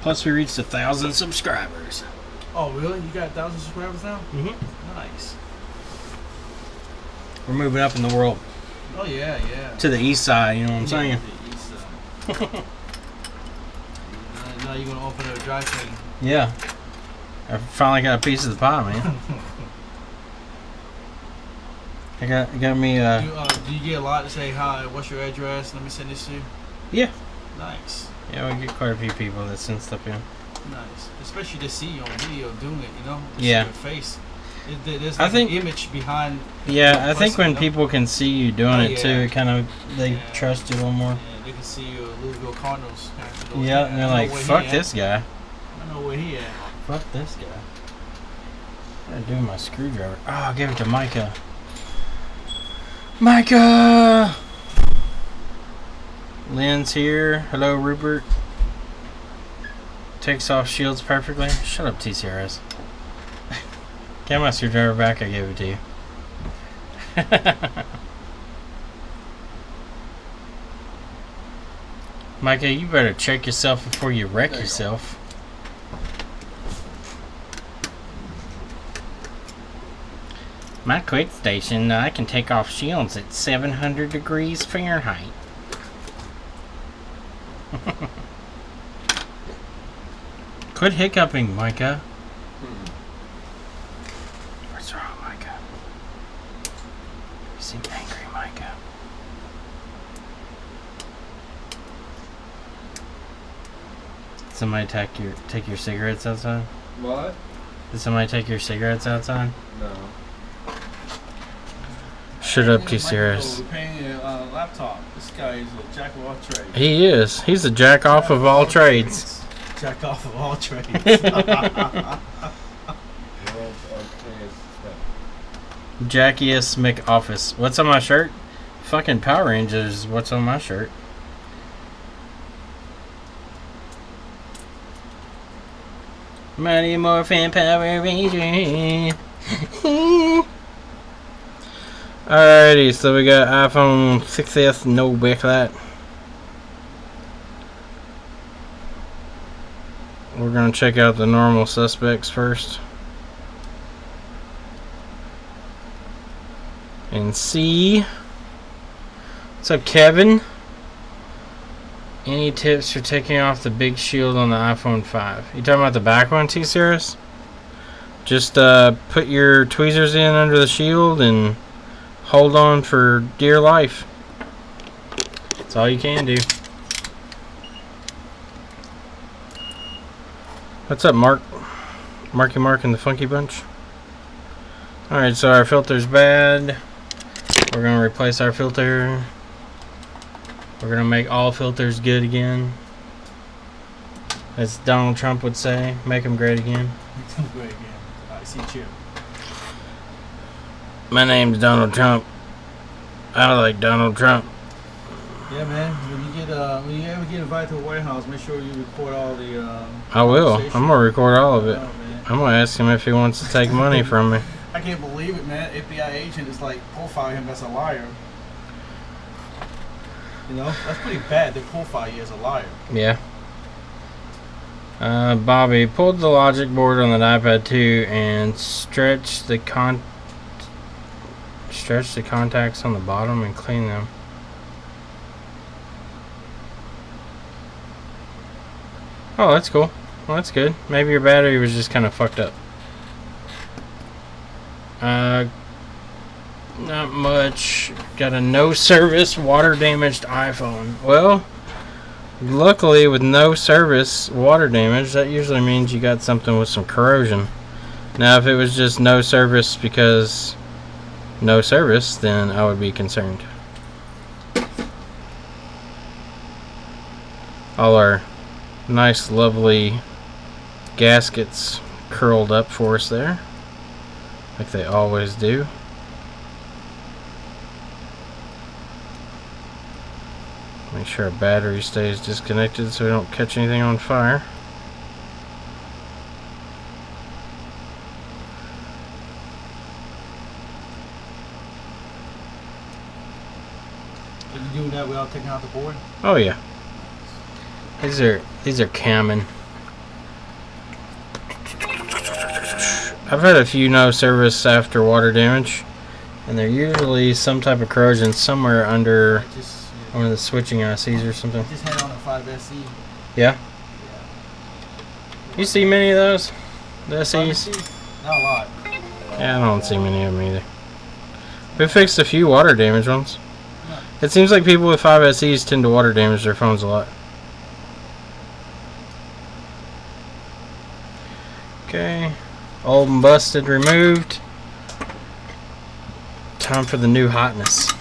Plus, we reached 1,000 subscribers. Oh, really? You got 1,000 subscribers now? Mm-hmm. Nice. We're moving up in the world. Oh, yeah, yeah. To the east side, you know what I'm saying? The east side. Now you're going to open a dry clean. Yeah. I finally got a piece of the pie, man. I got me. Do you get a lot to say, hi, what's your address? Let me send this to you? Yeah. Nice. Yeah, we get quite a few people that send stuff in. Nice. Especially to see you on video doing it, you know? Yeah. See your face. There's like an image behind. Yeah, I think when people can see you doing it too, it kind of, they trust you a little more. Yeah, they can see you at Louisville Cardinals. Yeah, and they're like, fuck this guy. I know where he at. Fuck this guy. What am I doing with my screwdriver? Oh, I'll give it to Micah. Micah! Lynn's here. Hello, Rupert. Takes off shields perfectly. Shut up, TCRS. Get my screwdriver back, I gave it to you. Micah, you better check yourself before you wreck yourself. My quick station, I can take off shields at 700 degrees Fahrenheit. Quit hiccuping, Micah. What's wrong, Micah? You seem angry, Micah. Somebody take your cigarettes outside? What? Did somebody take your cigarettes outside? No. Shut up, T-Series. We're paying a laptop. This guy is a jack of all trades. He is. He's a jack off of all trades. Jack off of all trades. Jackiest McOffice. What's on my shirt? Fucking Power Rangers. What's on my shirt? Mighty Morphin Power Ranger. Alrighty, so we got iPhone 6s, no backlight. We're gonna check out the normal suspects first. And see. What's up, Kevin? Any tips for taking off the big shield on the iPhone 5? You talking about the back one, T-Series? Just put your tweezers in under the shield and hold on for dear life. That's all you can do. What's up, Mark? Marky Mark and the Funky Bunch. Alright, so our filter's bad. We're going to replace our filter. We're going to make all filters good again. As Donald Trump would say, make them great again. Make them great again. I see Chip. My name's Donald Trump. I like Donald Trump. Yeah, man. When you ever get invited to the White House, make sure you record all the. I will. I'm gonna record all of it. Oh, I'm gonna ask him if he wants to take money from me. I can't believe it, man. FBI agent is like profiling him as a liar. You know, that's pretty bad. They profile you as a liar. Yeah. Bobby, pulled the logic board on that iPad 2 and stretch the contacts on the bottom and clean them. Oh, that's cool. Well, that's good. Maybe your battery was just kind of fucked up. Not much. Got a no service water damaged iPhone. Well, luckily with no service water damage, that usually means you got something with some corrosion. Now if it was just no service because no service, then I would be concerned. All our nice lovely gaskets curled up for us there, like they always do. Make sure our battery stays disconnected so we don't catch anything on fire. Are you doing that without taking out the board? Oh yeah. These are Cammon. I've had a few no service after water damage, and they're usually some type of corrosion somewhere under one of the switching ICs or something. I just had on a 5SE. Yeah? You see many of those? The SEs? Not a lot. Yeah, I don't see many of them either. We fixed a few water damage ones. It seems like people with 5SEs tend to water damage their phones a lot. Okay. Old and busted removed. Time for the new hotness.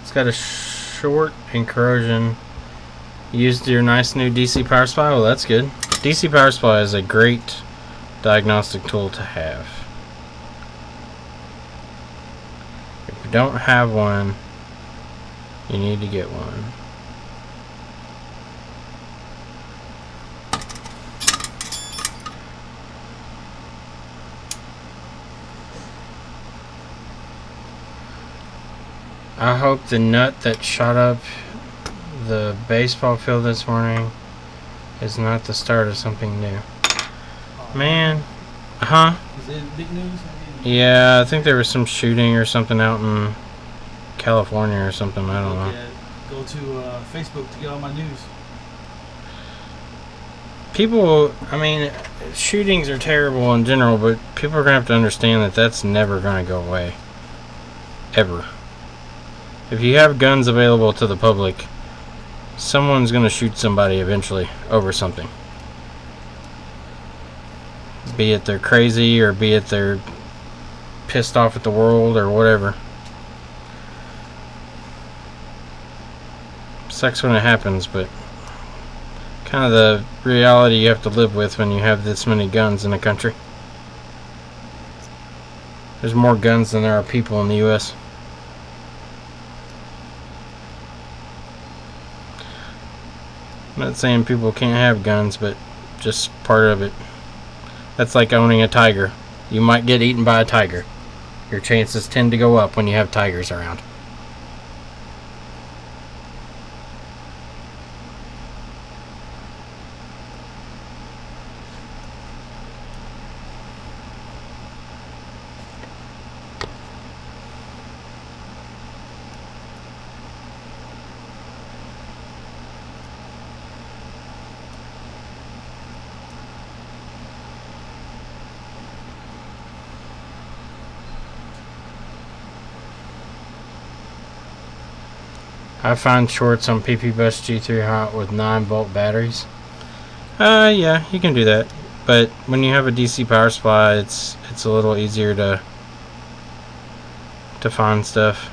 It's got a short and corrosion. Used your nice new DC power supply. Well, that's good. DC power supply is a great diagnostic tool to have. If you don't have one, you need to get one. I hope the nut that shot up the baseball field this morning is not the start of something new. Man, huh? Is it big news? Yeah, I think there was some shooting or something out in California or something. I don't know. Go to Facebook to get all my news. People, I mean, shootings are terrible in general, but people are going to have to understand that that's never going to go away. Ever. If you have guns available to the public, someone's going to shoot somebody eventually over something. Be it they're crazy, or be it they're pissed off at the world, or whatever. Sucks when it happens, but kind of the reality you have to live with when you have this many guns in the country. There's more guns than there are people in the U.S. I'm not saying people can't have guns, but just part of it. That's like owning a tiger. You might get eaten by a tiger. Your chances tend to go up when you have tigers around. I find shorts on PP Bus G3 Hot with 9-volt batteries. Yeah, you can do that. But when you have a DC power supply, it's a little easier to find stuff.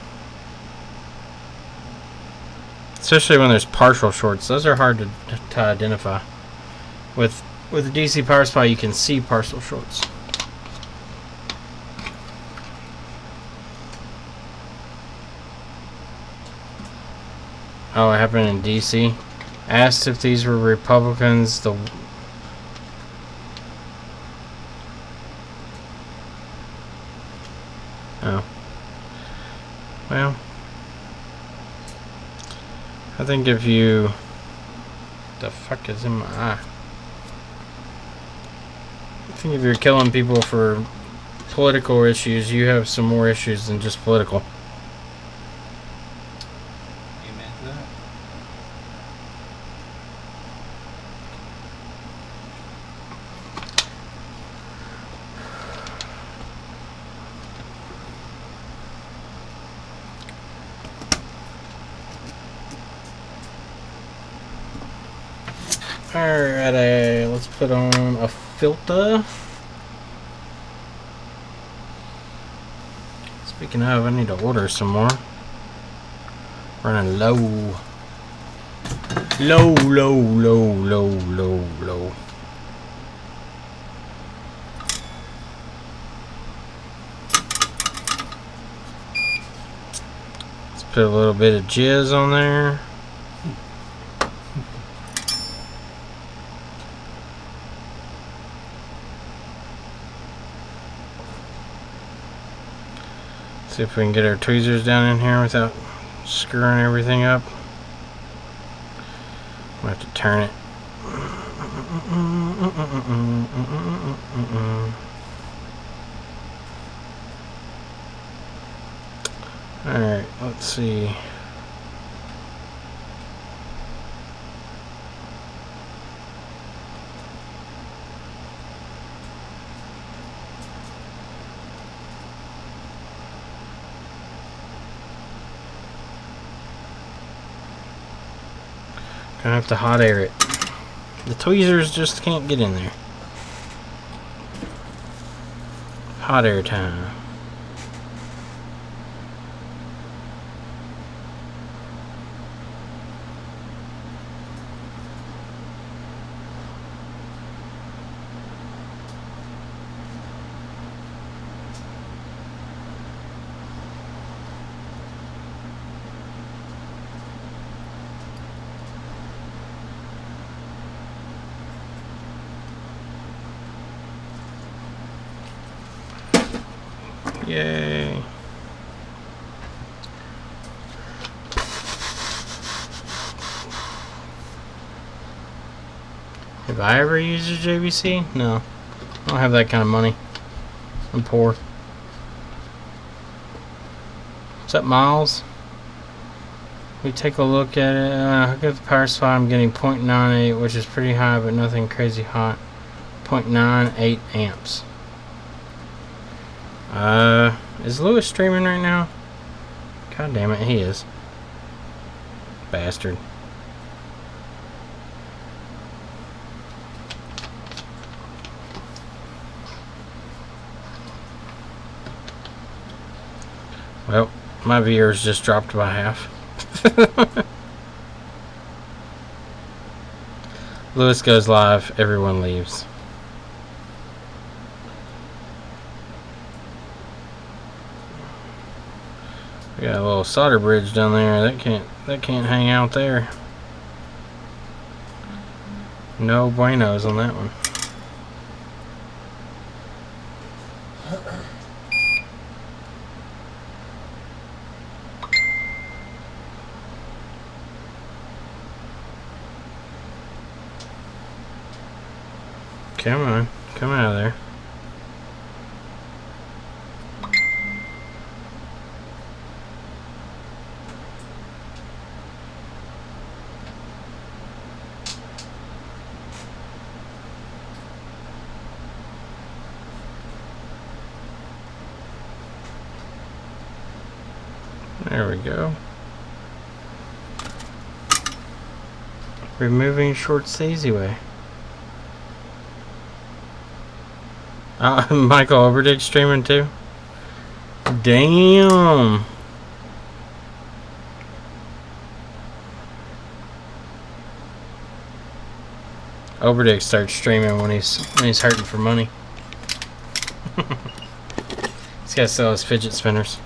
Especially when there's partial shorts. Those are hard to identify. With a DC power supply, you can see partial shorts. Oh, it happened in DC. Asked if these were Republicans. Oh. Well. I think if you... The fuck is in my eye? I think if you're killing people for political issues, you have some more issues than just political. Alright, let's put on a filter. Speaking of, I need to order some more. Running low. Low. Let's put a little bit of jizz on there. See if we can get our tweezers down in here without screwing everything up. I'm gonna have to turn it. Alright, let's see. Gonna have to hot air it. The tweezers just can't get in there. Hot air time. Yay. Have I ever used a JVC? No. I don't have that kind of money. I'm poor. What's up, Miles? We take a look at it. Look at the power supply. I'm getting 0.98, which is pretty high, but nothing crazy hot. 0.98 amps. Is Lewis streaming right now? God damn it, he is. Bastard. Well, my viewers just dropped by half. Lewis goes live, everyone leaves. We got a little solder bridge down there. That can't hang out there. No buenos on that one. Come on, come out of there. There we go. Removing shorts the easy way. Michael Overdick streaming too? Damn! Overdick starts streaming when he's hurting for money. He's got to sell his fidget spinners.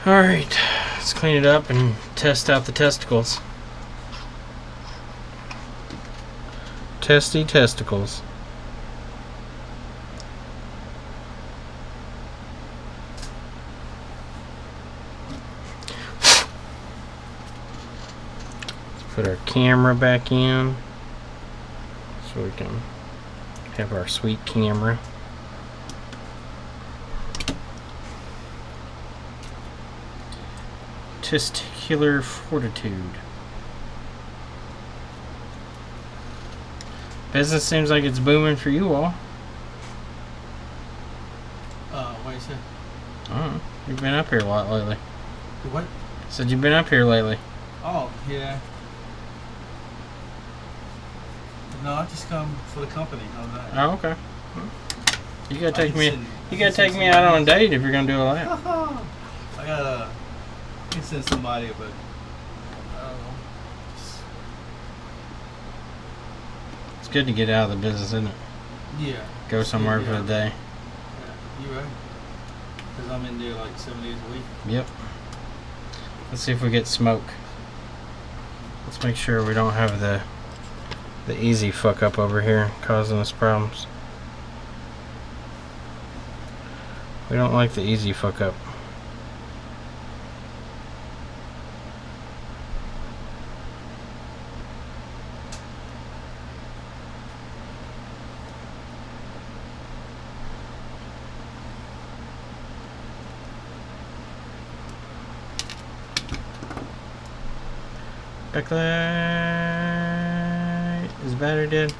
Alright, let's clean it up and test out the testicles. Testy testicles. Let's put our camera back in so we can have our sweet camera. Testicular fortitude. Business seems like it's booming for you all. What you said? Oh, you've been up here a lot lately. What? Said you've been up here lately. Oh, yeah. No, I just come for the company. Oh, okay. You gotta take me. You gotta take me out on a date if you're gonna do all that. I gotta. I can send somebody, but I don't know. It's good to get out of the business, isn't it? Yeah. Go somewhere for the day. Yeah, you're right. Because I'm in there like 7 days a week. Yep. Let's see if we get smoke. Let's make sure we don't have the easy fuck up over here causing us problems. We don't like the easy fuck up. Backlight. Is the battery dead?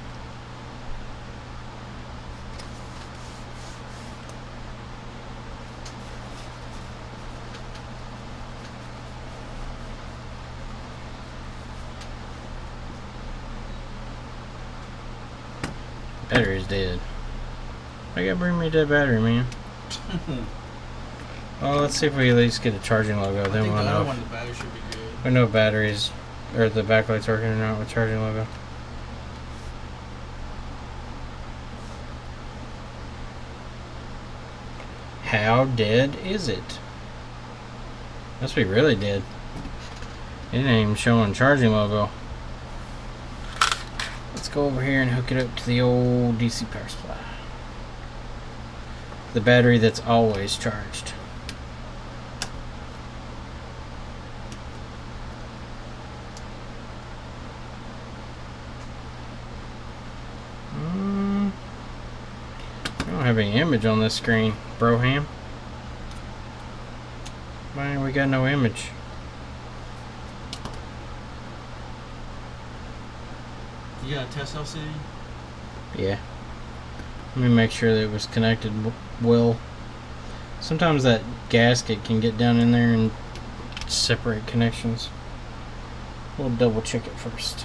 Battery's dead. I gotta bring me that battery, man. Well, let's see if we at least get a charging logo. Then we'll know. The battery should be good. We know batteries or the backlight's working or not with charging logo. How dead is it? Must be really dead. It ain't even showing charging logo. Let's go over here and hook it up to the old DC power supply. The battery that's always charged. I don't have any image on this screen, Broham. Why we got no image? You got a test LCD? Yeah. Let me make sure that it was connected well. Sometimes that gasket can get down in there and separate connections. We'll double check it first.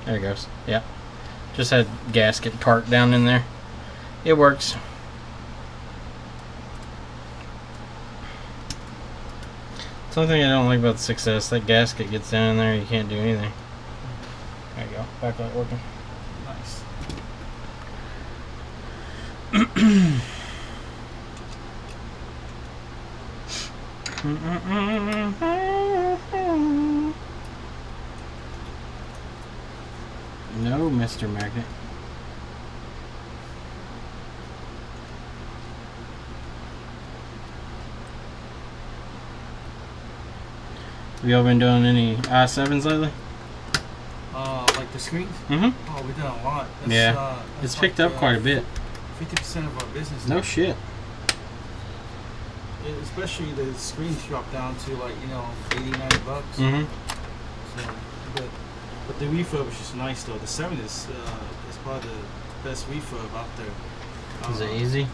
There it goes. Yeah. Just had gasket part down in there. It works. Something I don't like about the 6S, that gasket gets down in there, you can't do anything. There you go. Backlight working. Nice. No, Mr. Magnet. Have y'all been doing any i7s lately? Like the screens? Mm-hmm. Oh, we've done a lot. That's, Yeah. It's picked up quite a bit. 50% of our business. No shit. Especially the screens drop down to like, you know, 80, 90 bucks. Mm-hmm. So, but the refurb is just nice though. The 7 is probably the best refurb out there. Is it easy?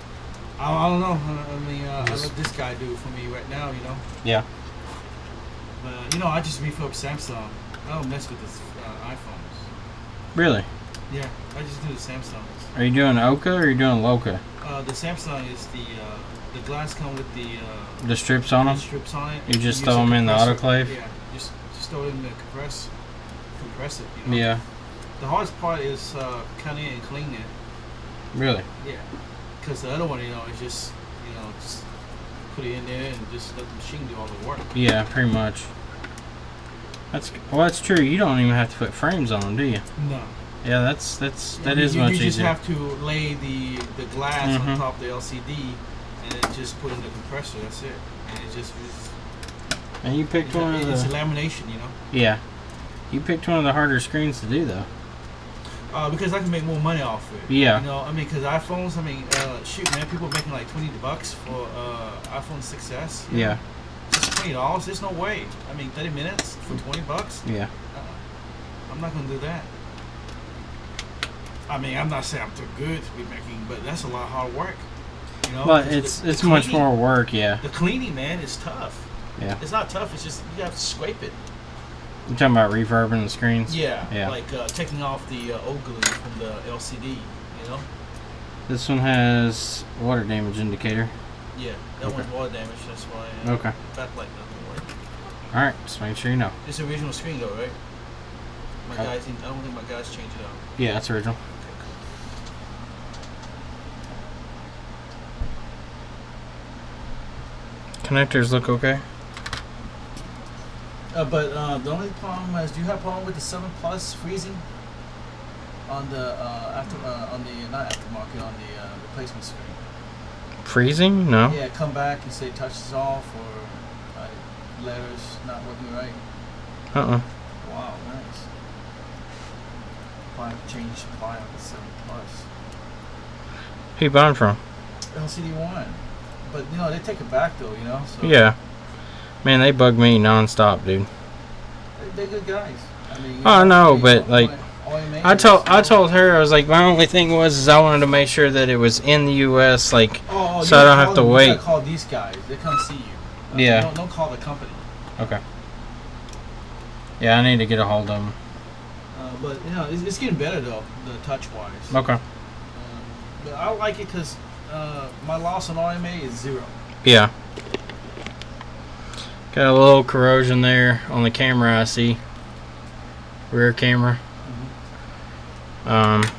I don't know. I mean, I let this guy do it for me right now, you know. Yeah. But, you know, I just refurb Samsung. I don't mess with the iPhones. Really? Yeah, I just do the Samsungs. Are you doing Oka or are you doing Loka? The Samsung is the glass come with the strips on them? strips on it. You just throw them in the autoclave? Yeah, just throw it in the compress it. You know? Yeah. The hardest part is cutting it and cleaning it. Really? Yeah, because the other one, you know, is just just put it in there and just let the machine do all the work. Yeah, pretty much. That's true. You don't even have to put frames on them, do you? No. Yeah, that is much easier. You just have to lay the glass Mm-hmm. on top of the LCD and then just put in the compressor. That's it. And it just And you picked one of the... It's a lamination, you know. Yeah. You picked one of the harder screens to do, though. Because I can make more money off it. Yeah. You know, I mean, because iPhones, I mean, shoot, man, people are making like $20 for iPhone 6S. Yeah. Just $20. There's no way. I mean, 30 minutes for $20. Yeah. I'm not gonna do that. I mean, I'm not saying I'm too good to be making, but that's a lot of hard work. You know. But it's much more work. Yeah. The cleaning, man, is tough. Yeah. It's not tough. It's just you have to scrape it. You talking about refurbing the screens? Yeah. Yeah. Like taking off the old glue from the LCD. You know. This one has water damage indicator. Yeah, that Okay. one's water damage. That's why. Okay. Backlight doesn't work. All right. Just make sure you know. It's the original screen though, right? I don't think my guys changed it out. Yeah, it's original. Connectors look okay. But the only problem is, do you have a problem with the 7 Plus freezing on the on the not aftermarket, on the replacement screen? Freezing? No. Yeah, come back and say touches off, or letters not working right. Wow, nice. Probably change supply on the 7 Plus. Who you buying from? LCD1. But you know, they take it back though, you know. So Yeah. Man, they bug me non-stop, dude. they're good guys. I mean, Oh, no, but all like, I told her, I was like, my only thing was I wanted to make sure that it was in the U.S. like, so I don't have to wait. You gotta call these guys. They come see you. Yeah. Don't call the company. Okay. Yeah, I need to get a hold of them. But you know, it's getting better though, the touch wise. Okay. But I like it because my loss on RMA is 0. Yeah. Got a little corrosion there on the camera, I see. Rear camera. Got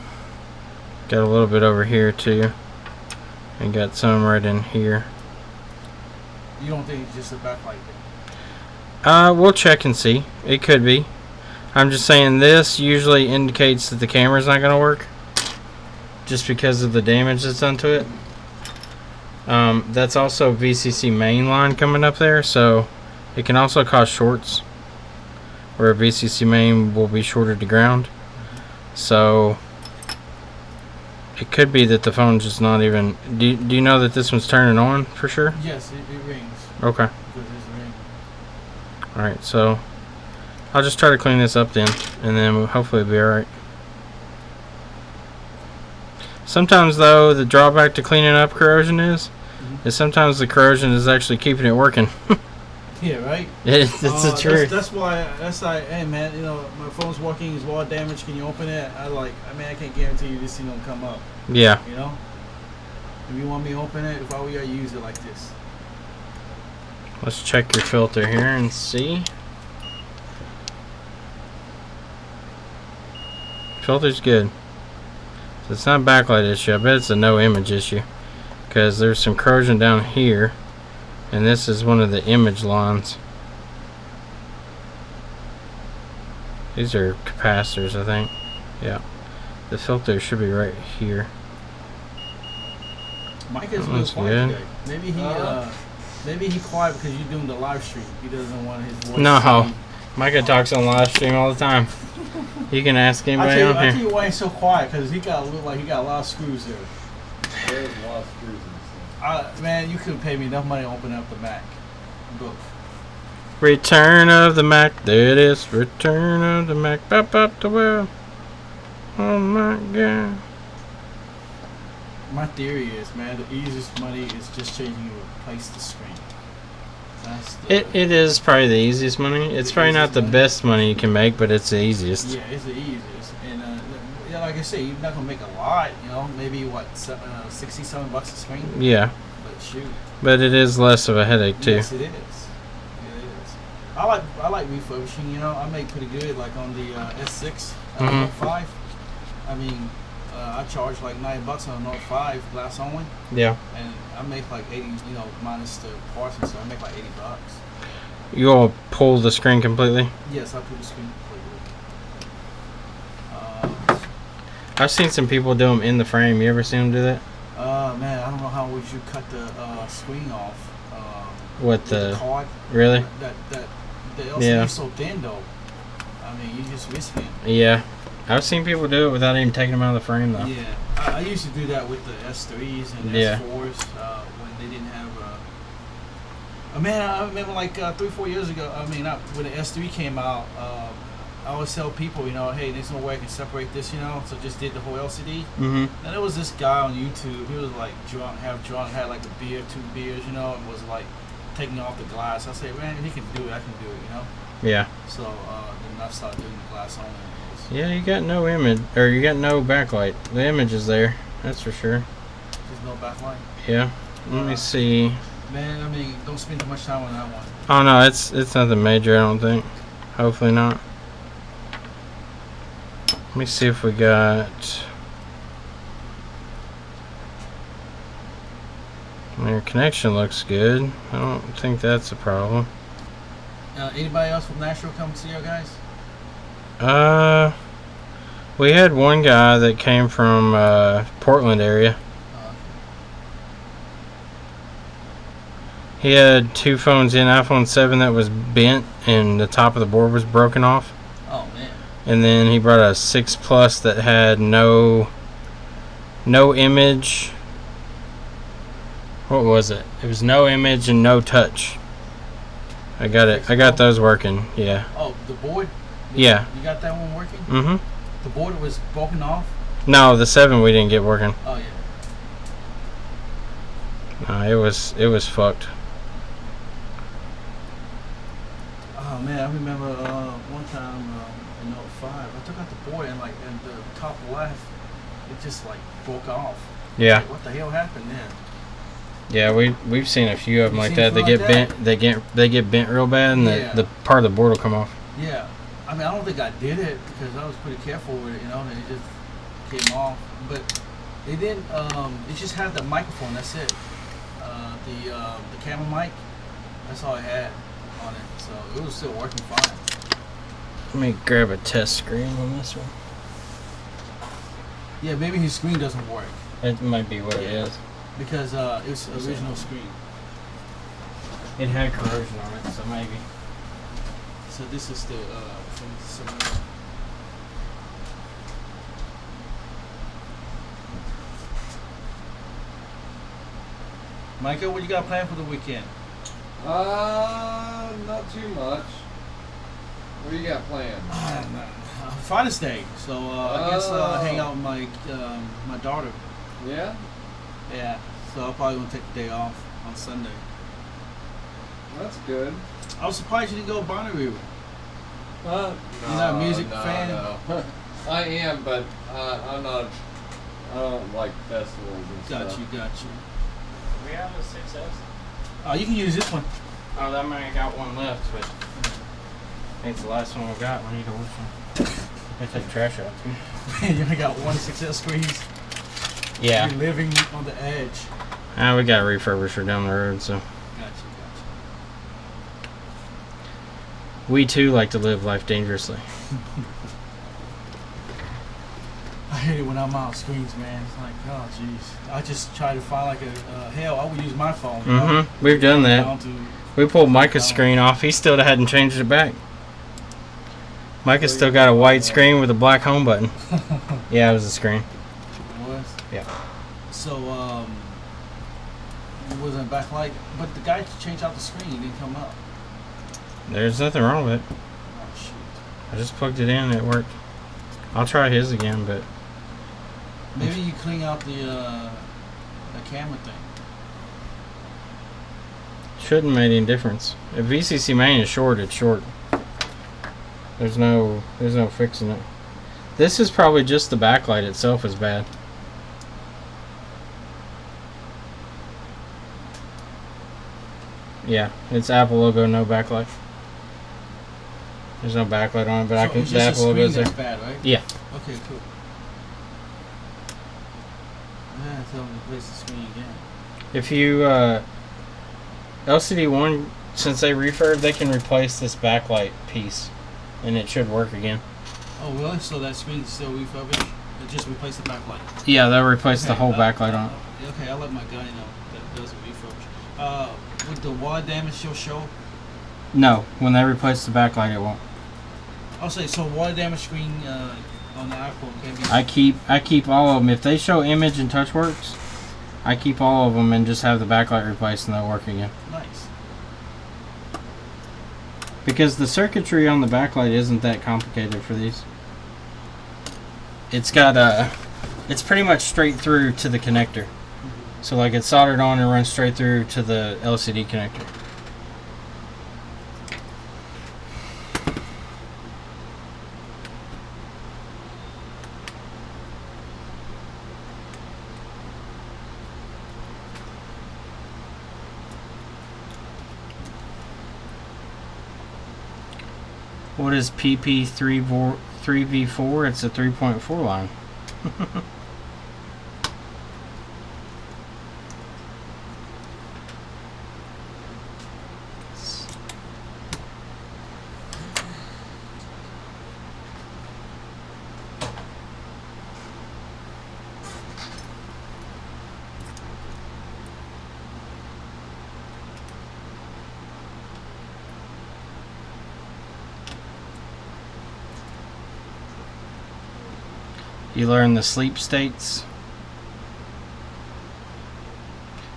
a little bit over here too. And got some right in here. You don't think it's just a backlight? We'll check and see. It could be. I'm just saying this usually indicates that the camera's not going to work. Just because of the damage that's done to it. That's also VCC main line coming up there, so it can also cause shorts where a VCC main will be shorted to ground. So it could be that the phone's just not even. Do you know that this one's turning on for sure? Yes, it rings. Okay. Because it's a ring. Alright, so I'll just try to clean this up then, and then hopefully it'll be alright. Sometimes though, the drawback to cleaning up corrosion is sometimes the corrosion is actually keeping it working. Yeah, right? It's the truth. That's why, like, hey man, you know, my phone's working, it's wall damage, can you open it? I can't guarantee you this thing don't come up. Yeah. You know? If you want me to open it, if I were you, I'd use it like this. Let's check your filter here and see. Filter's good. So it's not a backlight issue. I bet it's a no image issue. Because there's some corrosion down here. And this is one of the image lines. These are capacitors, I think. Yeah. The filter should be right here. Mike is real quiet today. Maybe he quiet because you're doing the live stream. He doesn't want his voice. No. Micah talks on live stream all the time. You can ask anybody on here. I tell you why he's so quiet, because he look like he got a lot of screws there. There's a lot of screws in this thing. Man, you couldn't pay me enough money to open up the Mac book. Return of the Mac. There it is. Return of the Mac. Pop up the world. Oh my God. My theory is, man, the easiest money is just changing to replace the screen. It is probably the easiest money. It's probably not the best money you can make, but it's the easiest. Yeah, it's the easiest. And like I say, you're not gonna make a lot. You know, maybe what, $67 a screen. Yeah. But shoot. But it is less of a headache too. Yes, it is. It is. I like refurbishing. You know, I make pretty good. Like on the S6 Note 5. I mean, I charge like $9 on a Note 5 glass only. Yeah. And I make like 80. You know, minus the parts and stuff. I make like $80. You all pull the screen completely? Yes, I pull the screen completely. I've seen some people do them in the frame. You ever seen them do that? Man, I don't know how would you cut the screen off. What the card? Really? The LCD is so thin though. I mean, you just risking it. Yeah, I've seen people do it without even taking them out of the frame though. Yeah, I used to do that with the S3s and S4s when they didn't have. Man, I remember like 3-4 years ago. I mean, when the S3 came out, I always tell people, you know, hey, there's no way I can separate this, you know, so just did the whole LCD. And there was this guy on YouTube, he was like drunk, had like a beer, 2 beers, you know, and was like taking off the glass. I said, man, if he can do it, I can do it, you know. Yeah. So then I started doing the glass only. Yeah, you got no image, or you got no backlight. The image is there, that's for sure. There's no backlight? Yeah. Let me see. Man, I mean, don't spend too much time on that one. Oh no, it's nothing major, I don't think. Hopefully not. Let me see if we got. Your connection looks good. I don't think that's a problem. Anybody else from Nashville come see your guys? We had one guy that came from Portland area. He had two phones in, iPhone 7 that was bent and the top of the board was broken off. Oh man. And then he brought a 6 Plus that had no image. What was it? It was no image and no touch. I got it. I got those working. Yeah. Oh, the board? Yeah. You got that one working? Mm-hmm. The board was broken off? No, the 7 we didn't get working. Oh yeah. No, it was fucked. Oh man, I remember one time in 05, I took out the board and the top left, it just like broke off. Yeah. Like, what the hell happened there? Yeah, we've seen a few of them You like seen that. They a get few like bent. They get bent real bad, and Yeah. the part of the board will come off. Yeah. I mean, I don't think I did it because I was pretty careful with it, and it just came off. But it didn't. It just had the microphone. That's it. The camera mic. That's all I had on it, so it was still working fine. Let me grab a test screen on this one. Yeah, maybe his screen doesn't work It might be what it is. because it's original screen. It had corrosion on it, so maybe. So this is the from some. Michael, what you got planned for the weekend? Not too much. What do you got planned? Father's Day, so I guess hang out with my daughter. Yeah? Yeah, so I'm probably gonna take the day off on Sunday. That's good. I was surprised you didn't go Bonnaroo. You're not a music fan? No. I am, but I'm not. I don't like festivals and Got stuff. you. We have a 6S. You can use this one. Oh, that might have got one left, but I think it's the last one we got. We need to wash one. I take trash out too. You only got one success squeeze. Yeah. You're living on the edge. We got a refurbisher down the road, so. Gotcha. We too like to live life dangerously. I hate it when I'm out screens, man. It's like, oh, jeez. I just try to find hell, I would use my phone. You know? Mm-hmm. We've done that. Down to- We pulled Micah's screen off. He still hadn't changed it back. Micah's still got a white screen with a black home button. Yeah, it was a screen. It was? Yeah. So, it wasn't a backlight, but the guy changed out the screen. It didn't come up. There's nothing wrong with it. Oh, shoot. I just plugged it in and it worked. I'll try his again, but Maybe you clean out the camera thing. shouldn't make any difference. If VCC main is short, it's short. There's no fixing it. This is probably just the backlight itself is bad. Yeah, it's Apple logo, no backlight. There's no backlight on it, but So it's the just Apple a logo's screen there. that's bad, right? Yeah. Okay, cool. Yeah, tell them to replace the screen again. If you LCD1, since they refurb, they can replace this backlight piece, and it should work again. Oh, really? So that screen is still refurbished? It just replaced the backlight? Yeah, they'll replace the Okay, whole backlight on it. Okay, I'll let my guy know that does a refurbish. Would the water damage still show? No, when they replace the backlight, it won't. I'll say, so water damage screen on the iPhone can be... I keep all of them. If they show image and TouchWorks, I keep all of them and just have the backlight replaced and they'll work again. Nice. Because the circuitry on the backlight isn't that complicated for these. It's got it's pretty much straight through to the connector. So like it's soldered on and runs straight through to the LCD connector. What is PP3V4? It's a 3.4 line. You learn the sleep states.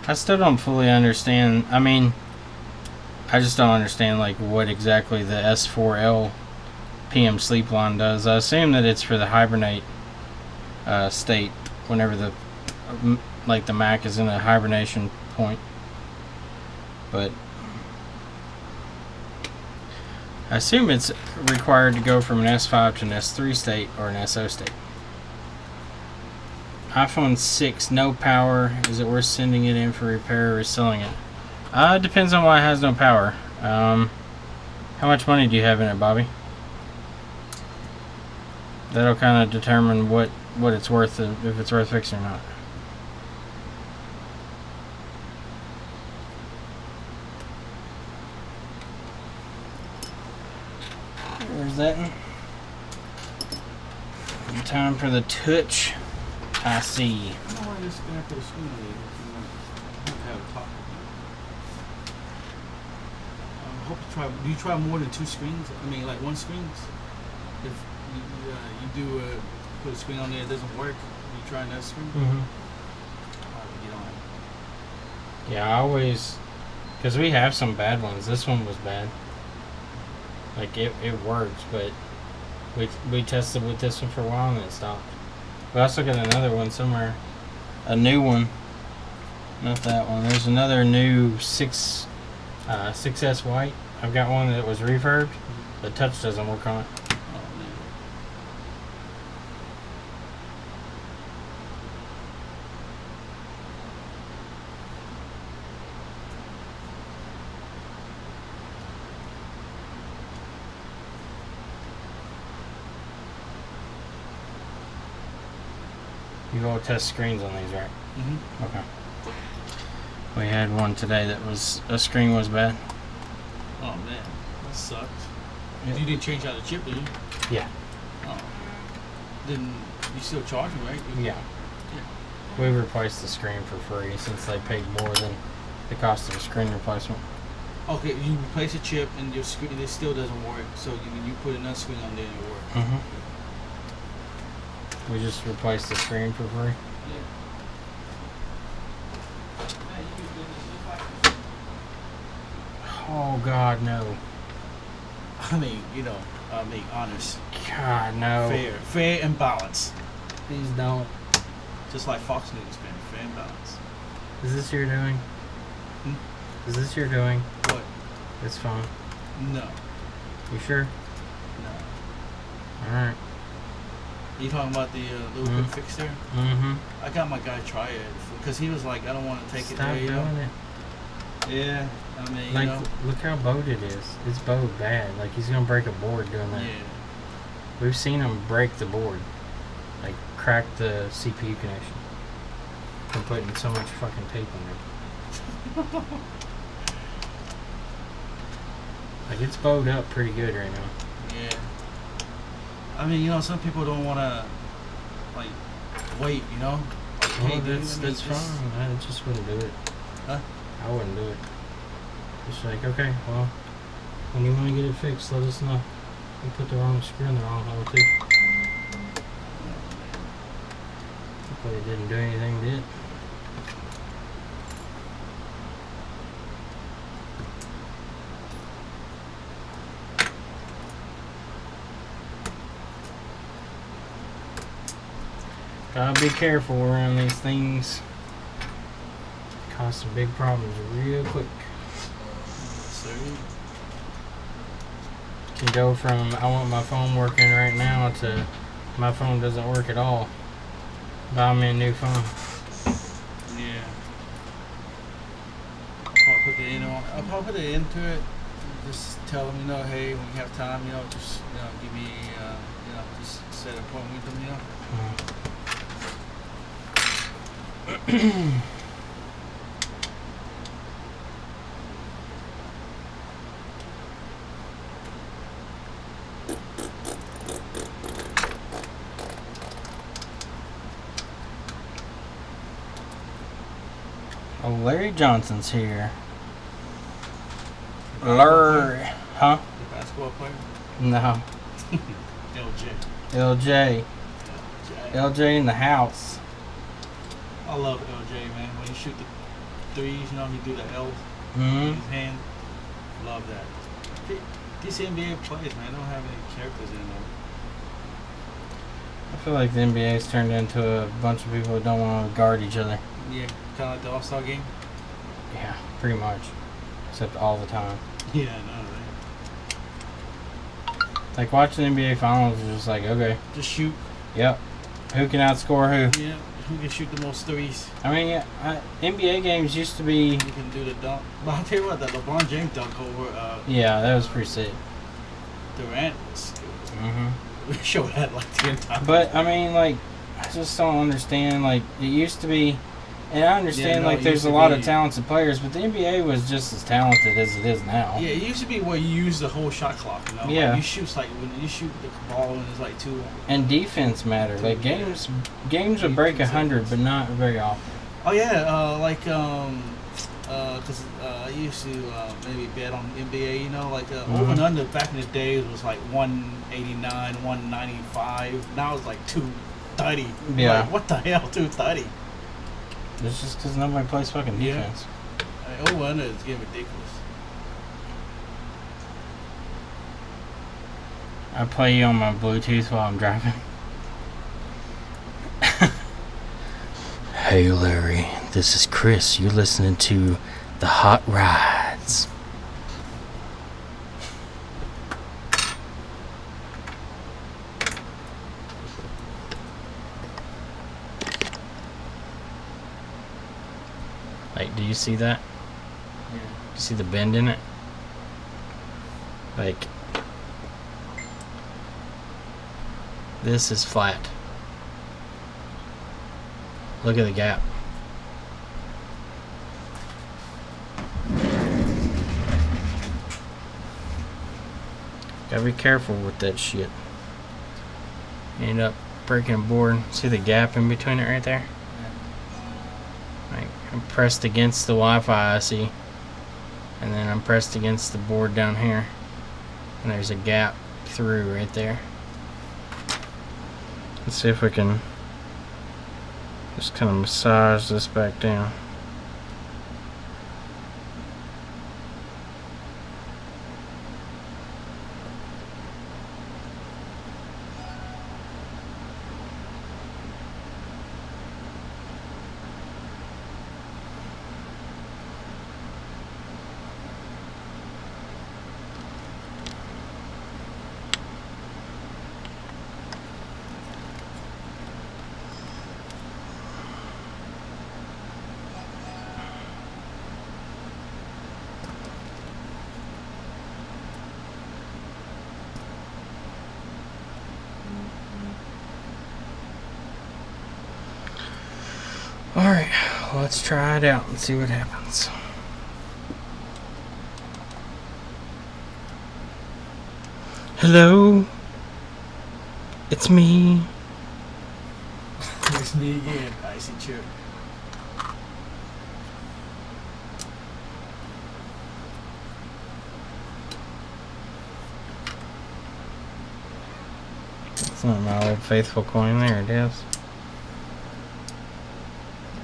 I still don't fully understand. I mean, I just don't understand like what exactly the S4L PM sleep line does. I assume that it's for the hibernate state whenever the like the Mac is in a hibernation point. But I assume it's required to go from an S5 to an S3 state or an SO state. iPhone 6, no power. Is it worth sending it in for repair or selling it? It depends on why it has no power. How much money do you have in it, Bobby? That'll kind of determine what it's worth, if it's worth fixing or not. Where's that? Time for the touch. I see. I don't know why this guy put a screen on it. I don't have a top. I hope you try. Do you try more than 2 screens? I mean, like 1 screen? If you do put a screen on there, it doesn't work. You try another screen. Yeah, I always, because we have some bad ones. This one was bad. Like it works, but we tested with this one for a while and it stopped. We also got another one somewhere, a new one. Not that one. There's another new 6S white. I've got one that was refurbed. The touch doesn't work on it. Oh man. You all test screens on these, right? Mm-hmm. Okay. We had one today that was, a screen was bad. Oh man, that sucked. Yeah. You didn't change out the chip, did you? Yeah. Oh. Then you still charge me, right? Yeah. We replaced the screen for free since they paid more than the cost of a screen replacement. Okay, you replace a chip and your screen, it still doesn't work. So you put another screen on there and it works. Mm-hmm. We just replaced the screen for free. Oh God, no. I mean, honest. God, no. Fair and balanced. Please don't. Just like Fox News, man. Fair and balanced. Is this your doing? Hmm? Is this your doing? What? It's fine. No. You sure? No. Alright. You talking about the little quick fix there? Mm-hmm. I got my guy try it because he was like, I don't want to take Stop it there. You know? doing it. Yeah. I mean, Like, you know. look how bowed it is. It's bowed bad. Like, he's gonna break a board doing that. Yeah. We've seen him break the board. Like, crack the CPU connection. From putting so much fucking tape on there. Like, it's bowed up pretty good right now. Yeah. I mean, some people don't want to, like, wait, Like, Well, hey, dude, that's let me just- fine. I just wouldn't do it. Huh? I wouldn't do it. Just like, okay, well, when you want to get it fixed, let us know. You put the wrong screw in the wrong hole, too. Hopefully it didn't do anything, did it? Gotta be careful around these things. Cause some big problems real quick. Can go from I want my phone working right now to my phone doesn't work at all. Buy me a new phone. Yeah. I'll probably put it into it. Just tell them, hey, when you have time, just give me, just set an appointment with them, Oh, Larry Johnson's here. Larry, huh? The basketball player? No. LJ. LJ. LJ. LJ in the house. I love LJ, man. When he shoot the threes, you know, he do the L Mm-hmm. with his hand. Love that. These NBA players, man, don't have any characters anymore. I feel like the NBA's turned into a bunch of people who don't want to guard each other. Yeah, kind of like the All-Star game. Yeah, pretty much. Except all the time. Yeah, I know, right? Like watching the NBA Finals is just like, okay, Just shoot. yep. Who can outscore who? Yeah, who can shoot the most threes? I mean, yeah, NBA games used to be. Who can do the dunk? But I'll tell you what, that LeBron James dunk over Yeah, that was pretty sick. Durant was Mm-hmm. we showed that like 10 times. But I mean, like, I just don't understand. Like, it used to be, and I understand no, like it there's used a to lot be- of talented players, but the NBA was just as talented as it is now. Yeah, it used to be where you use the whole shot clock, you know? Yeah. Like you shoot like when you shoot the ball and it's like 2. And defense mattered. Like games would break 100, but not very often. Oh yeah, cause I used to maybe bet on NBA, you know, like over and under back in the days was like 189, 195. Now it's like 230. Yeah. Like, what the hell, 230? It's just because nobody plays fucking Yeah. defense. I mean, over and under is getting ridiculous. I play you on my Bluetooth while I'm driving. Hey Larry, this is Chris. You're listening to The Hot Rides. Like, do you see that? Yeah. You see the bend in it? Like, this is flat. Look at the gap. Gotta be careful with that shit. You end up breaking a board. See the gap in between it right there? Like, I'm pressed against the Wi-Fi I see. And then I'm pressed against the board down here. And there's a gap through right there. Let's see if we can just kind of massage this back down. Alright, let's try it out and see what happens. Hello? It's me. It's me again, Icy Chip. It's not my old faithful coin there, it is.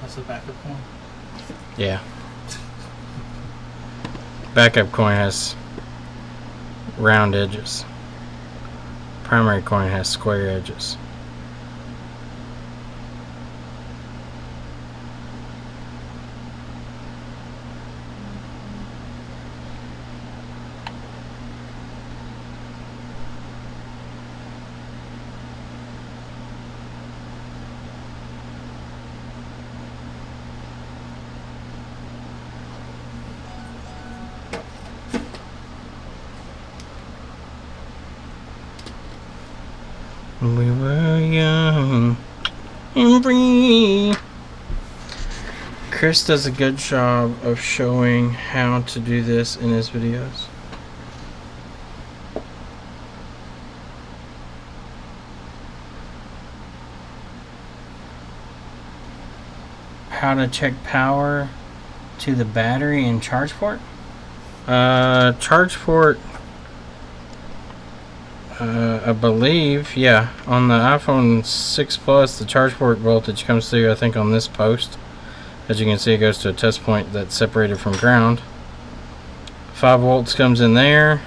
That's a backup coin. Yeah. Backup coin has round edges. Primary coin has square edges. We were young and free. Chris does a good job of showing how to do this in his videos. How to check power to the battery and charge port? Charge port. I believe, yeah, on the iPhone 6 Plus, the charge port voltage comes through, I think, on this post. As you can see, it goes to a test point that's separated from ground. 5 volts comes in there,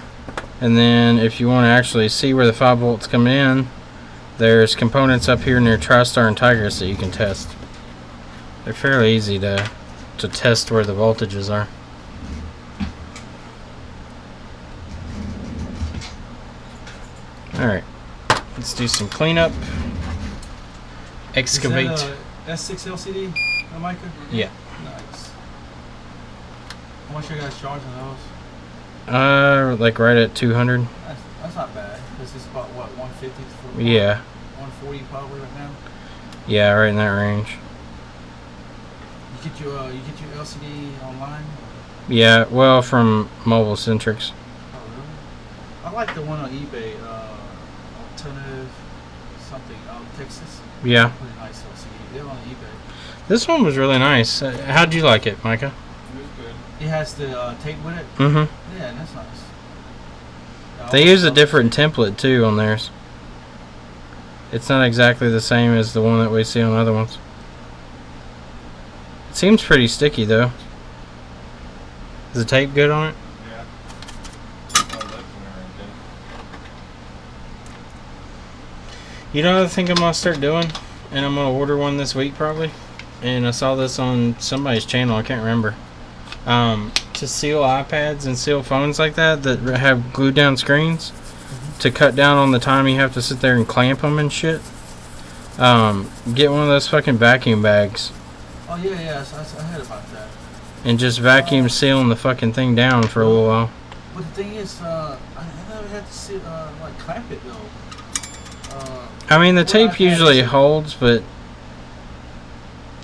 and then if you want to actually see where the 5 volts come in, there's components up here near TriStar and Tigris that you can test. They're fairly easy to test where the voltages are. Alright, let's do some cleanup. Excavate. Is that S6 LCD, Micah? Yeah. Nice. How much you guys charge on those? Like right at 200. That's not bad. This is about what, 150 for Yeah. 140 probably right now. Yeah, right in that range. You get your LCD online? Yeah, well, from Mobile Centrics. Oh really? I like the one on eBay. Alternative something out of Texas. Yeah. Pretty nice LCD. They're on eBay. This one was really nice. How'd you like it, Micah? It was good. It has the tape with it. Mm-hmm. Yeah, that's nice. They use a different template too on theirs. It's not exactly the same as the one that we see on other ones. It seems pretty sticky though. Is the tape good on it? Yeah. You know what I think I'm gonna start doing? And I'm gonna order one this week probably. And I saw this on somebody's channel, I can't remember. To seal iPads and seal phones like that have glued down screens, to cut down on the time you have to sit there and clamp them and shit. Get one of those fucking vacuum bags Oh yeah, I heard about that. and just vacuum sealing the fucking thing down for a little while. But the thing is, I never had to sit like clamp it though. I mean, the Well, tape I've had usually it- holds, but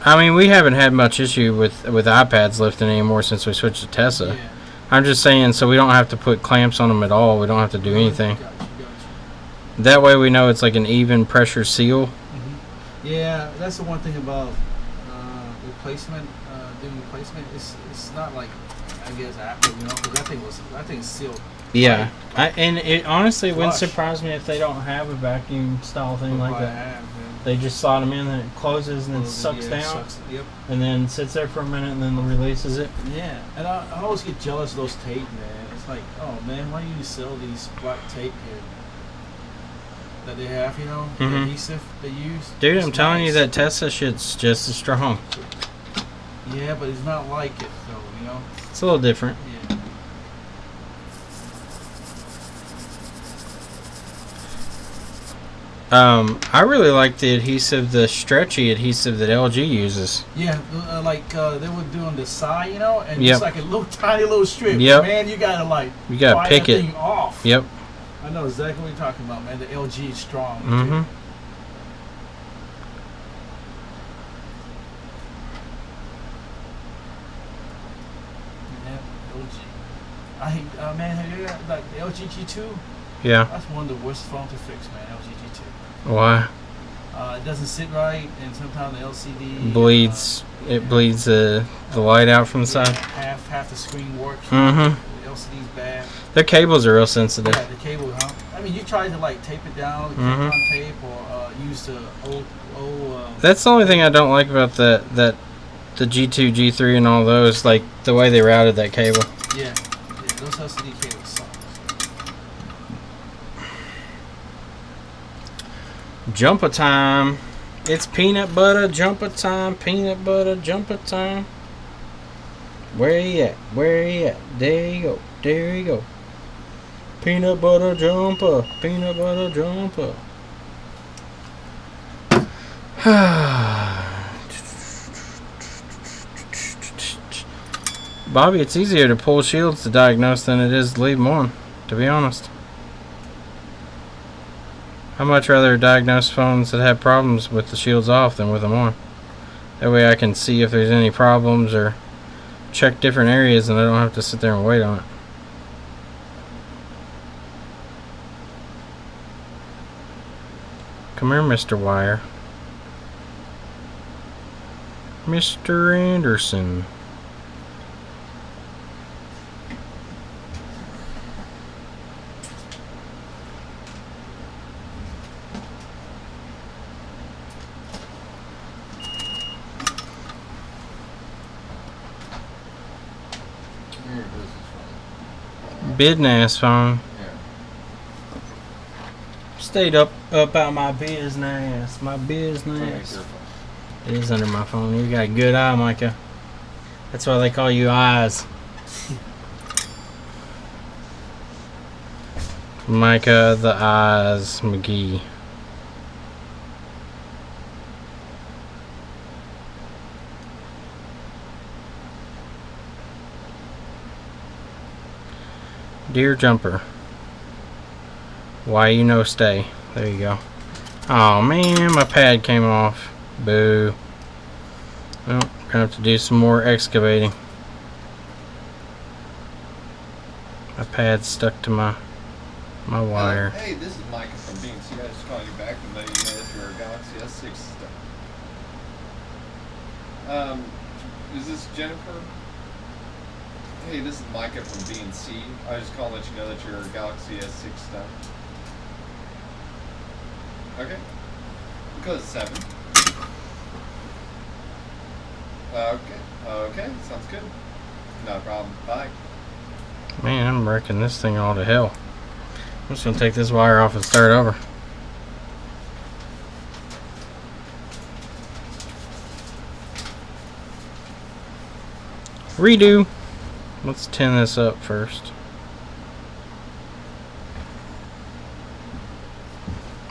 I mean, we haven't had much issue with iPads lifting anymore since we switched to Tesla. Yeah. I'm just saying, so we don't have to put clamps on them at all. We don't have to do anything. Gotcha. That way we know it's like an even pressure seal. Yeah, that's the one thing about replacement. Doing replacement, it's not like I guess Apple, you know, because that thing's sealed. Yeah. And it honestly wouldn't Flush. surprise me if they don't have a vacuum style thing like Probably that. have, yeah. They just slot them in and it closes and then Closes, sucks yeah, down Yep. and then sits there for a minute and then releases it. Yeah, and I always get jealous of those tape, man. It's like, oh man, why do you sell these black tape here that they have, you know, the Mhm. adhesive they use? Dude, It's I'm telling you nice. that Tesla shit's just as strong. Yeah, but it's not like it though, you know. It's a little different. Yeah. I really like the adhesive, the stretchy adhesive that LG uses. Yeah, like they were doing the side, you know, and Yep. it's like a little tiny little strip. Yep. Man, you gotta like You gotta pry pick that it. thing off. Yep. I know exactly what you're talking about, man. The LG is strong. Mm-hmm. Yeah, LG. I hate, man, have you got like the LG G2? Yeah. That's one of the worst phones to fix, man. LG G2. Why? It doesn't sit right, and sometimes the LCD Bleeds. It bleeds the light out from the side. Half the screen works. Mm-hmm. The LCD's bad. Their cables are real sensitive. Yeah, the cable, huh? I mean, you tried to like tape it down, with Mhm. Kapton tape, or use the old. That's the only thing I don't like about the G2, G3, and all those. Like the way they routed that cable. Yeah, those LCD cables suck. Jumper time. It's peanut butter jumper time. Peanut butter jumper time. Where you at? Where you at? There you go. There you go. Peanut butter jumper. Peanut butter jumper. Bobby, it's easier to pull shields to diagnose than it is to leave them on, to be honest. I'd much rather diagnose phones that have problems with the shields off than with them on. That way I can see if there's any problems or check different areas and I don't have to sit there and wait on it. Come here, Mr. Wire. Mr. Anderson. business phone. Yeah. Stayed up out my business. My Underneath business. your phone. It is under my phone. You got a good eye, Micah. That's why they call you Eyes. Micah the Eyes McGee. Dear Jumper. Why you no stay? There you go. Oh man, my pad came off. Boo. Well, gonna have to do some more excavating. My pad's stuck to my wire. Hey, this is Micah from BNC. I just called you back and let you know that your Galaxy S6 stuff. Is this Jennifer? Hey, this is Micah from BNC. I just called to let you know that your Galaxy S6 stuff. Okay. Because 7. Okay, sounds good. Not a problem. Bye. Man, I'm wrecking this thing all to hell. I'm just gonna take this wire off and start over. Redo. Let's tin this up first.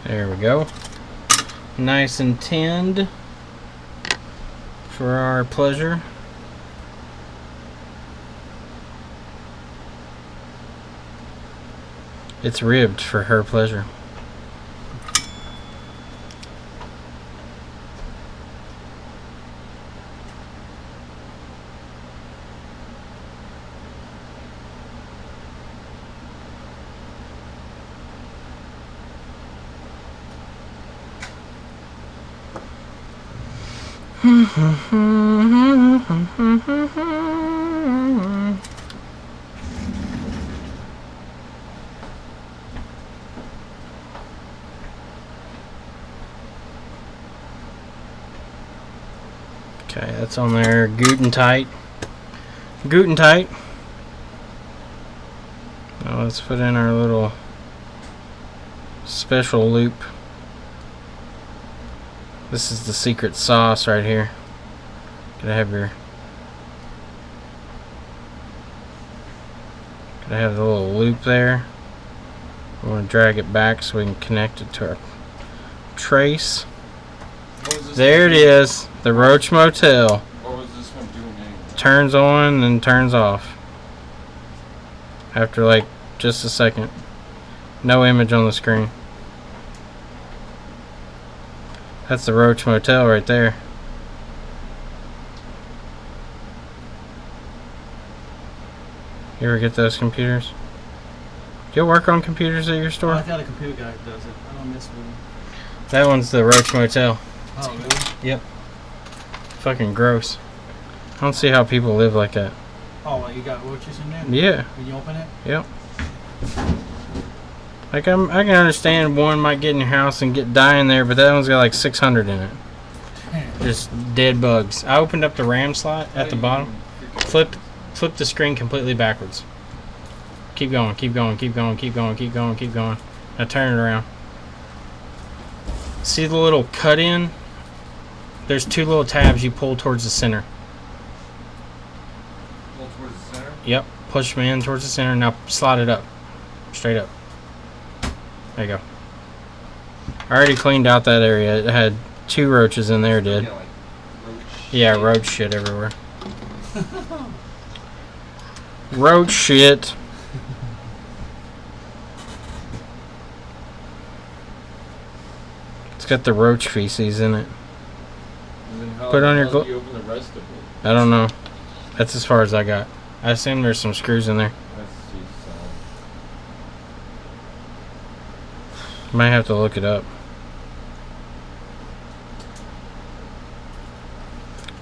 There we go. Nice and tinned for our pleasure. It's ribbed for her pleasure. Okay, that's on there. Guten tight. Guten tight. Now let's put in our little special loop. This is the secret sauce right here. Gotta have the little loop there. We want to drag it back so we can connect it to our trace. There it is, the Roach Motel. What was this one doing anyway? Turns on and turns off after like just a second. No image on the screen. That's the Roach Motel right there. You ever get those computers? Do you work on computers at your store? I got a computer guy that does it. I don't mess with him. That one's the Roach Motel. Oh, really? Yep. Fucking gross. I don't see how people live like that. Oh, like you got roaches in there? Yeah. When you open it? Yep. Like I can understand one might get in your house and die in there, but that one's got like 600 in it. Just dead bugs. I opened up the RAM slot at the bottom. Flip the screen completely backwards. Keep going, keep going, keep going, keep going, keep going, keep going. Now turn it around. See the little cut in? There's 2 little tabs you pull towards the center. Pull towards the center? Yep. Push them in towards the center. Now slide it up. Straight up. There you go. I already cleaned out that area. It had 2 roaches in there, did. Yeah, like roach. Yeah, roach shit everywhere. Roach shit. It's got the roach feces in it. And then how Put on your how do you open the rest of it? I don't know. That's as far as I got. I assume there's some screws in there. Let's see some. Might have to look it up.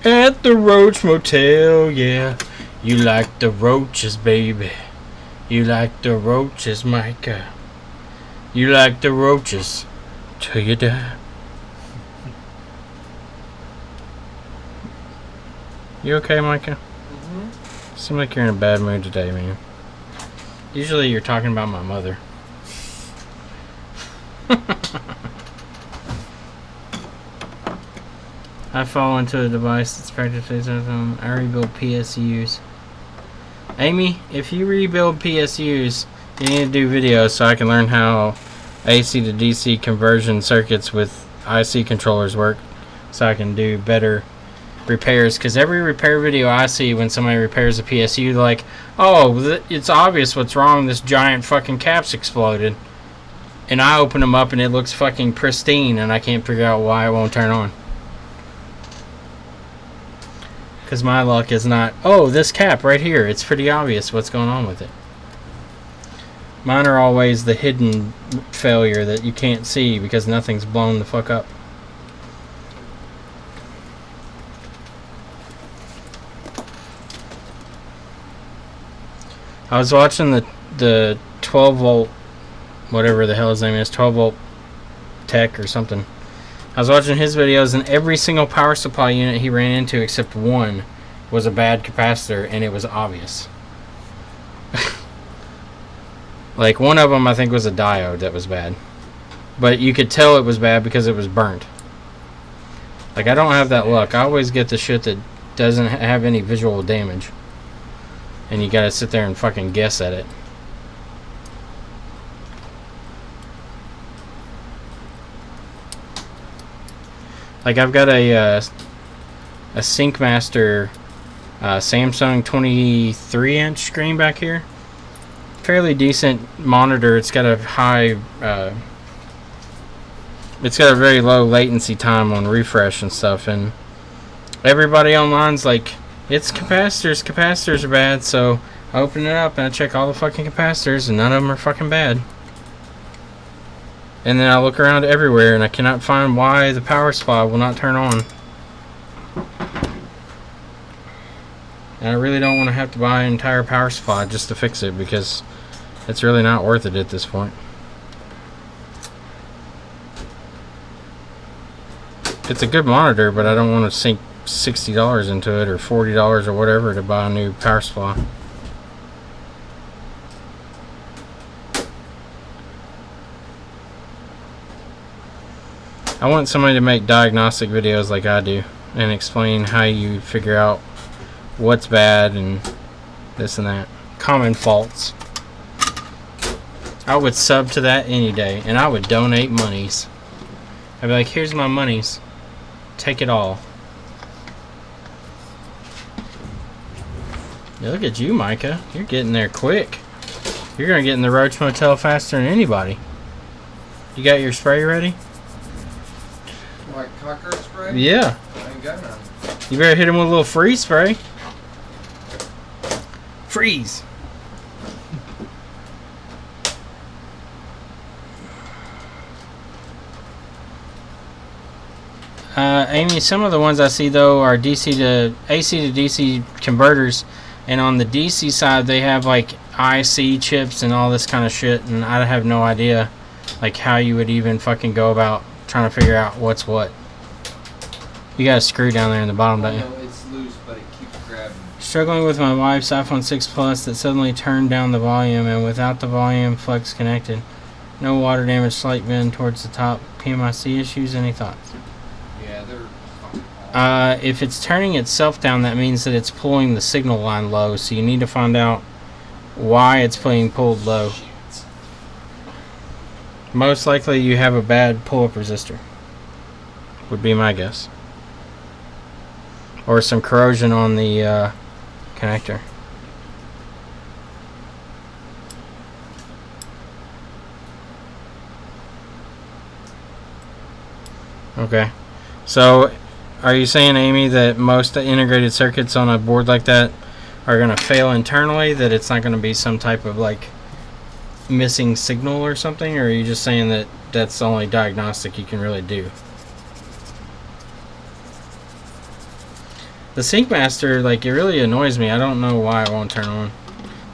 At the Roach Motel, yeah. You like the roaches, baby. You like the roaches, Micah. You like the roaches till you die. You okay, Micah? Mm-hmm. Seems like you're in a bad mood today, man. Usually you're talking about my mother. I fall into a device that's practically something. I rebuild PSUs. Amy, if you rebuild PSUs, you need to do videos so I can learn how AC to DC conversion circuits with IC controllers work, so I can do better repairs. Because every repair video I see when somebody repairs a PSU, they're like, oh, it's obvious what's wrong. This giant fucking cap's exploded. And I open them up and it looks fucking pristine, and I can't figure out why it won't turn on. Because my luck is not, oh, this cap right here, it's pretty obvious what's going on with it. Mine are always the hidden failure that you can't see because nothing's blown the fuck up. I was watching the 12 volt, whatever the hell his name is, 12 volt tech or something. I was watching his videos, and every single power supply unit he ran into except one was a bad capacitor, and it was obvious. Like, one of them I think was a diode that was bad, but you could tell it was bad because it was burnt. Like, I don't have that luck. I always get the shit that doesn't have any visual damage, and you gotta sit there and fucking guess at it. Like, I've got a SyncMaster Samsung 23-inch screen back here. Fairly decent monitor. It's got a high, it's got a very low latency time on refresh and stuff. And everybody online's like, it's capacitors. Capacitors are bad. So I open it up and I check all the fucking capacitors, and none of them are fucking bad. And then I look around everywhere and I cannot find why the power supply will not turn on. And I really don't want to have to buy an entire power supply just to fix it, because it's really not worth it at this point. It's a good monitor, but I don't want to sink $60 into it or $40 or whatever to buy a new power supply. I want somebody to make diagnostic videos like I do and explain how you figure out what's bad and this and that. Common faults. I would sub to that any day, and I would donate monies. I'd be like, here's my monies. Take it all. Yeah, look at you, Micah. You're getting there quick. You're going to get in the Roach Motel faster than anybody. You got your spray ready? Like cockroach spray? Yeah. I ain't got none. You better hit him with a little freeze spray. Freeze! Amy, some of the ones I see though are AC to DC converters, and on the DC side they have like IC chips and all this kind of shit, and I have no idea like how you would even fucking go about trying to figure out what's what. You got a screw down there in the bottom, don't you? No, it's loose, but it keeps grabbing. Struggling with my wife's iPhone 6 Plus that suddenly turned down the volume, and without the volume flux connected. No water damage, slight bend towards the top. PMIC issues, any thoughts? Yeah, they're fucking awful. If it's turning itself down, that means that it's pulling the signal line low, so you need to find out why it's being pulled low. Shit. Most likely you have a bad pull-up resistor, would be my guess. Or some corrosion on the connector. Okay. So, are you saying, Amy, that most integrated circuits on a board like that are going to fail internally? That it's not going to be some type of, like, missing signal or something? Or are you just saying that that's the only diagnostic you can really do? The SyncMaster, like, it really annoys me. I don't know why it won't turn on.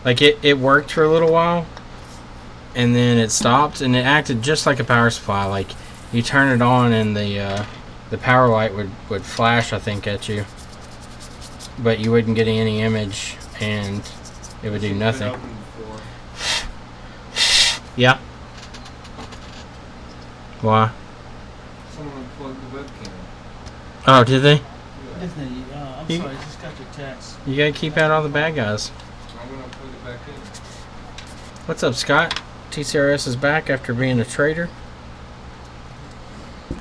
Like, it worked for a little while, and then it stopped, and it acted just like a power supply. Like, you turn it on, and the power light would flash, I think, at you, but you wouldn't get any image, and it would do nothing. Yeah. Why? Someone unplugged the webcam. Oh, did they? Yeah. Disney, I'm You- sorry, I just got your text. You gotta keep out all the bad guys. I'm gonna plug it back in. What's up, Scott? TCRS is back after being a traitor.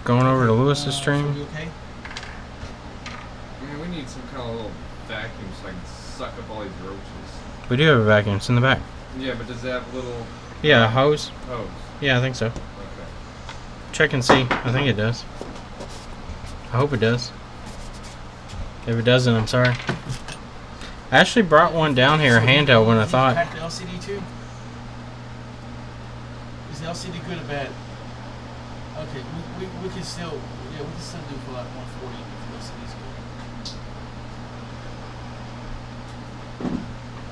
Going over to Lewis's So stream. you okay? Man, we need some kind of little vacuum so I can suck up all these roaches. We do have a vacuum. It's in the back. Yeah, but does it have a little Yeah, a hose. hose? Yeah, I think so. Okay. Check and see. I think it does. I hope it does. If it doesn't, I'm sorry. I actually brought one down here, a handheld, when I thought. Pack the LCD too? Is the LCD good or bad? Okay, we can still, yeah, we can still do for like 140 if the LCD's good.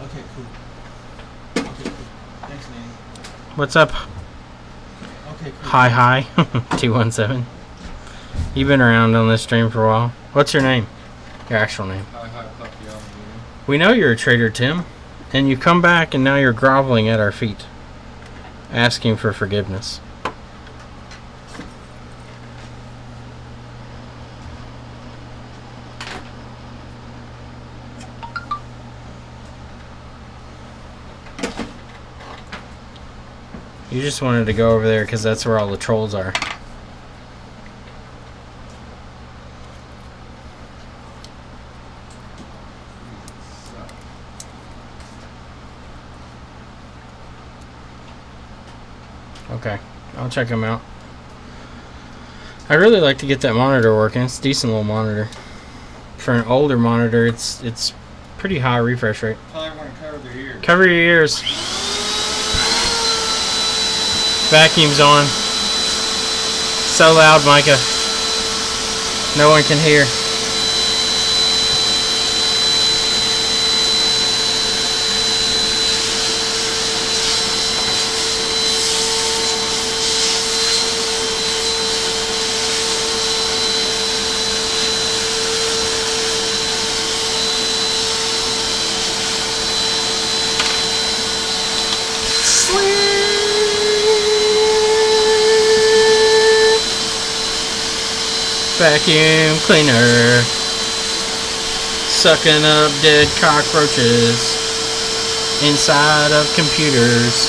Okay, cool. Okay, cool. Thanks, Nanny. What's up? Okay, cool. Hi. 217. You've been around on this stream for a while. What's your name? Your actual name. Hi, puppy on you. We know you're a traitor, Tim. And you come back and now you're groveling at our feet. Asking for forgiveness. You just wanted to go over there because that's where all the trolls are. Okay, I'll check them out. I'd really like to get that monitor working. It's a decent little monitor. For an older monitor, it's pretty high refresh rate. Tell everyone to cover their ears. Cover your ears. Vacuum's on. So loud, Micah. No one can hear. Vacuum cleaner, sucking up dead cockroaches inside of computers.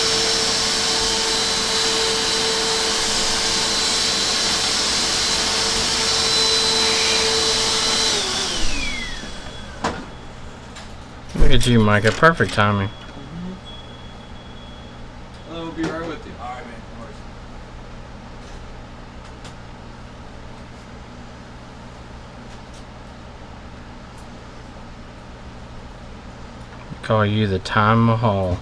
Look at you, Micah. Perfect timing. We'll be right with you. All right, man. No worries. Call you the Time Mahal.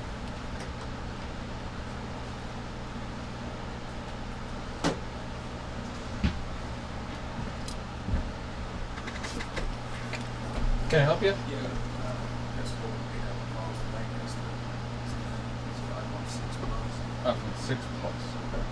Can I help you? Yeah, that's what we have involved in making us the iPhone 6 Plus. iPhone 6 Plus. Okay.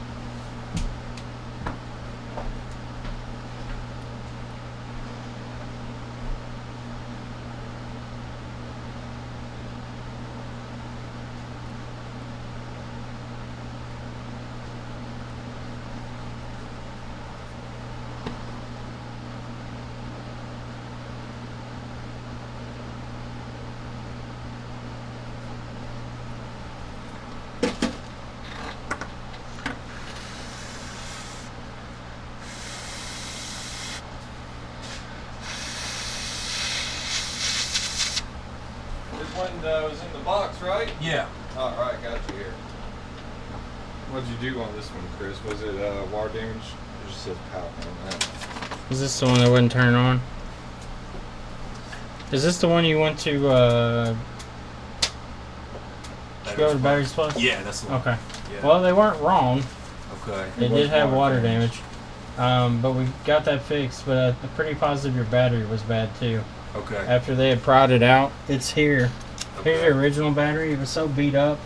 This one was in the box, right? Yeah. All right, got you here. What'd you do on this one, Chris? Was it water damage? It just says Kapton on that. Is this the one that wouldn't turn on? Is this the one you went to go to Batteries Plus? Yeah, that's the one. Okay. Yeah. Well, they weren't wrong. Okay. It did have water damage. But we got that fixed, but I'm pretty positive your battery was bad too. Okay. After they had prodded out, it's here. Here's Okay. your original battery. It was so beat up.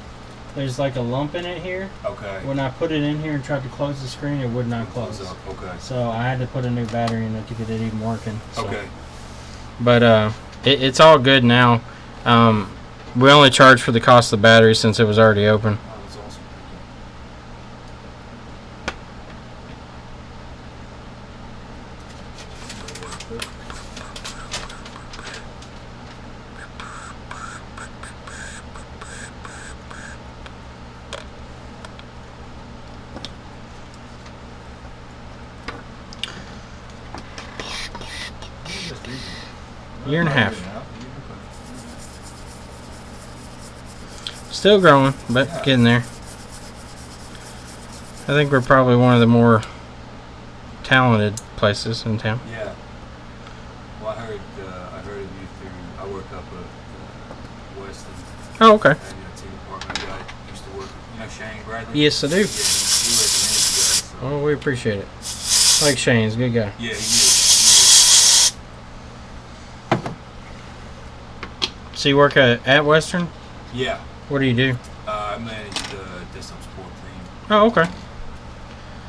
There's like a lump in it here. Okay. When I put it in here and tried to close the screen, it would not close. up. Okay. So I had to put a new battery in it to get it even working. So. Okay. But it's all good now. We only charged for the cost of the battery since it was already open. Oh, that's awesome. it. Year and a half. Still growing, but getting there. I think we're probably one of the more talented places in town. Yeah. Well, I heard of you through. I work up at Weston. Oh, okay. And team department guy used to work. You know Shane Bradley? Yes, I do. Yeah, he recommended you guys. So. Oh, we appreciate it. Like Shane's a good guy. Yeah, he is. So you work at Western? Yeah. What do you do? I manage the desktop support team. Oh, okay.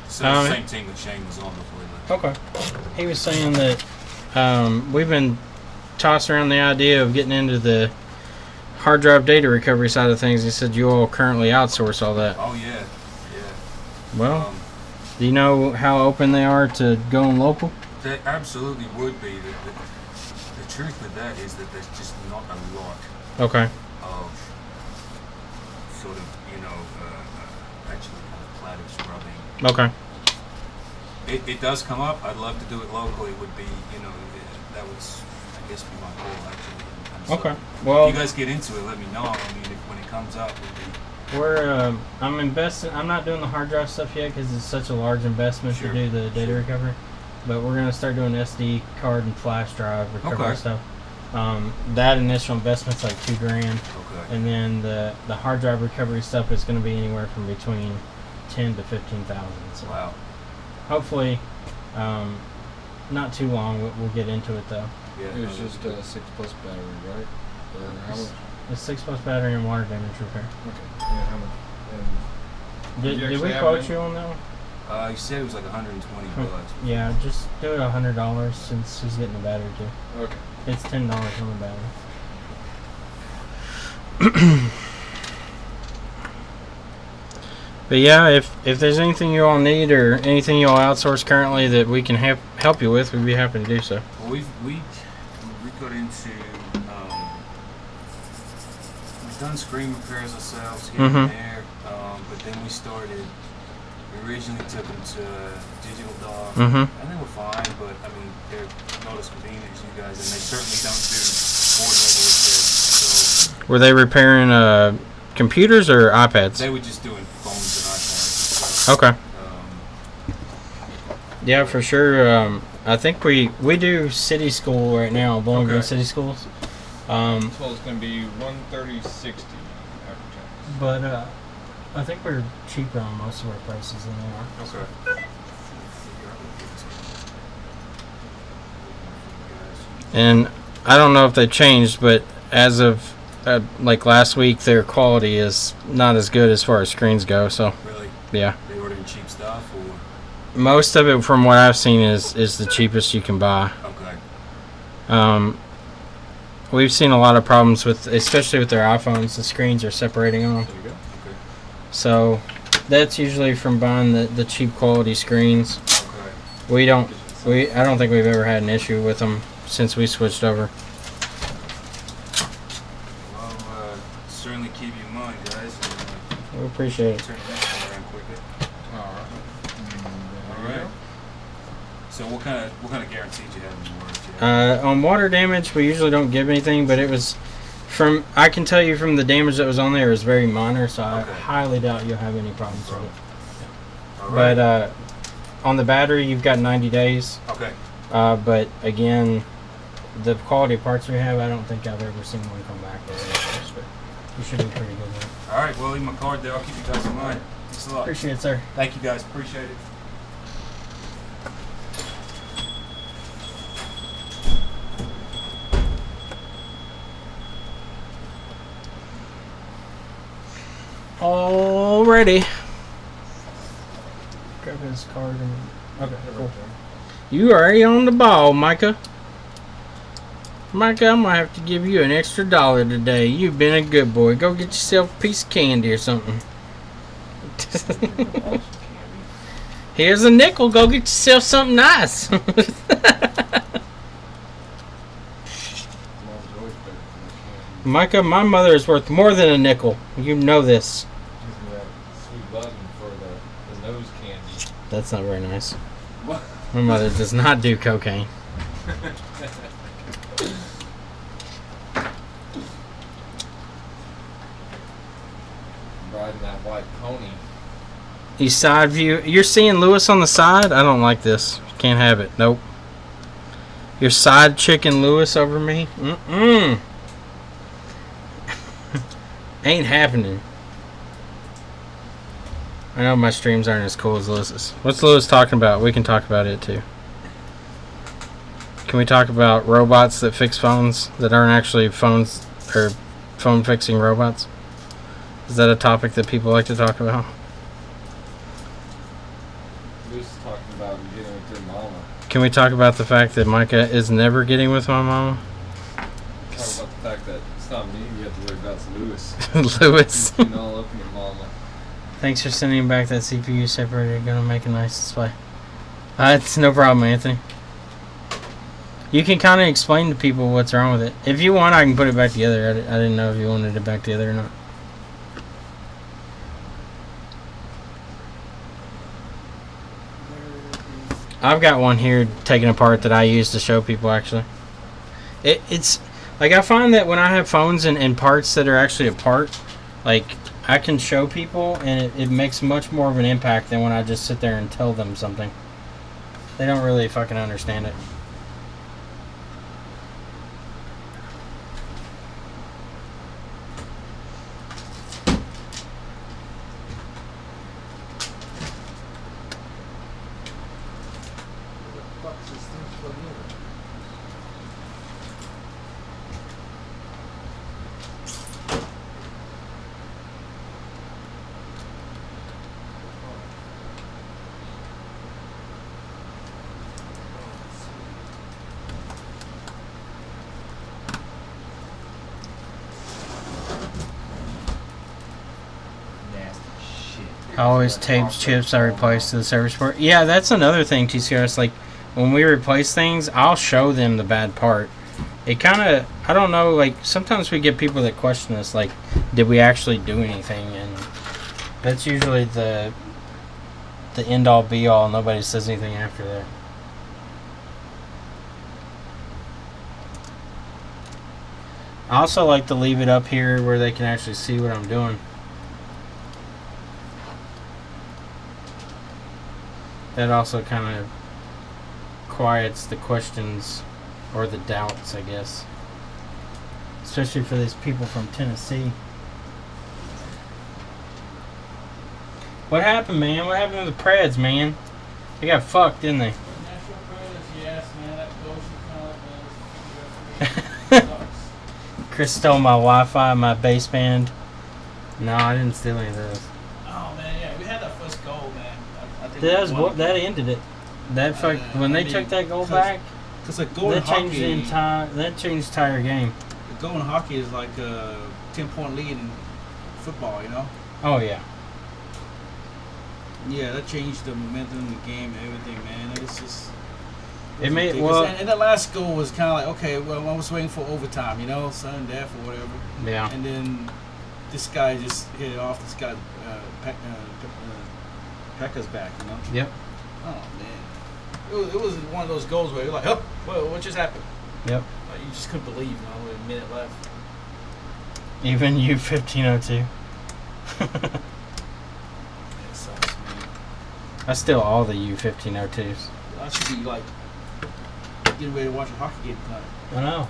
So the same team that Shane was on before he left. Okay. He was saying that we've been tossing around the idea of getting into the hard drive data recovery side of things. He said you all currently outsource all that. Oh yeah, yeah. Well, do you know how open they are to going local? They absolutely would be. The truth with that is that there's just not a lot Okay. of sort of, actually kind of platter scrubbing. Okay. It does come up. I'd love to do it locally. It would be, that would, I guess, be my goal actually. And so Okay. Well, if you guys get into it, let me know. I mean, when it comes up, it'd be. I'm investing. I'm not doing the hard drive stuff yet because it's such a large investment Sure. to do the data recovery. But we're gonna start doing SD card and flash drive recovery Okay. stuff. That initial investment's like $2,000, Okay. and then the hard drive recovery stuff is gonna be anywhere from between 10 to 15,000. So Wow. hopefully, not too long. We'll get into it though. Yeah. It was just a 6+ battery, right? Or how much? A 6+ battery and water damage repair. Okay. Yeah, how much? And Did you we actually have quote it? you on that one? You said it was like $120. Yeah, just do it $100 since he's getting the battery too. Okay. It's $10 on the battery. But yeah, if there's anything you all need or anything you all outsource currently that we can help you with, we'd be happy to do so. Well, we got into we've done screen repairs ourselves here Mhm. and there, but then we started. We originally took them to Digital Dog, Mm-hmm. and they were fine, but I mean they're not as convenient as you guys, and they certainly don't do board level repairs. So Were they repairing computers or iPads? they were just doing phones and iPhones and stuff. Okay. Yeah, for sure. I think we do city school right now, Bowling Green Okay. City Schools. So it's going to be $130.60 after tax. But I think we're cheaper on most of our prices than they are. Okay. And I don't know if they changed, but as of like last week, their quality is not as good as far as screens go. So Really? yeah, They ordering cheap stuff or? most of it from what I've seen is the cheapest you can buy. Okay. We've seen a lot of problems with, especially with their iPhones. The screens are separating on them. There you go. Okay. So that's usually from buying the cheap quality screens. Okay. I don't think we've ever had an issue with them since we switched over. Well, certainly keep you in mind, guys. And, We appreciate it. turn that around quickly. All right. All right. So what kind of guarantees you have in the warranty? On water damage, we usually don't give anything, but it was I can tell you from the damage that was on there, it was very minor, so I Okay. highly doubt you'll have any problems with it. All right. But on the battery, you've got 90 days. Okay. But again, the quality parts we have, I don't think I've ever seen one come back with it. But you should be pretty good with it. All right. Well, leave my card there. I'll keep you guys in mind. Thanks a lot. Appreciate it, sir. Thank you, guys. Appreciate it. Alrighty. Grab his card and okay, cool. You already on the ball, Micah. Micah, I'm gonna have to give you an extra $1 today. You've been a good boy. Go get yourself a piece of candy or something. Here's a nickel. Go get yourself something nice. Micah, my mother is worth more than a nickel. You know this. Using that sweet button for the nose candy. That's not very nice. What? My mother does not do cocaine. Riding that white pony. These side view. You're seeing Lewis on the side? I don't like this. Can't have it. Nope. Your side chicken Lewis over me? Mm-mm. Ain't happening. I know my streams aren't as cool as Lewis's. What's Lewis talking about? We can talk about it too. Can we talk about robots that fix phones that aren't actually phones or phone fixing robots? Is that a topic that people like to talk about? Who's talking about getting with your mama? Can we talk about the fact that Micah is never getting with my mama? Talk about the fact that it's not me you have to worry about, it's Lewis. Lewis. Getting all up in your mama. Thanks for sending back that CPU separator. Gonna make a nice display. It's no problem, Anthony. You can kind of explain to people what's wrong with it. If you want, I can put it back together. I didn't know if you wanted it back together or not. I've got one here taken apart that I use to show people, actually. It's like, I find that when I have phones and parts that are actually apart, like, I can show people and it makes much more of an impact than when I just sit there and tell them something. They don't really fucking understand it. I always tape chips I replace to the service port. Yeah, that's another thing, TCRS. Like, when we replace things, I'll show them the bad part. It kind of, I don't know, like, sometimes we get people that question us, like, did we actually do anything? And that's usually the end-all, be-all. Nobody says anything after that. I also like to leave it up here where they can actually see what I'm doing. That also kind of quiets the questions or the doubts, I guess. Especially for these people from Tennessee. What happened, man? What happened to the Preds, man? They got fucked, didn't they? National Predators, yes, man. That goes kind of Chris stole my Wi-Fi, my baseband. No, I didn't steal any of those. Oh, man, yeah. We had that first goal, man. I think That ended it. That fuck, when they took that goal back, because a goal in that changed hockey, that changed the entire game. a goal in hockey is like a 10-point lead in football, you know? Oh yeah. Yeah, that changed the momentum of the game and everything, man. It's just... It made ridiculous. And the last goal was kind of like, okay, well, I was waiting for overtime, you know, sudden death or whatever. Yeah. And then this guy just hit it off. This guy, Pekka's back, you know? Yep. Oh, man. It was one of those goals where you're like, oh, what just happened? Yep. Like, you just couldn't believe, you know, with a minute left. Even you 1502. It sucks, man. I steal all the U1502s. I should be, like, getting ready to watch a hockey game tonight. I know.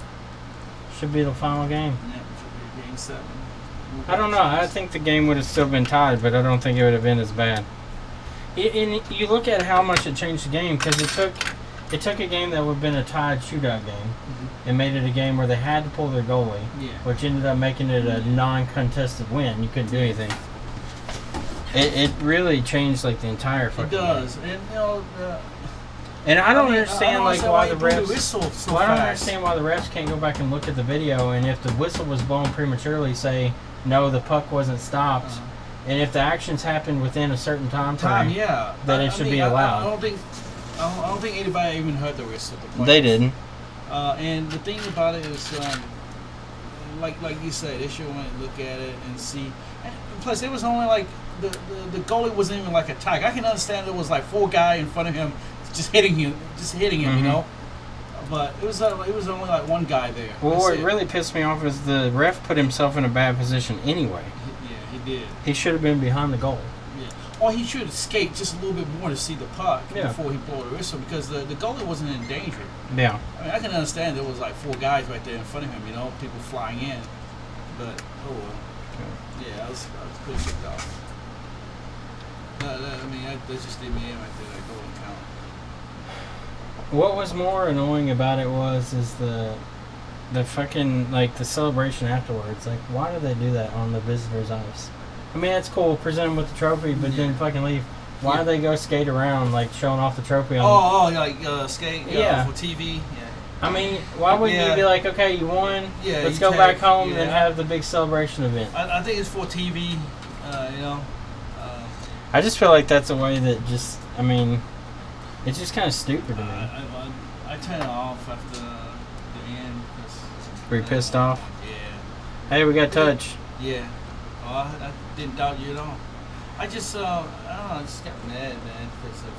Should be the final game. Yeah, it should be game 7. I don't know. I think the game would have still been tied, but I don't think it would have been as bad. And you look at how much it changed the game, because it took a game that would have been a tied shootout game and made it a game where they had to pull their goalie, which ended up making it a non-contested win. You couldn't do anything. It really changed like the entire fucking game. It does. And, you know, and I don't understand why the you blew the refs. whistle so I don't fast. understand why the refs can't go back and look at the video, and if the whistle was blown prematurely, say no, the puck wasn't stopped, and if the actions happened within a certain time frame, yeah, then it should be allowed. I don't think anybody even heard the whistle. They didn't. And the thing about it is, like you said, they should went and look at it and see. And plus, it was only like the goalie wasn't even like a tag. I can understand there was like 4 guys in front of him, just hitting him, you know. But it was only like 1 guy there. Well, what really pissed me off is the ref put himself in a bad position anyway. Yeah, he did. He should have been behind the goal. Yeah. Or he should have skate just a little bit more to see the puck Yeah. before he blew the whistle, because the goalie wasn't in danger. Yeah. I mean, I can understand there was like 4 guys right there in front of him, you know, people flying in. But, oh well. Yeah, I was pretty kicked off. I mean, that just did me in right there, that goal count. What was more annoying about it is the fucking, like, the celebration afterwards. Like, why do they do that on the visitors' ice? I mean, that's cool, present them with the trophy, but then fucking leave. Why do they go skate around, like, showing off the trophy on Like skate for TV? Yeah. I mean, why wouldn't you be like, okay, you won, let's go back home and have the big celebration event? I think it's for TV, you know. I just feel like that's a way that just, I mean, it's just kind of stupid to me. I turn it off after the end. Were you pissed off? Yeah. Hey, we got touch. Yeah. Oh, I didn't doubt you at all. I just, I don't know, I just got mad, man, because of,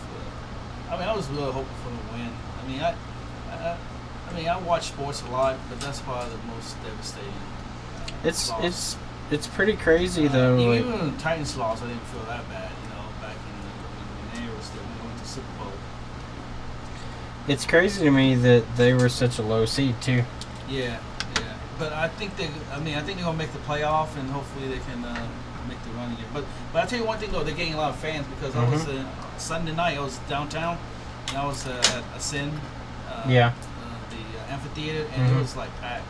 I mean, I was really hoping for the win. I mean, I watch sports a lot, but that's probably the most devastating. It's pretty crazy though. Even when the Titans lost, I didn't feel that bad, you know, back when they were still going to Super Bowl. It's crazy to me that they were such a low seed too. Yeah. But I think they're gonna make the playoff, and hopefully they can make the run again. But I tell you one thing though, they're getting a lot of fans, because I was Sunday night. I was downtown, and I was at Ascend, the amphitheater, and it was like packed.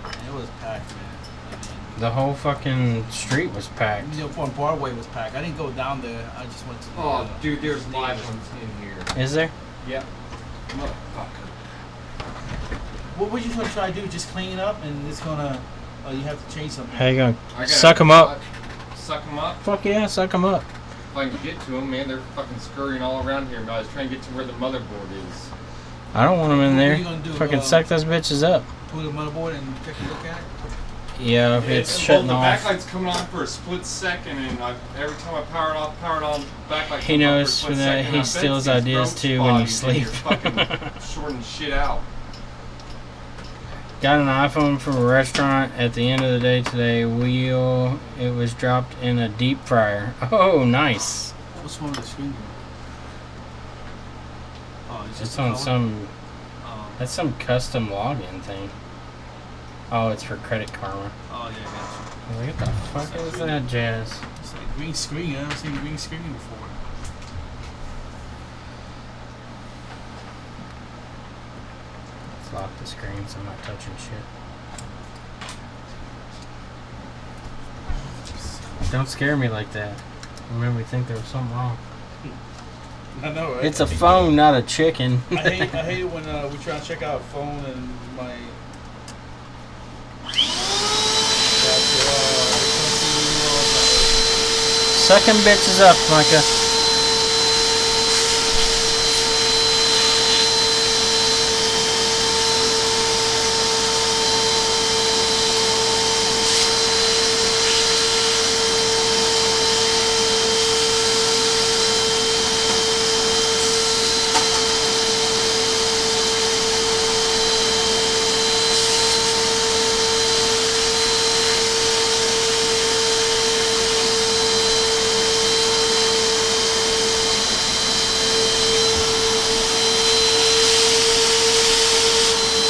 And it was packed, man. I mean, the whole fucking street was packed. You know, Broadway was packed. I didn't go down there. I just went to the. Dude, there's live ones in here. Is there? Yep. Motherfucker. What were you gonna try to do? Just clean it up, and it's gonna. You have to change something. How you gonna suck them up? Suck them up? Fuck yeah, suck them up. If I can get to them, man, they're fucking scurrying all around here. But I was trying to get to where the motherboard is. I don't want them in What there. are you gonna do, Fucking suck those bitches up. Pull the motherboard and take a look at it. Yeah, if it's shutting the off. backlight's coming on for a split second, and every time I power it on, backlight. He knows that he steals ideas too when you sleep. Shorting shit out. Got an iPhone from a restaurant at the end of the day today. It was dropped in a deep fryer. Oh, nice. What's wrong with the screen? Oh, It's on some. That's some custom login thing. Oh, it's for Credit Karma. Oh yeah, gotcha. What the fuck is that jazz? It's like green screen. I haven't seen green screen before. Let's lock the screen so I'm not touching shit. Don't scare me like that. Remember, we think there was something wrong. I know, right? It's a phone, not a chicken. I hate it when we try to check out a phone and my. Sucking bitches up, Micah.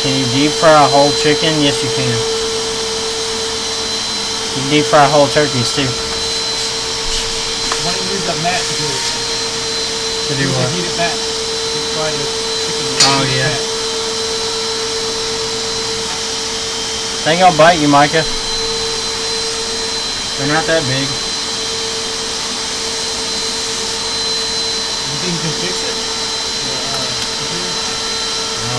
Can you deep fry a whole chicken? Yes, you can. You can deep fry whole turkeys too. Why don't you use a mat to do it? To do Use what? a heated mat. Deep fry the chicken with Oh, a heated yeah. mat. They ain't gonna bite you, Micah. They're not that big. You think you can fix it?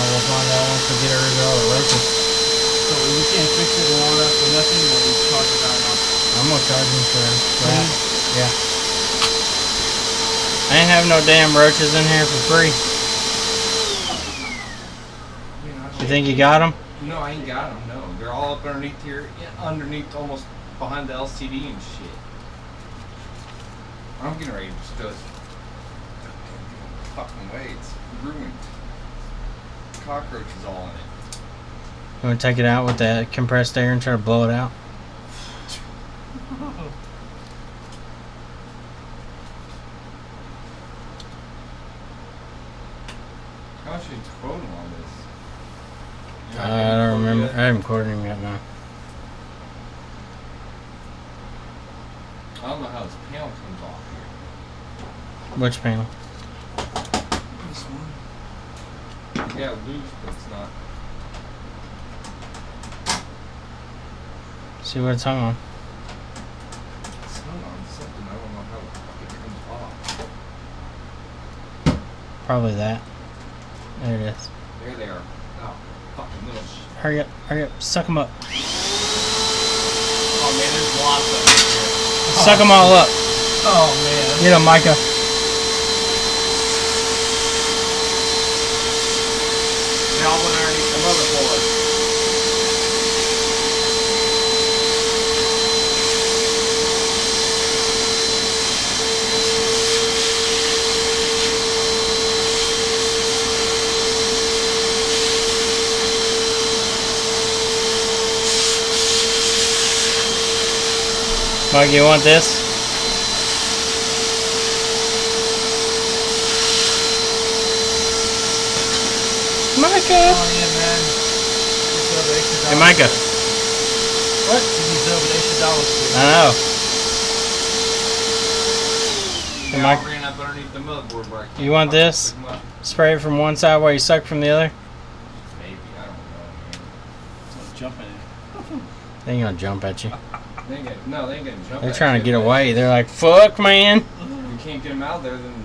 We'll find out once we get rid of all the roaches. So you can't fix it and all that for nothing, or you charge it out now? I'm gonna charge them for that. Yeah. I ain't have no damn roaches in here for free. You think you got them? No, I ain't got them. No, they're all up underneath here, underneath, almost behind the LCD and shit. I'm getting ready to just do it. Fucking way, it's ruined. Cockroaches all in it. You want to take it out with that compressed air and try to blow it out? How much are you quoting on this? I don't remember. I haven't quoted him yet now. I don't know how this panel comes off here. Which panel? This one. Yeah, loose, but it's not. See what it's hung on. It's hung on something. I don't know how the fuck it comes off. Probably that. There it is. There they are. Oh, fucking little shit. Hurry up, hurry up. Suck them up. Oh man, there's lots of them here. Suck them all up. Oh man. Get them, Micah. They all went underneath the motherboard. Mike, you want this? Micah! Oh yeah, man. Hey, Micah. What? You deserve an extra dollar for I know. They Hey, all Mike, ran up underneath the motherboard where I can't you want fucking this? pick 'em up. Spray it from one side while you suck from the other? Maybe, I don't know, Let's jump in it. They ain't gonna jump at you. man. They ain't gonna jump. They're at trying you, to get but away. They're like, fuck, man. If you can't get them out there, then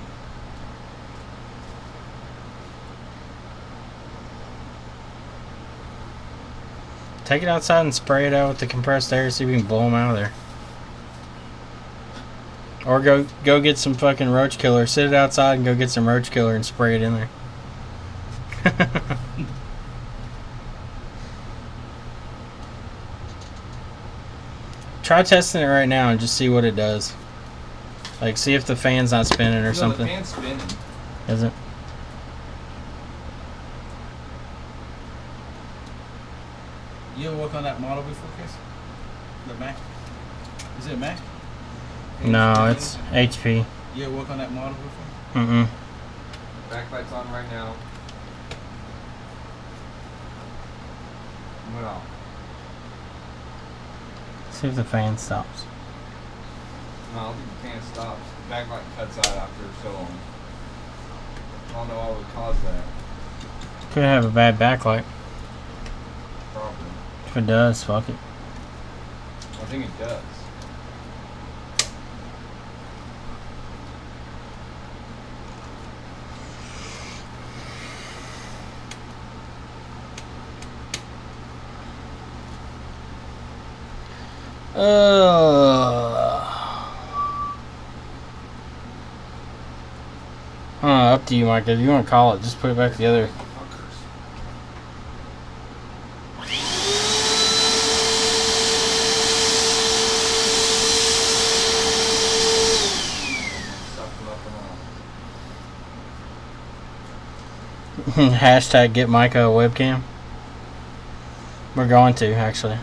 Take it outside and spray it out with the compressed air. See if we can blow them out of there. Or go get some fucking roach killer. Sit it outside and go get some roach killer and spray it in there. Try testing it right now and just see what it does. Like, see if the fan's not spinning or no, something. the fan's spinning. Is it? You ever work on that model before, Chris? The Mac? Is it a Mac? No, it's HP. You ever work on that model before? Mm-mm. Backlight's on right now. Went off. See if the fan stops. No, I don't think the fan stops. The backlight cuts out after so long. I don't know what would cause that. Could have a bad backlight. Probably. If it does, fuck it. I think it does. Up to you, Mike. If you want to call it, just put it back together. Fuckers. Suck them up and all. Hashtag get Micah a webcam. We're going to, actually.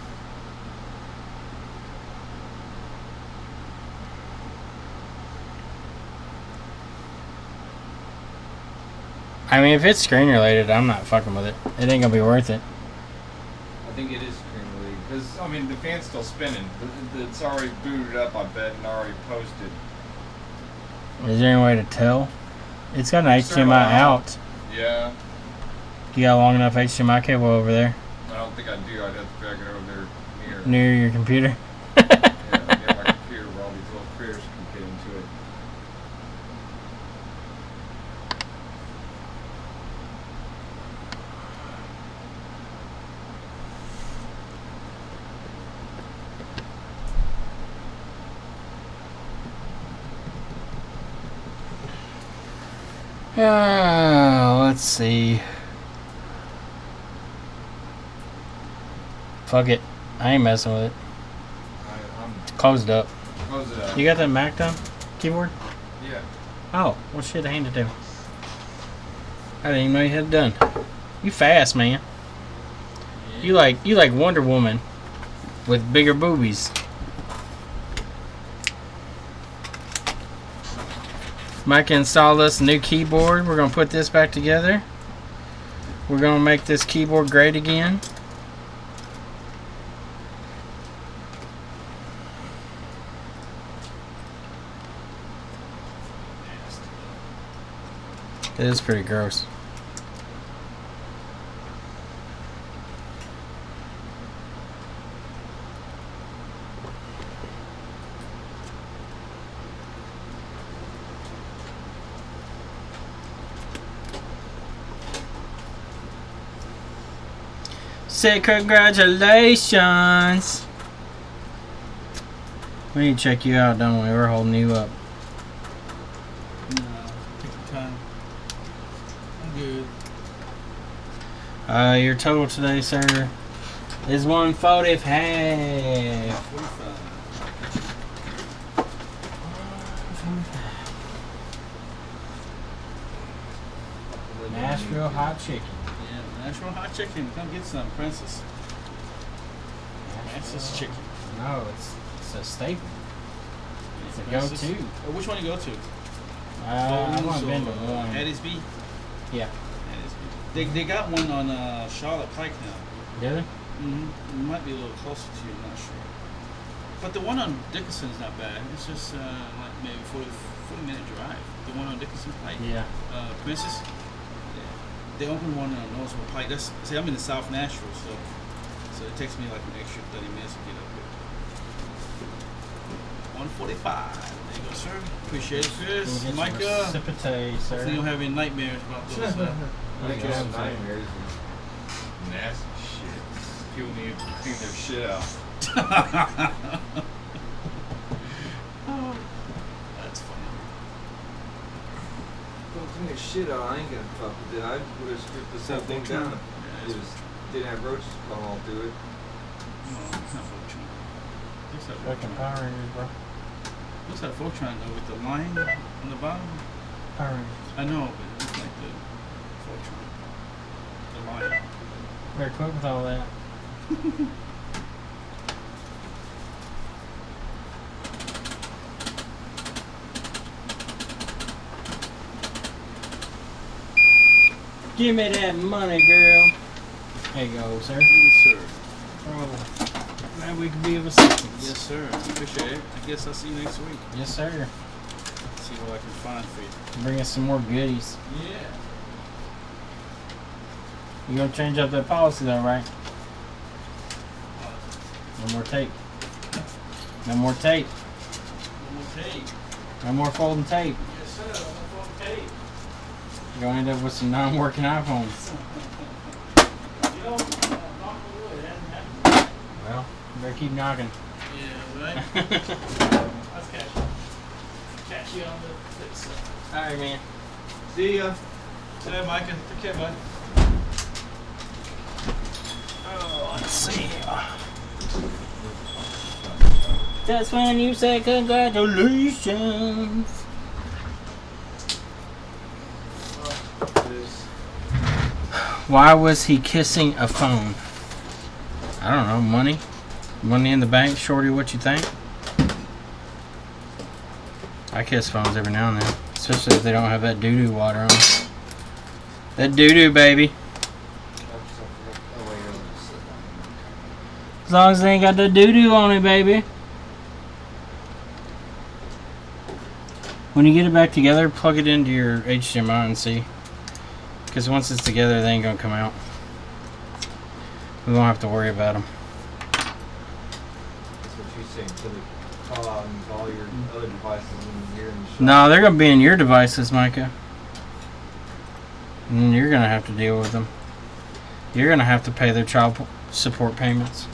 I mean, if it's screen related, I'm not fucking with it. It ain't gonna be worth it. I think it is screen related because I mean the fan's still spinning. It's already booted up, I bet, and already posted. Is there any way to tell? It's got an Start HDMI off. out. Yeah, You got a long enough HDMI cable over there I don't think I do. I'd have to drag it over there near. near your computer. Yeah, near my computer where all these little critters can get into it. Let's see. Fuck it. I ain't messing with it. I'm Closed up. close it up. You got that Mac done? Keyboard? Yeah. Oh, well shit, I ain't to do. I didn't even know you had it done. You fast, man. You like Wonder Woman with bigger boobies. Mike installed us a new keyboard. We're gonna put this back together. We're gonna make this keyboard great again. It is pretty gross. Say congratulations. We need to check you out, don't we? We're holding you up. No, take your time. I'm good. Your total today, sir, is 145. 45. Nashville hot chicken. Yeah, Nashville hot chicken. Come get some, Princess. Princess chicken. No, it's a staple. It's a Princess- go-to. Which one you go to? I've only been to or, one. Adhesive? Yeah. Adhesive. They got one on Charlotte Pike now. Did it? It might be a little closer to you, I'm not sure. But the one on Dickinson is not bad. It's just like maybe 40-minute drive. The one on Dickinson Pike. Yeah. Princess. Yeah. They opened one on Noblesville Pike. See, I'm in the South Nashville, so it takes me like an extra 30 minutes to get up here. 145. There you go, sir. Appreciate it, Chris. Micah. Precipitate, sir. Hopefully you don't have any nightmares about those. I think Yeah, some nightmares and nasty shit. People need to clean their shit out. Oh, that's funny. Don't clean the shit out. I ain't gonna fuck with it. I would have stripped this whole thing down. Yeah, It was, didn't have roaches crawl all through it. No, it's not Voltron. Looks like Fucking Voltron. Power Rangers, bro. Looks like Voltron though with the line on the bottom. Power Rangers. I know, but it looks like the Voltron. The line. Better quit with all that. Give me that money, girl. There you go, sir. Yes, sir. Oh, glad we could be of assistance. Yes, sir. Appreciate it. I guess I'll see you next week. Yes, sir. See what I can find for you. Bring us some more goodies. Yeah. You gonna change up that policy though, right? No more tape. No more tape. One more tape. No more folding tape. Yes, sir. One more tape. You're gonna end up with some non-working iPhones. You know, knock on wood, it hasn't happened. Well, you better keep knocking. Yeah, right? Let's catch you on the flip side. Alright, man. See ya. See you, Micah. Take care, bud. Oh, let's see. That's when you say congratulations. Why was he kissing a phone? I don't know. Money? Money in the bank? Shorty, what you think? I kiss phones every now and then. Especially if they don't have that doo-doo water on them. That doo-doo, baby. As long as they ain't got the doo-doo on it, baby. When you get it back together, plug it into your HDMI and see. Because once it's together, they ain't going to come out. We won't have to worry about them. That's what she's saying. So they call out and all your other devices in here in the shop. No, they're going to be in your devices, Micah. And you're going to have to deal with them. You're going to have to pay their child support payments.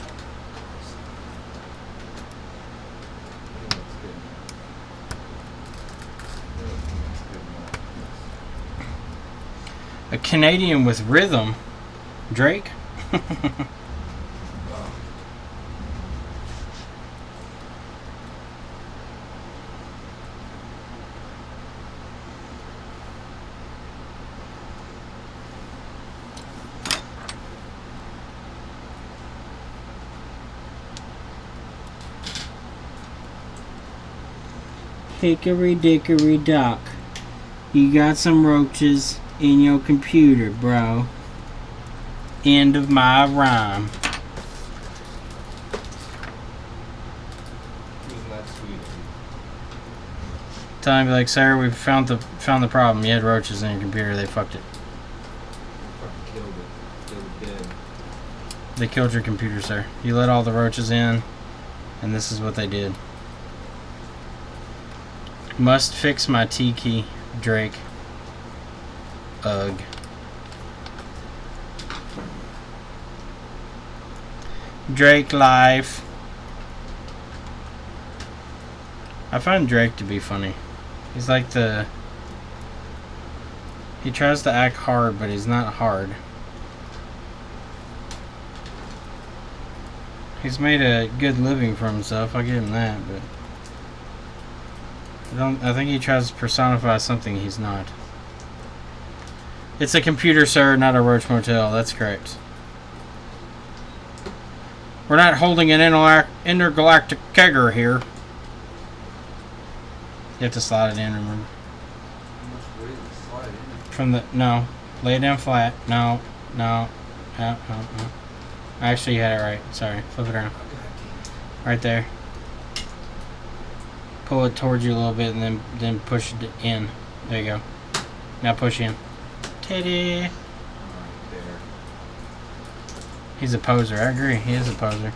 A Canadian with rhythm. Drake? Hickory dickory dock. You got some roaches in your computer, bro. End of my rhyme. Isn't that sweet? Tell him, like, sir, we found the problem. You had roaches in your computer. They fucked it. Fucking killed it. Killed it dead. They killed your computer, sir. You let all the roaches in, and this is what they did. Must fix my T key, Drake. Ugh. Drake life. I find Drake to be funny. He's like the... He tries to act hard, but he's not hard. He's made a good living for himself, I'll give him that, but... I think he tries to personify something he's not. It's a computer, sir, not a roach motel. That's correct. We're not holding an intergalactic kegger here. You have to slide it in, remember? How much weight is the slide in? From the... No. Lay it down flat. No. No. No. No. No. Actually, you had it right. Sorry. Flip it around. Right there. Pull it towards you a little bit and then push it in. There you go. Now push in. Teddy. Right there. He's a poser. I agree. He is a poser.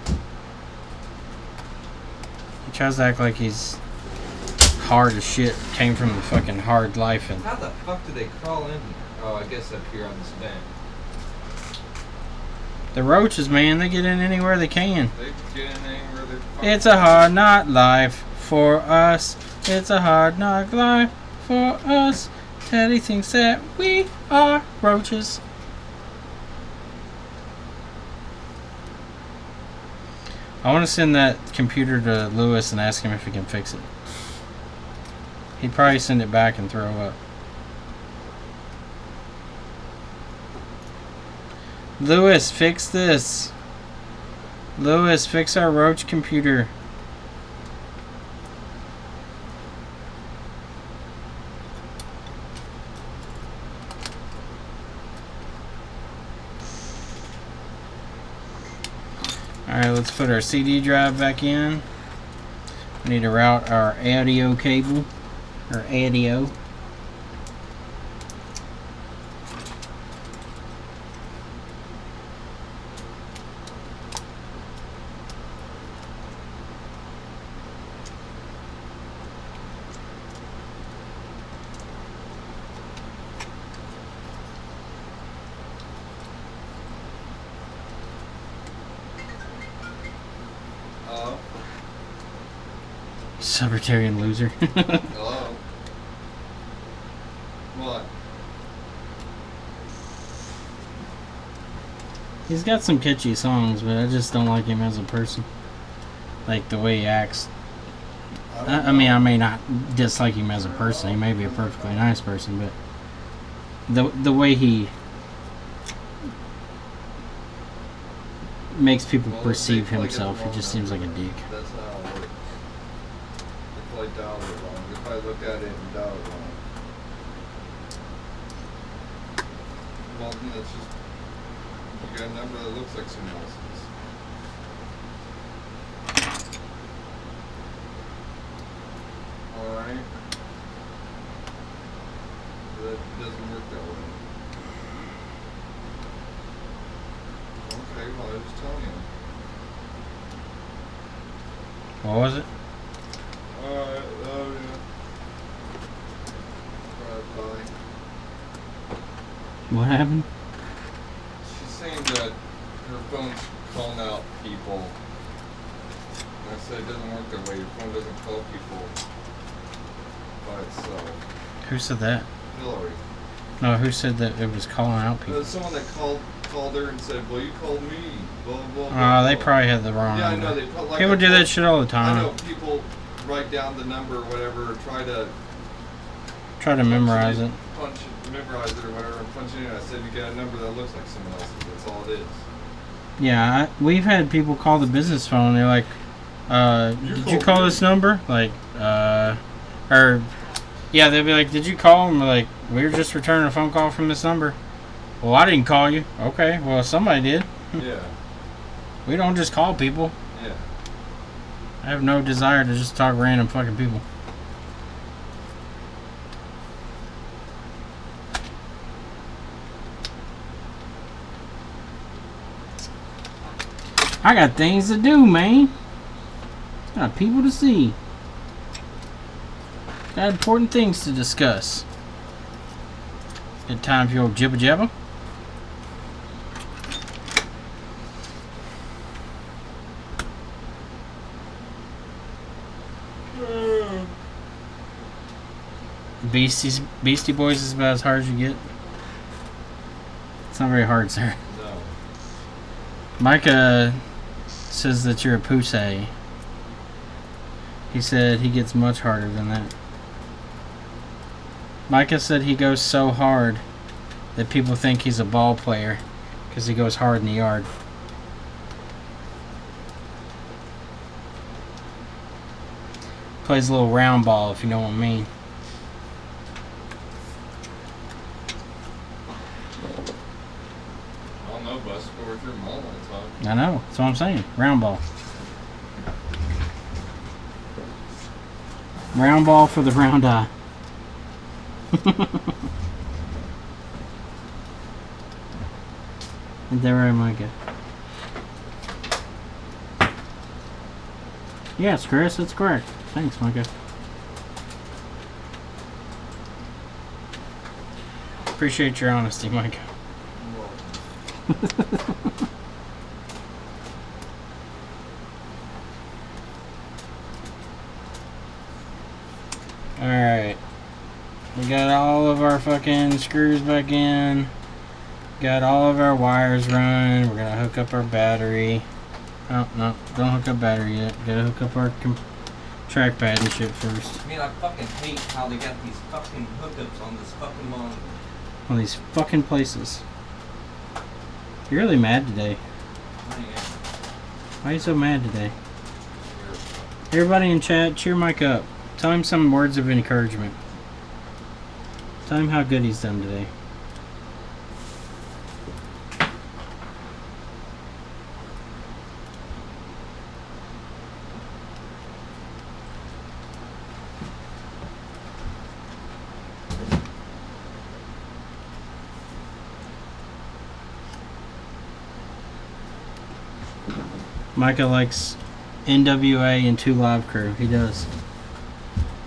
He tries to act like he's hard as shit. Came from the fucking hard life. And How the fuck did they crawl in here? Oh, I guess up here on this vent. the roaches, man, they get in anywhere they can. They get in anywhere they fucking It's a hard knock life for us. It's a hard knock life for us. Teddy thinks that we are roaches. I want to send that computer to Lewis and ask him if he can fix it. He'd probably send it back and throw up. Lewis, fix this. Lewis, fix our roach computer. Alright, let's put our CD drive back in. We need to route our audio cable. Or audio. Hello? Libertarian loser. Hello? What? He's got some catchy songs, but I just don't like him as a person. Like the way he acts. I mean, I may not dislike him as a person. He may be a perfectly nice person, but the way he makes people Well, perceive they play himself, it he just seems like a dick. That's how it works. If I dialed it wrong, if I look at it and dial it wrong. Well, then it's just, you got a number that looks like someone else's. Alright. That doesn't work that way. Okay, well, I was just telling you. What was it? Alright, oh yeah. Right, bye. What happened? She's saying that her phone's calling out people. And I said it doesn't work that way. Your phone doesn't call people by itself. Who said that? Hillary. No, who said that it was calling out people? Someone that called her and said, well, you called me. Blah, blah, blah. Oh, they blah. probably had the wrong Yeah, I number. know. They put like People a do that shit all the time. I know. People write down the number or whatever, or try to Try to memorize it. memorize it or whatever, and punch it in. I said, you got a number that looks like someone else's. That's all it is. Yeah, we've had people call the business phone. They're like, "Did you call this number?" Like, Or, yeah, they'll be like, did you call? And we're like, we were just returning a phone call from this number. Well, I didn't call you. Okay, well, somebody did. Yeah. We don't just call people. Yeah. I have no desire to just talk random fucking people. I got things to do, man. Got people to see. Got important things to discuss. Good time for your jibba jabba. Beastie Boys is about as hard as you get. It's not very hard, sir. No. Micah says that you're a pussy. He said he gets much harder than that. Micah said he goes so hard that people think he's a ball player because he goes hard in the yard. Plays a little round ball, if you know what I mean. I don't know, but I scored with your mom one time. I know, that's what I'm saying. Round ball. Round ball for the round eye. Is that right, Micah? Yes, Chris, that's correct. Thanks, Micah. Appreciate your honesty, Micah. Alright. We got all of our fucking screws back in. Got all of our wires running. We're gonna hook up our battery. Oh, no. Don't hook up battery yet. Gotta hook up our trackpad and shit first. I mean, I fucking hate how they got these fucking hookups on this fucking monitor. On these fucking places. You're really mad today. I am. Why are you so mad today? Everybody in chat, cheer Mike up. Tell him some words of encouragement. Tell him how good he's done today. Micah likes NWA and 2 Live Crew. He does.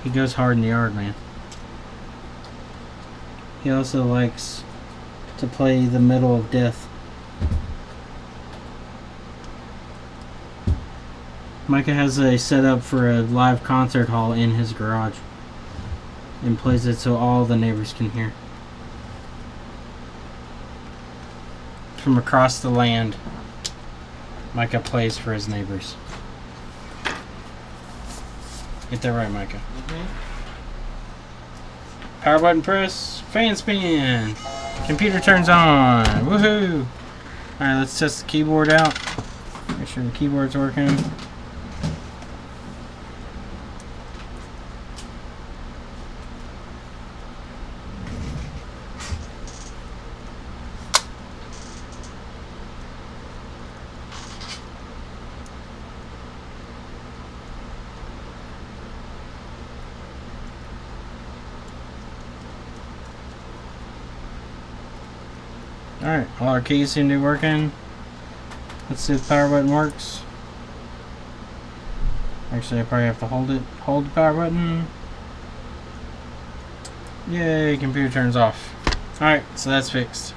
He goes hard in the yard, man. He also likes to play the middle of death. Micah has a setup for a live concert hall in his garage and plays it so all the neighbors can hear. From across the land, Micah plays for his neighbors. Get that right, Micah. Power button press, fan spin, computer turns on, woohoo! Alright, let's test the keyboard out. Make sure the keyboard's working. Alright, all our keys seem to be working. Let's see if the power button works. Actually, I probably have to hold it. Hold the power button. Yay, computer turns off. Alright, so that's fixed.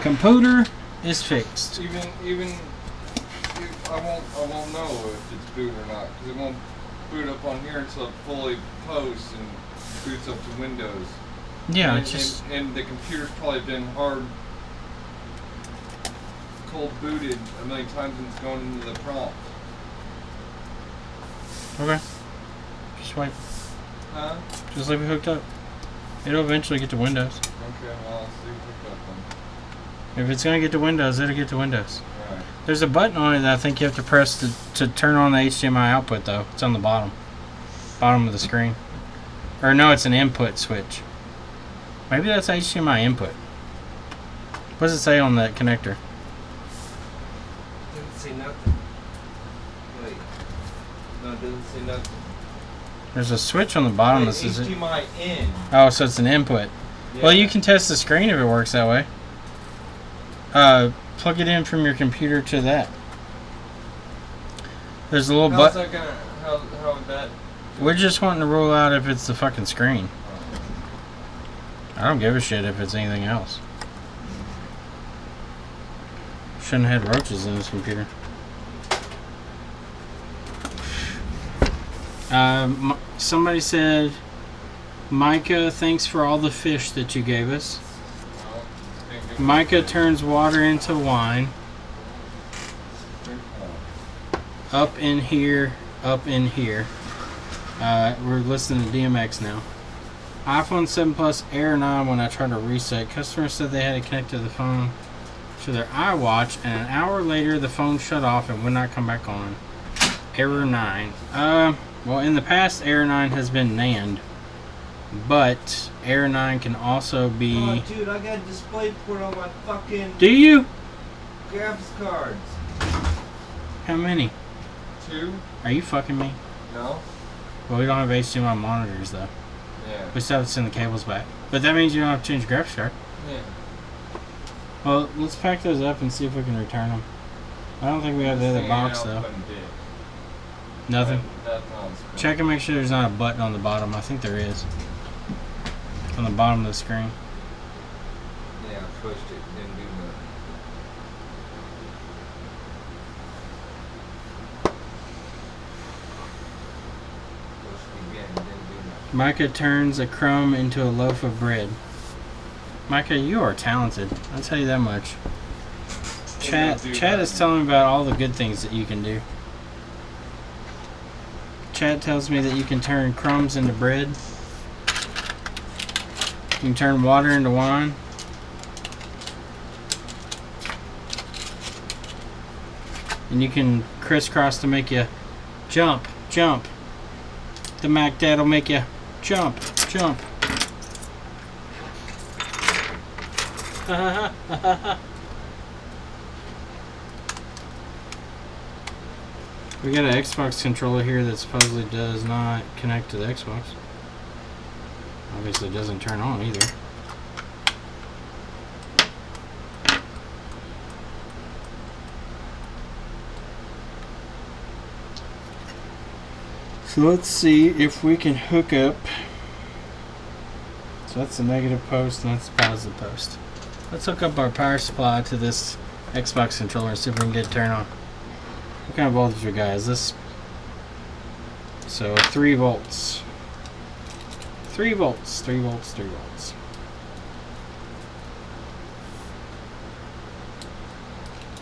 Computer is fixed. Even if I won't know if it's boot or not, because it won't boot up on here until it fully posts and boots up to Windows. Yeah, and, it's just... and the computer's probably been cold booted a million times and it's going into the prompt. Okay. Just wait. Huh? Just leave it hooked up. It'll eventually get to Windows. Okay, well, I'll see what's up then. If it's gonna get to Windows, it'll get to Windows. Alright. There's a button on it that I think you have to press to turn on the HDMI output, though. It's on the bottom of the screen. Or no, it's an input switch. Maybe that's HDMI input. What does it say on that connector? Doesn't say nothing. Wait. No, it doesn't say nothing. There's a switch on the bottom that says it. HDMI in. Oh, so it's an input. Yeah. Well, you can test the screen if it works that way. Plug it in from your computer to that. There's a little How's button. that gonna? How would that? We're just wanting to rule out if it's the fucking screen. I don't give a shit if it's anything else. Shouldn't have had roaches in this computer. Somebody said, Micah, thanks for all the fish that you gave us. Micah turns water into wine. Up in here, up in here. We're listening to DMX now. iPhone 7 Plus Air 9 when I tried to reset. Customer said they had to connect to the phone to their iWatch, and an hour later the phone shut off and would not come back on. Error 9. Well, in the past, Error 9 has been NAND, but Error 9 can also be... Oh, dude, I got a display port on my fucking Do you? graphics cards. How many? 2? Are you fucking me? No. Well, we don't have HDMI monitors, though. Yeah. We still have to send the cables back. But that means you don't have to change the graphics card. Yeah. Well, let's pack those up and see if we can return them. I don't think we have the other box, though. Nothing. Check and make sure there's not a button on the bottom. I think there is. On the bottom of the screen. Yeah, I pushed it, didn't do nothing. Pushed it again, didn't do nothing. Micah turns a crumb into a loaf of bread. Micah, you are talented. I'll tell you that much. Chat is telling me about all the good things that you can do. Chat tells me that you can turn crumbs into bread. You can turn water into wine. And you can crisscross to make you jump, jump. The Mac Dad will make you jump, jump. We got an Xbox controller here that supposedly does not connect to the Xbox. Obviously it doesn't turn on either. So let's see if we can hook up. So that's the negative post and that's the positive post. Let's hook up our power supply to this Xbox controller and see if we can get it turned on. What kind of voltage we got? Is this? So 3 volts. 3 volts, 3 volts, 3 volts.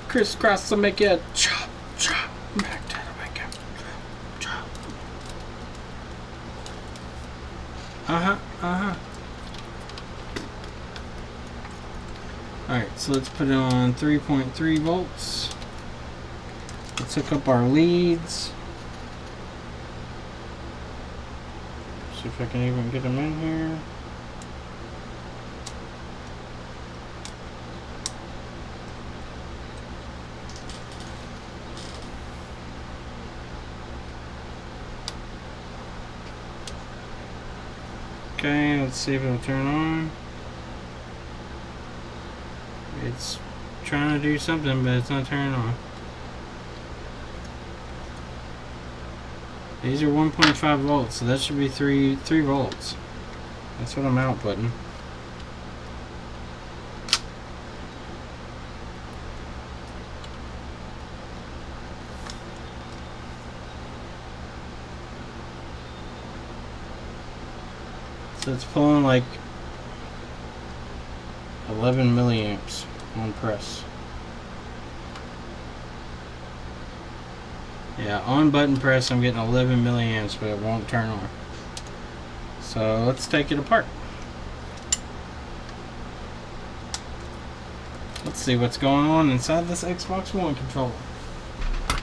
Crisscross to make it chop, chop, back to make it chop, chop. Alright, so let's put it on 3.3 volts. Let's hook up our leads. See if I can even get them in here. Okay, let's see if it'll turn on. It's trying to do something, but it's not turning on. These are 1.5 volts, so that should be 3 volts. That's what I'm outputting. So it's pulling like 11 milliamps on press. Yeah, on button press I'm getting 11 milliamps, but it won't turn on. So let's take it apart. Let's see what's going on inside this Xbox One controller. I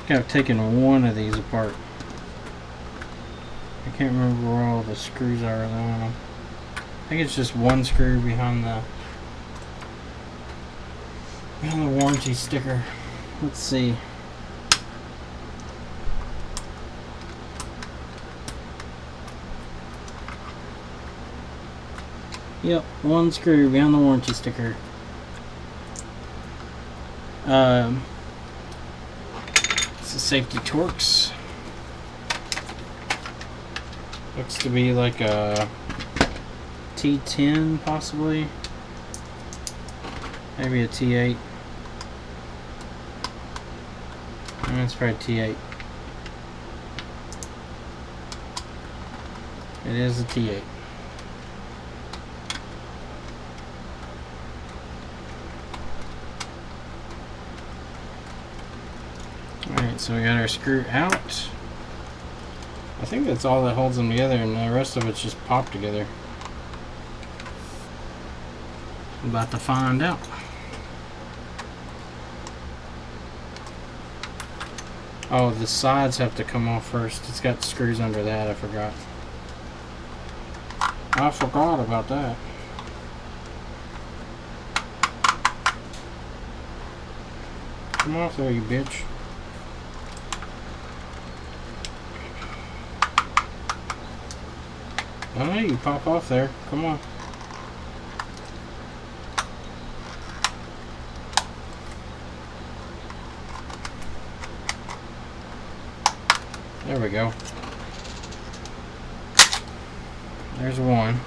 think I've taken one of these apart. I can't remember where all the screws are though on them. I think it's just one screw behind the warranty sticker. Let's see. Yep, one screw behind the warranty sticker. It's a safety Torx. Looks to be like a T10 possibly. Maybe a T8. It's probably T8. It is a T8. Alright, so we got our screw out. I think that's all that holds them together, and the rest of it's just popped together. I'm about to find out. Oh, the sides have to come off first. It's got screws under that, I forgot. I forgot about that. Come off there, you bitch. I know you pop off there. Come on. There we go. There's one.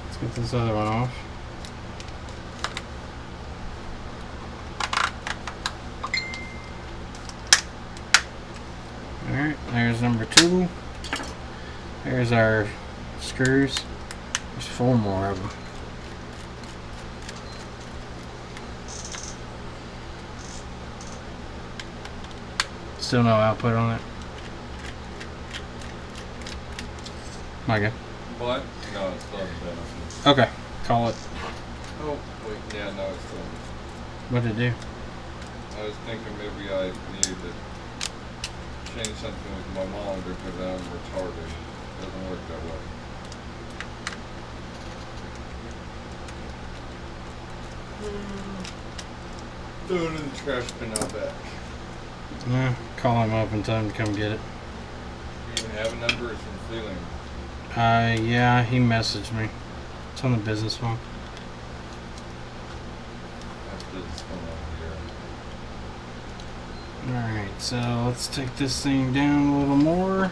Let's get this other one off. Alright, there's number 2. There's our screws. There's 4 more of them. Still no output on it. Micah. What? No, it's not benefits. Okay, call it. Oh, wait, yeah, no, it's still. What did it do? I was thinking maybe I needed to change something with my monitor because I'm retarded. It doesn't work that way. Throw it in the trash bin out back. Nah, call him up and tell him to come get it. Do you even have a number or some feeling? Yeah, he messaged me. It's on the business phone. That's business going on here. Alright, so let's take this thing down a little more.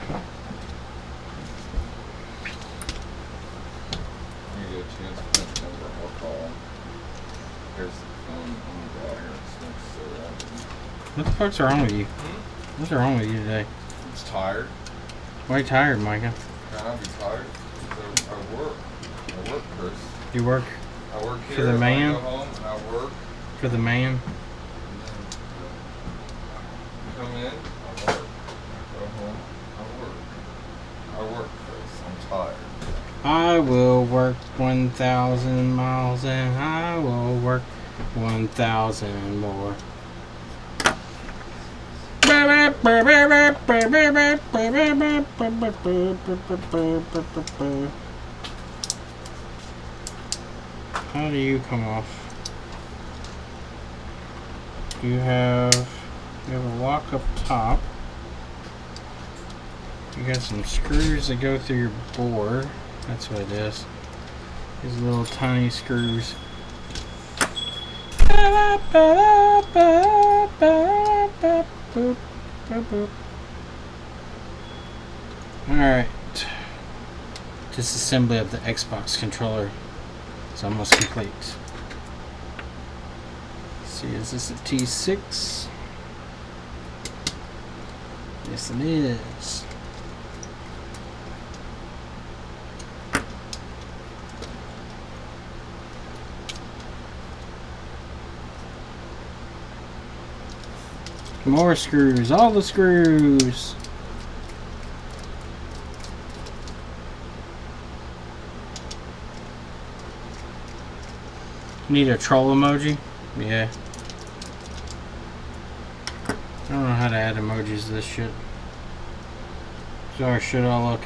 When you get a chance to punch number, I'll call. Here's the phone. I'm gonna go out here and smoke cigarette. What the fuck's wrong with you? What's wrong with you today? I'm just tired. Why are you tired, Micah? I'll be tired. So I work, Chris. You work I work here. for the man? I go home and I work. For the man? And then come in, I work. I go home, I work, Chris. I'm tired. I will work 1,000 miles and I will work 1,000 more. How do you come off? You have a lock up top. You got some screws that go through your board. That's what it is. These little tiny screws. Alright. Disassembly of the Xbox controller is almost complete. Let's see, is this a T6? Yes, it is. More screws, all the screws. Need a troll emoji? Yeah. I don't know how to add emojis to this shit. Sorry, should I look?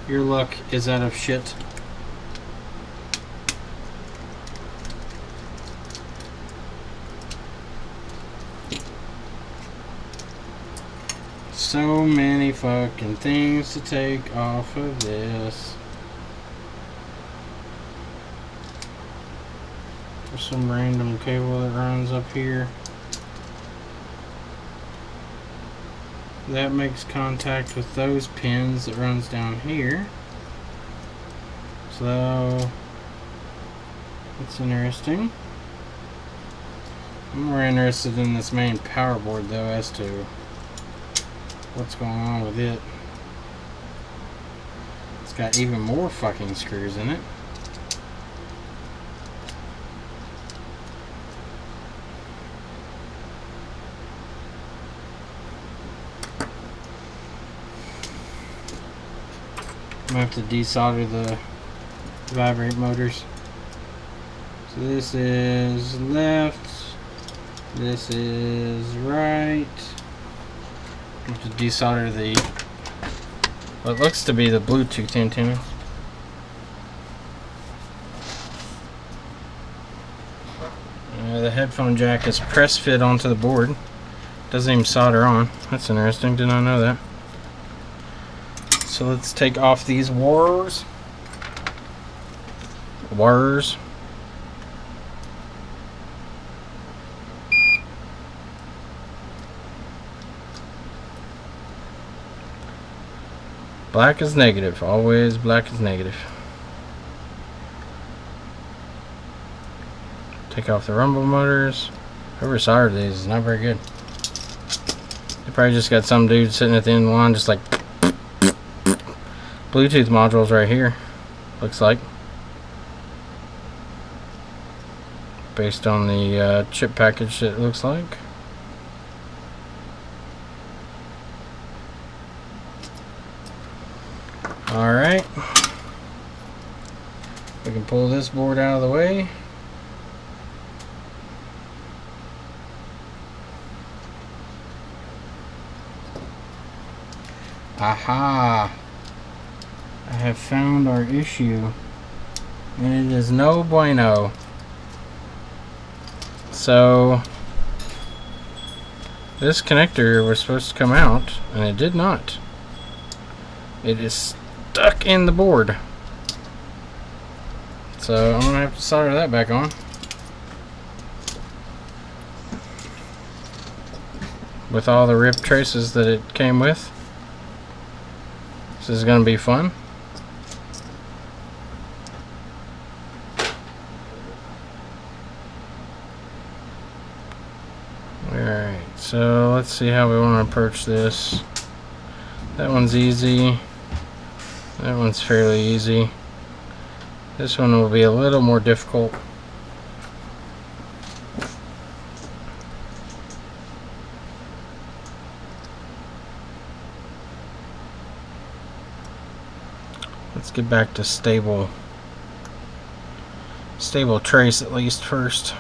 Your luck is out of shit. So many fucking things to take off of this. There's some random cable that runs up here. That makes contact with those pins that runs down here. So that's interesting. I'm more interested in this main power board though as to what's going on with it. It's got even more fucking screws in it. I'm gonna have to desolder the vibrate motors. So this is left, this is right. I have to desolder the what looks to be the Bluetooth antenna. The headphone jack is press fit onto the board. Doesn't even solder on. That's interesting. Did not know that. So let's take off these wires. Black is negative. Always black is negative. Take off the rumble motors. Whoever soldered these is not very good. They probably just got some dude sitting at the end of the line just like Bluetooth modules right here, looks like, based on the chip package. It looks like. All right, we can pull this board out of the way. Aha! I have found our issue, and it is no bueno. So this connector was supposed to come out, and it did not. It is stuck in the board. So I'm gonna have to solder that back on with all the rip traces that it came with. This is gonna be fun. Alright, so let's see how we want to approach this. That one's easy. That one's fairly easy. This one will be a little more difficult. Let's get back to stable trace at least first.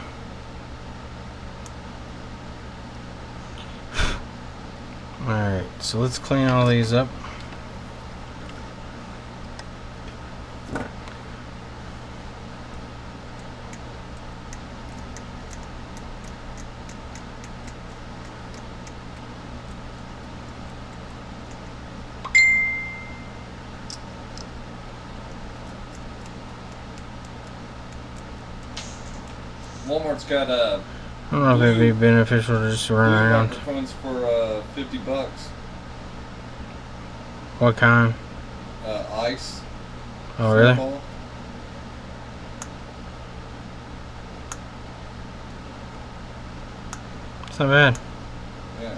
Alright, so let's clean all these up. Walmart's got I don't know if it'd be beneficial to just run around. microphones for $50. What kind? Ice. Oh, really? Football. It's not bad. Yeah.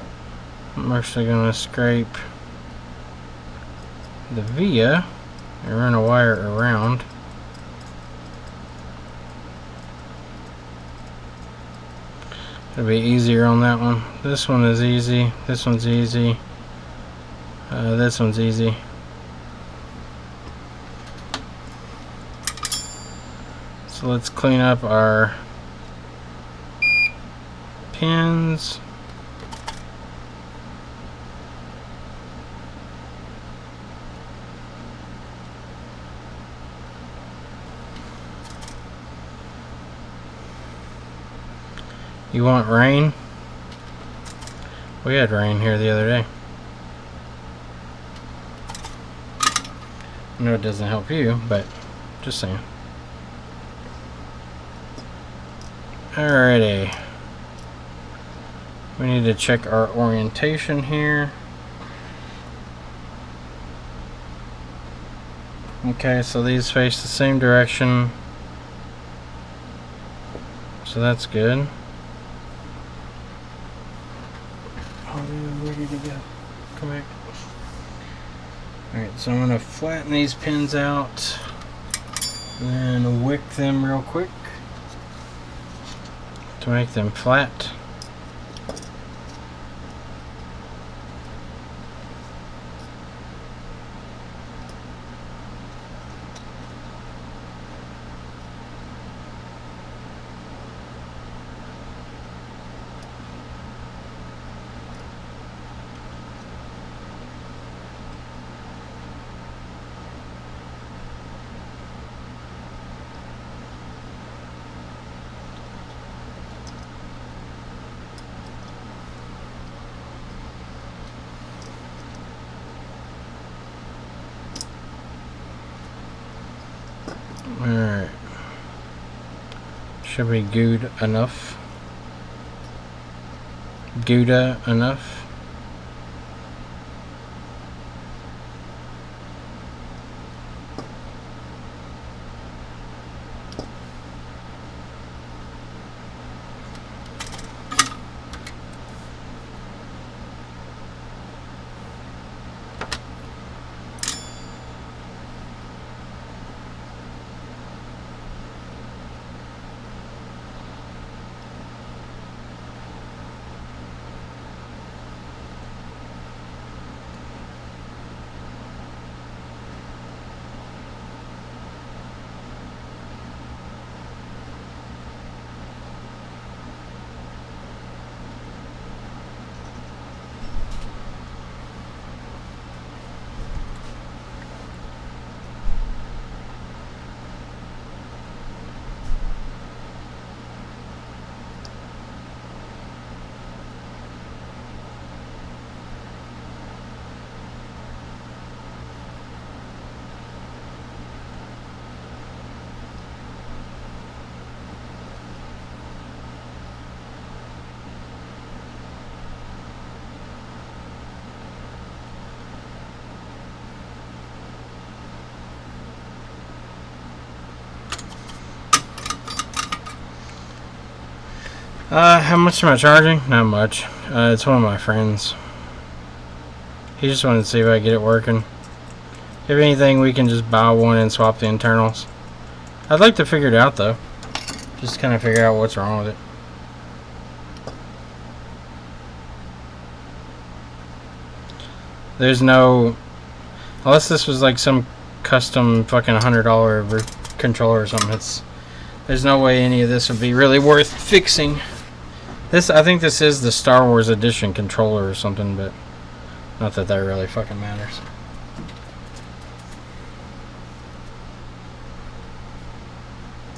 I'm actually gonna scrape the via and run a wire around. It'll be easier on that one. This one is easy. This one's easy. This one's easy. So let's clean up our pins. You want rain? We had rain here the other day. I know it doesn't help you, but just saying. Alrighty. We need to check our orientation here. Okay, so these face the same direction. So that's good. Oh, dude, where did he go? Come back. Alright, so I'm going to flatten these pins out. And then wick them real quick to make them flat. Alright. Should be good enough. Gouda enough. How much am I charging? Not much. It's one of my friends. He just wanted to see if I get it working. If anything, we can just buy one and swap the internals. I'd like to figure it out though. Just kind of figure out what's wrong with it. There's no... Unless this was like some custom fucking $100 controller or something, there's no way any of this would be really worth fixing. I think this is the Star Wars Edition controller or something, but not that really fucking matters.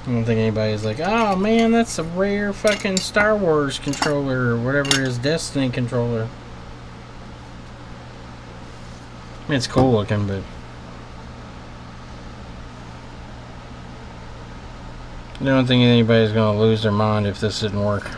I don't think anybody's like, oh man, that's a rare fucking Star Wars controller or whatever it is, Destiny controller. I mean, it's cool looking, but I don't think anybody's gonna lose their mind if this didn't work.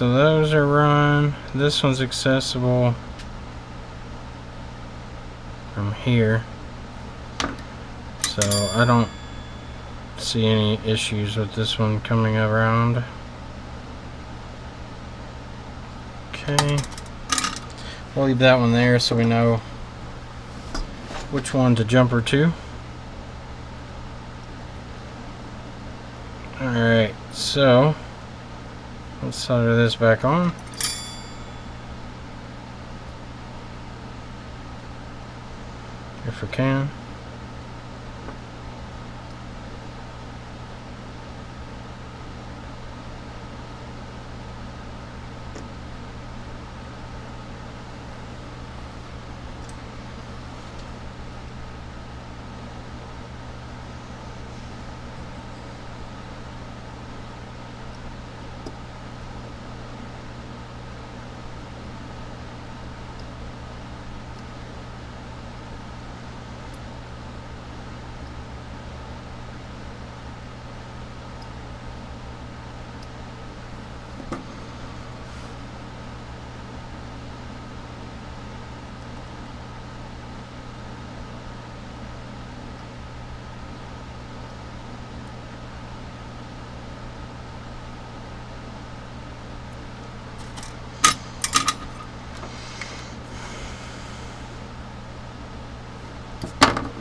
so those are run. This one's accessible from here. So I don't see any issues with this one coming around. Okay. We'll leave that one there so we know which one to jumper to. Alright, so let's solder this back on. If we can.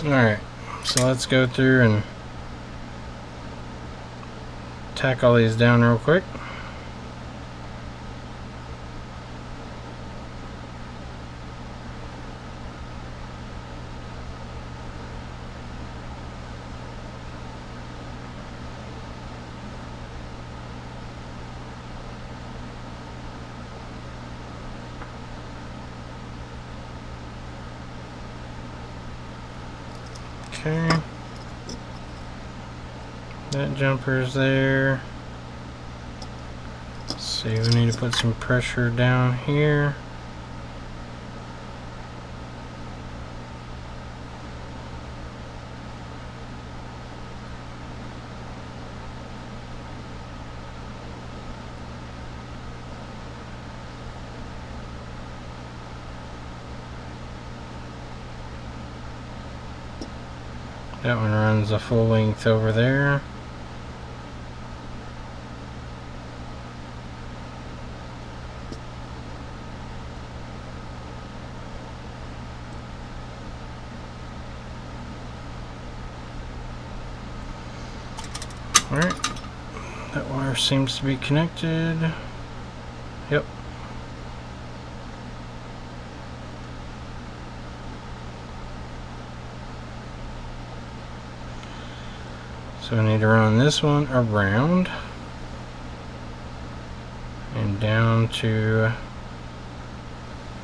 Alright, so let's go through and tack all these down real quick. Okay, that jumper's there. Let's see, we need to put some pressure down here. That one runs a full length over there. Alright, that wire seems to be connected. Yep. So I need to run this one around and down to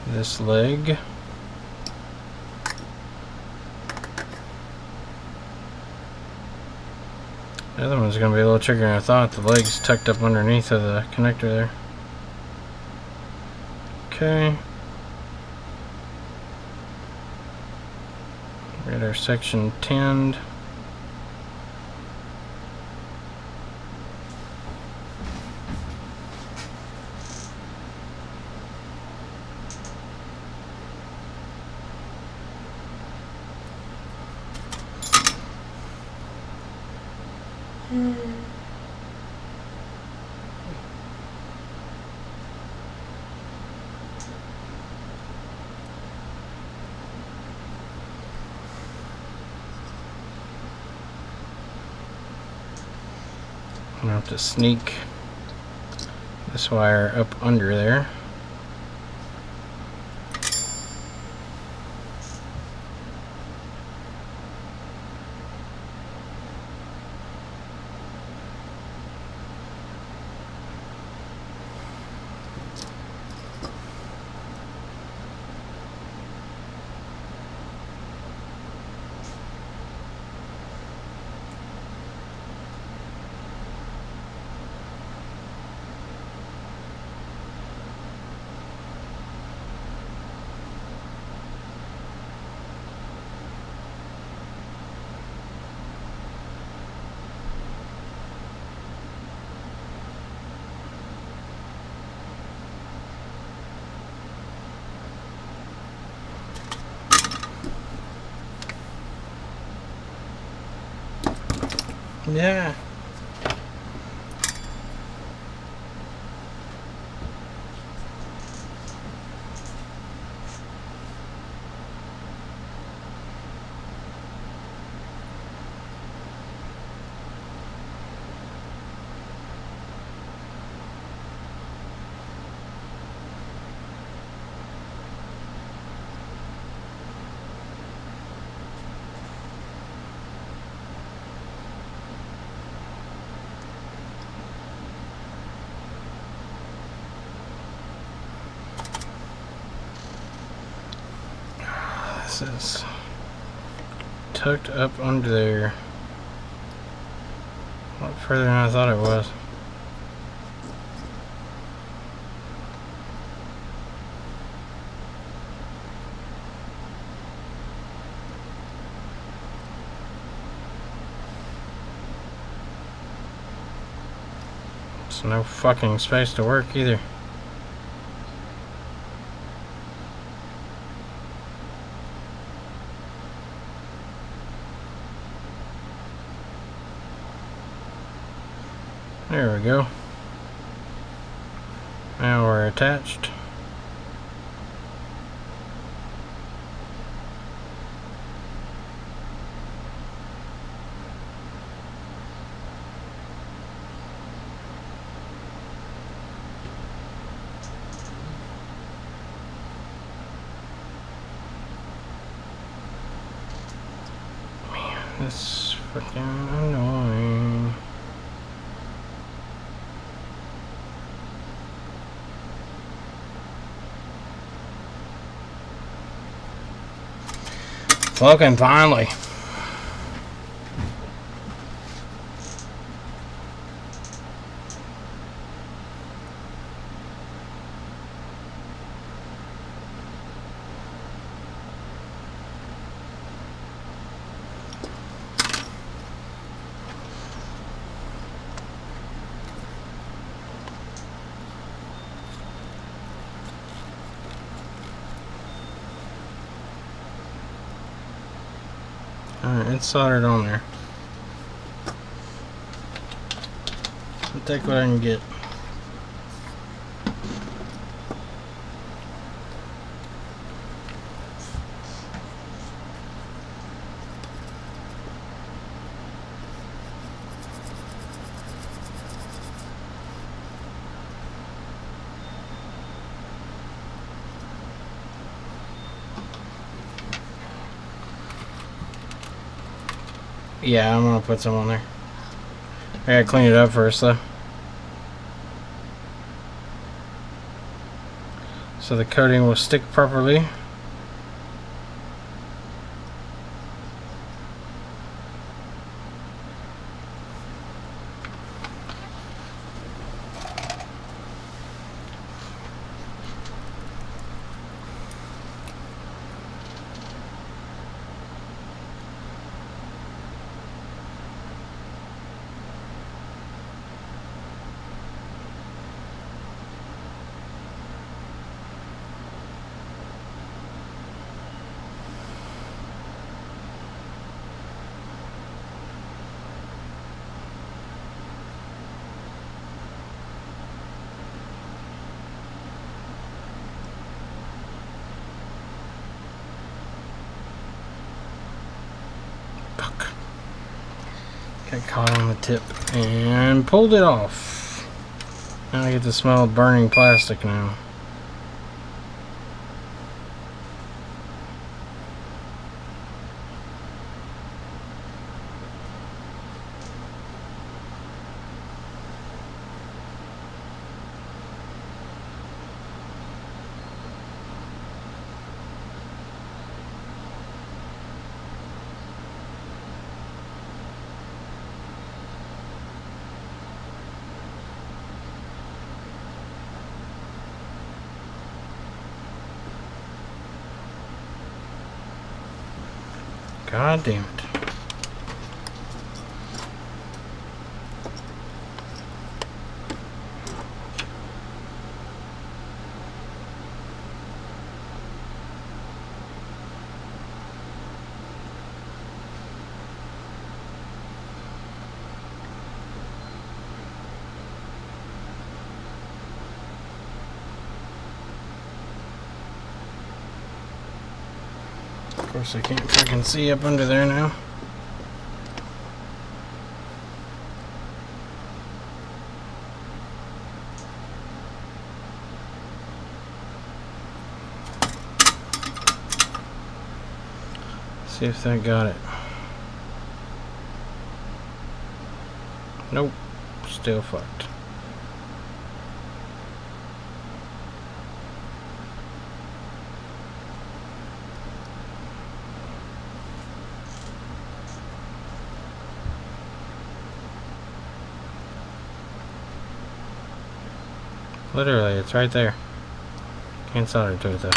this leg. The other one's going to be a little trickier than I thought. The leg's tucked up underneath of the connector there. Okay. Get our section tinned. I'm gonna have to sneak this wire up under there. Yeah. This is tucked up under there. A lot further than I thought it was. There's no fucking space to work either. There we go. Now we're attached. Man, this is freaking annoying. Fucking finally. Alright, it's soldered on there. I'll take what I can get. Yeah, I'm gonna put some on there. I gotta clean it up first though. So the coating will stick properly. Fuck. Got caught on the tip and pulled it off. Now I get to smell burning plastic now. God damn it. course, I can't freaking see up under there now. See if that got it. Nope, still fucked. Literally, it's right there. Can't solder to it though.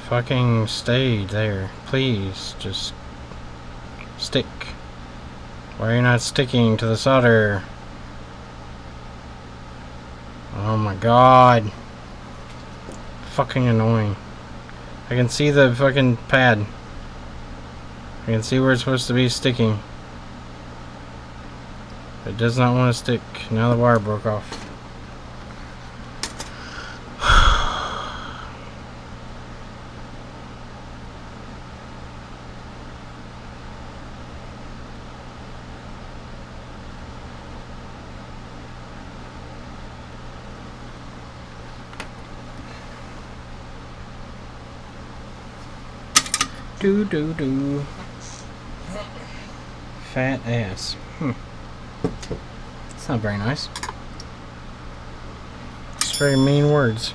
Fucking stay there. Please, just stick. Why are you not sticking to the solder? Oh my god. Fucking annoying. I can see the fucking pad. I can see where it's supposed to be sticking. It does not want to stick. Now the wire broke off. Do. Fat ass. It's not very nice. It's very mean words.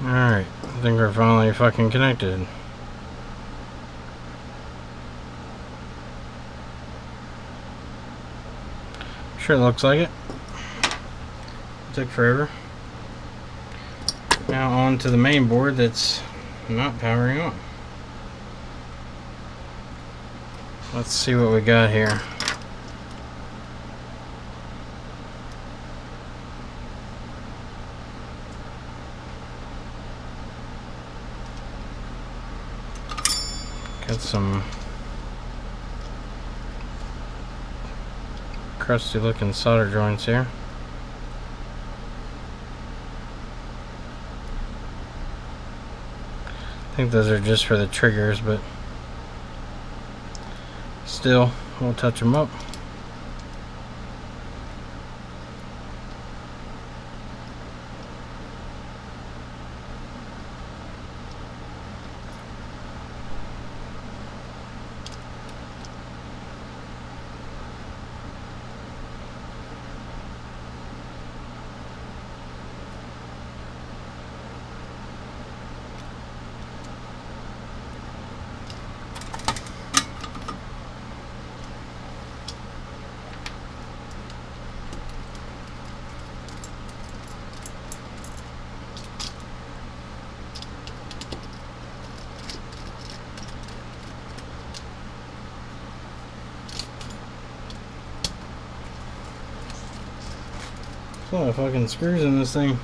Alright, I think we're finally fucking connected. Sure looks like it. Took forever. Now on to the main board that's not powering on. Let's see what we got here. Got some crusty looking solder joints here. I think those are just for the triggers, but still, we'll touch them up. There's a lot of fucking screws in this thing.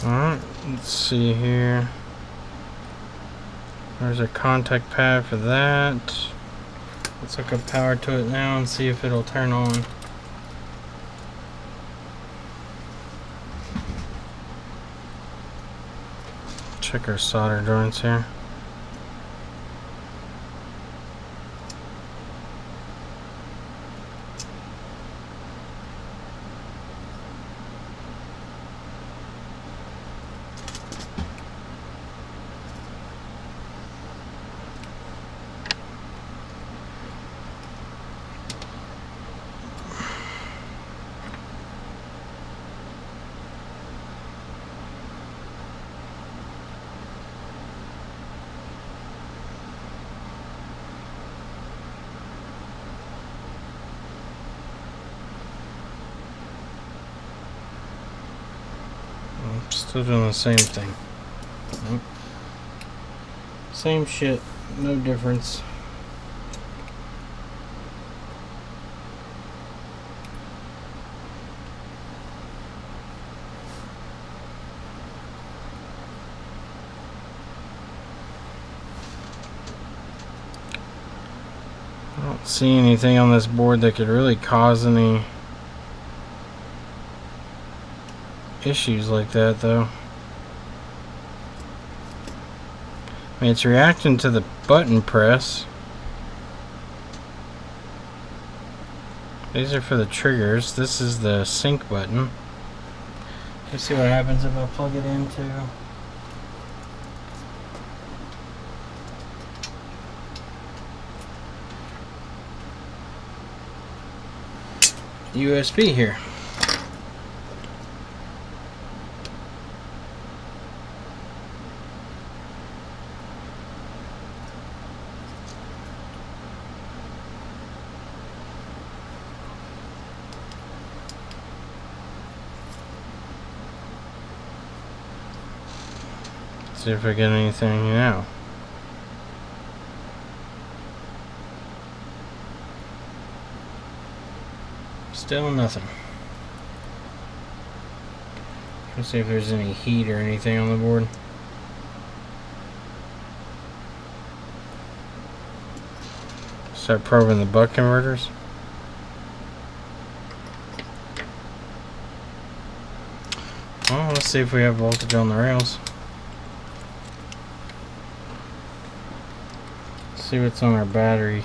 Alright, let's see here. There's a contact pad for that. Let's hook up power to it now and see if it'll turn on. Check our solder joints here. Still doing the same thing. Nope. Same shit, no difference. I don't see anything on this board that could really cause any issues like that, though. I mean, it's reacting to the button press. These are for the triggers. This is the sync button. Let's see what happens if I plug it into USB here. See if I get anything now. Still nothing. Let's see if there's any heat or anything on the board. Start probing the buck converters. Well, let's see if we have voltage on the rails. See what's on our battery.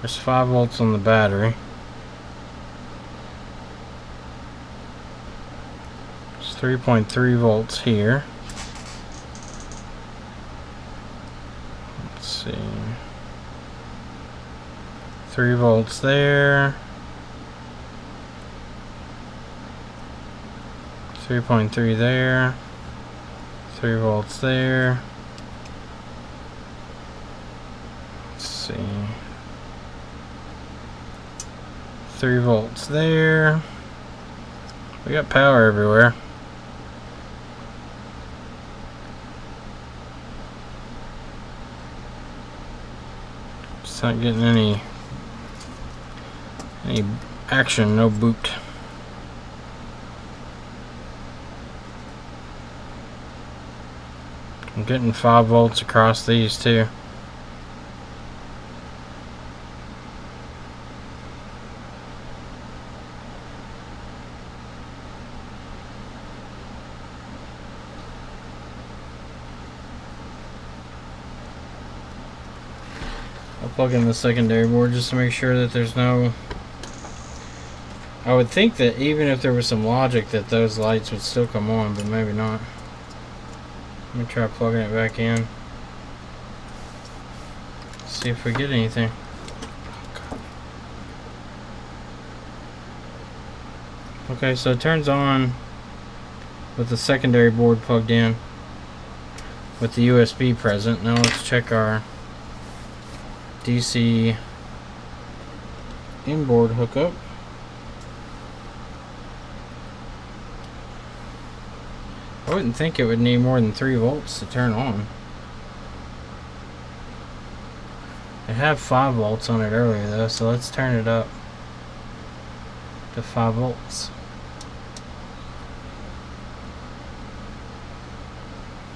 There's 5 volts on the battery. There's 3.3 volts here. 3 volts there. 3.3 there. 3 volts there. Let's see. 3 volts there. We got power everywhere. Just not getting any action, no boot. I'm getting 5 volts across these too. I'll plug in the secondary board just to make sure that there's no... I would think that even if there was some logic that those lights would still come on, but maybe not. Let me try plugging it back in. See if we get anything. Okay, so it turns on with the secondary board plugged in with the USB present. Now let's check our DC inboard hookup. I wouldn't think it would need more than 3 volts to turn on. It had 5 volts on it earlier though, so let's turn it up to 5 volts.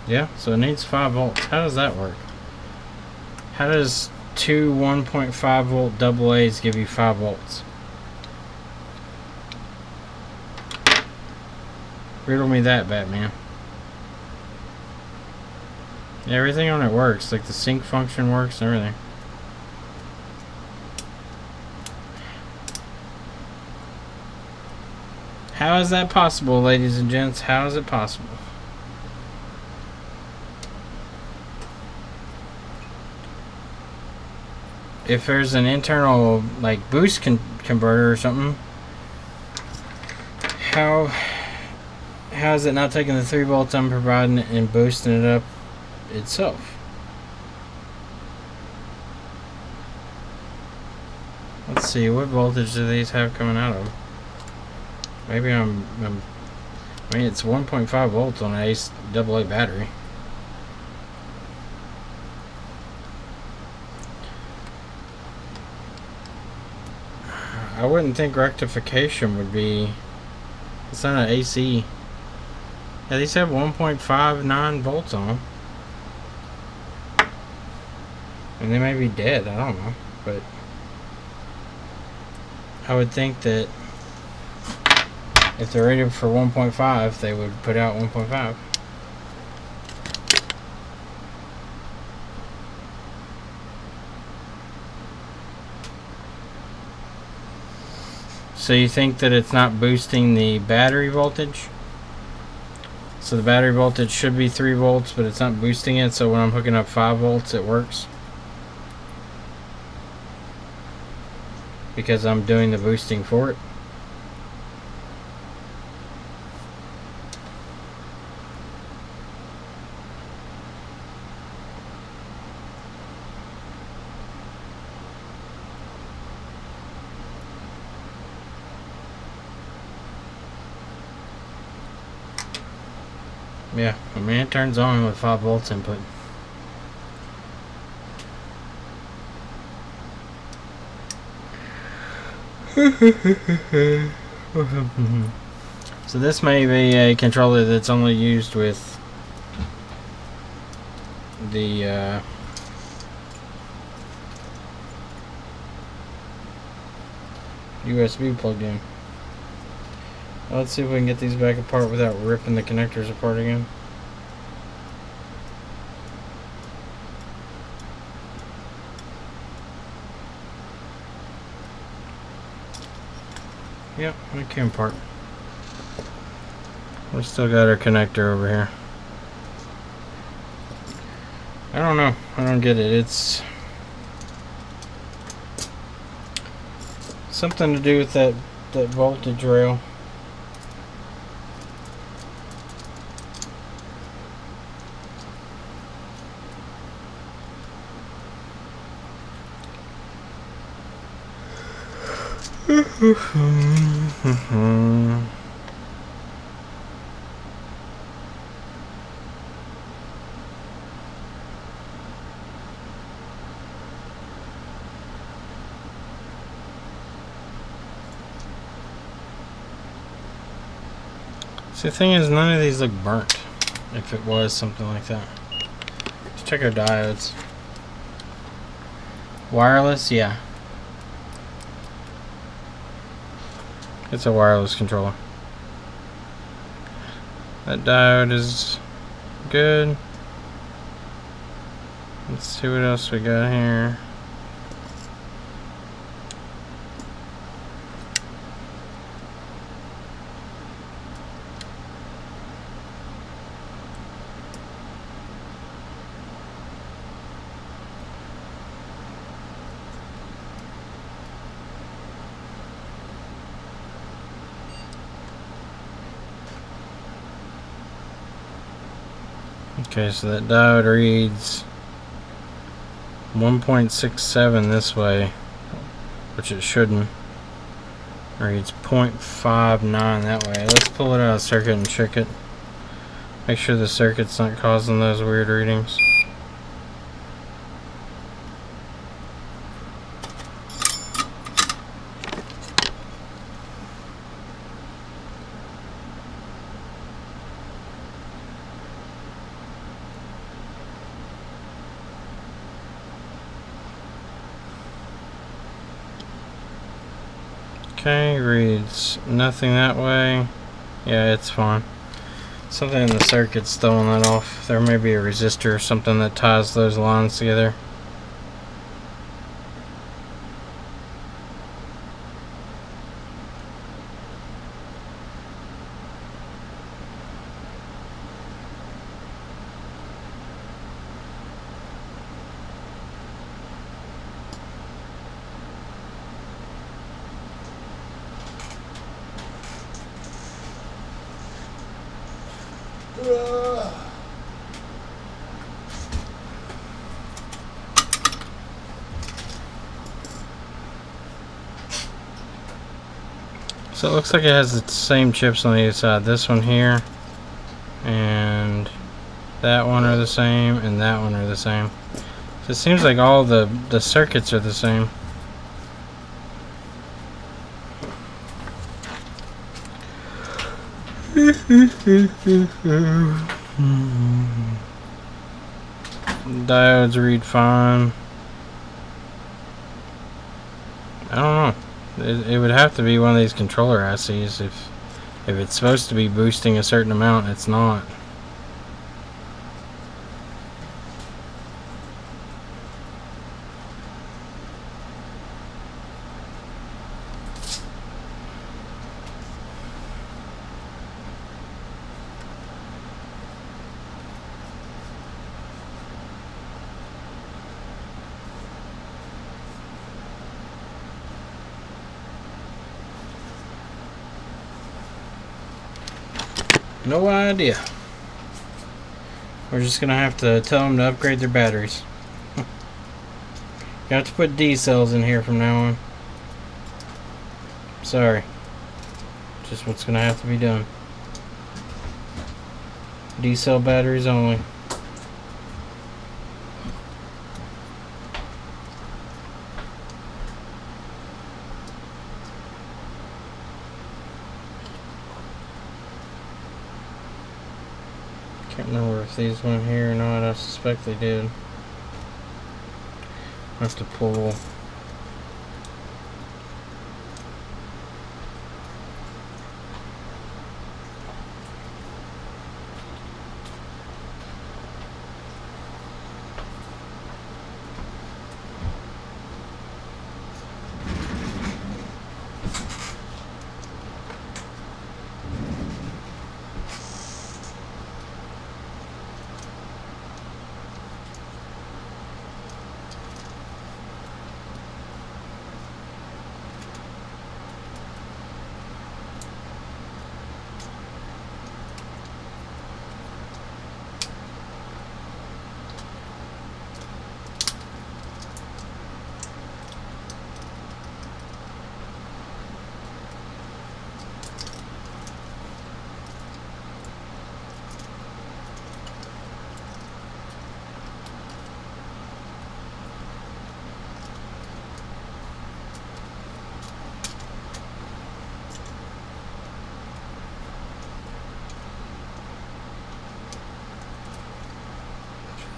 Yeah, so it needs 5 volts. How does that work? How does two 1.5 volt AA's give you 5 volts? Riddle me that, Batman. Everything on it works, like the sync function works and everything. How is that possible, ladies and gents? How is it possible? If there's an internal like boost converter or something, how is it not taking the 3 volts I'm providing and boosting it up itself? Let's see, what voltage do these have coming out of? Maybe I mean, it's 1.5 volts on an AA battery. I wouldn't think rectification would be... It's not an AC. Yeah, these have 1.59 volts on them. And they may be dead, I don't know. But I would think that if they're rated for 1.5, they would put out 1.5. So you think that it's not boosting the battery voltage? So the battery voltage should be 3 volts, but it's not boosting it, so when I'm hooking up 5 volts, it works? Because I'm doing the boosting for it? Yeah, I mean it turns on with 5 volts input. So this may be a controller that's only used with the USB plugged in. Let's see if we can get these back apart without ripping the connectors apart again. Yep, we came apart. We still got our connector over here. I don't know. I don't get it. Something to do with that voltage rail. See, the thing is, none of these look burnt. If it was something like that. Let's check our diodes. Wireless, yeah. It's a wireless controller. That diode is good. Let's see what else we got here. Okay, so that diode reads 1.67 this way, which it shouldn't. It reads 0.59 that way. Let's pull it out of circuit and check it. Make sure the circuit's not causing those weird readings. Okay, reads nothing that way. Yeah, it's fine. Something in the circuit's throwing that off. There may be a resistor or something that ties those lines together. So it looks like it has the same chips on the other side. This one here and that one are the same and that one are the same. So it seems like all the circuits are the same. Diodes read fine. I don't know. It would have to be one of these controller ICs. If it's supposed to be boosting a certain amount, it's not. No idea. We're just gonna have to tell them to upgrade their batteries. You have to put D cells in here from now on. Sorry. Just what's gonna have to be done. D cell batteries only. Can't remember if these went here or not. I suspect they did. I have to pull.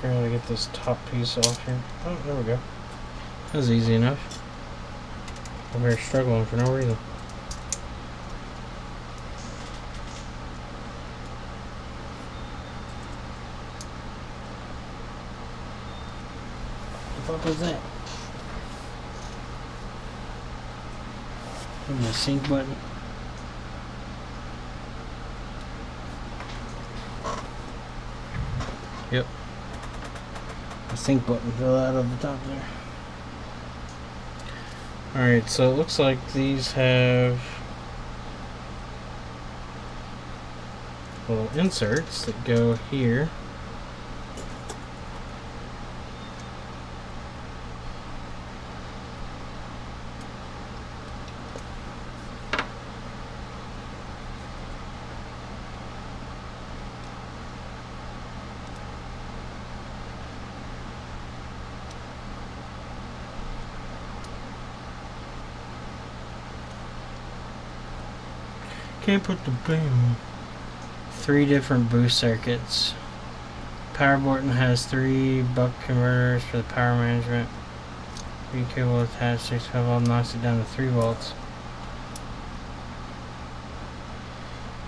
figure out how to get this top piece off here. Oh, there we go. That was easy enough. I'm here struggling for no reason. What the fuck was that? Oh, my sync button. Yep. The sync button fell out of the top there. Alright, so it looks like these have little inserts that go here. Can't put the boom. 3 different boost circuits. Power board has 3 buck converters for the power management. 3 cable attached, 6 volt knocks it down to 3 volts.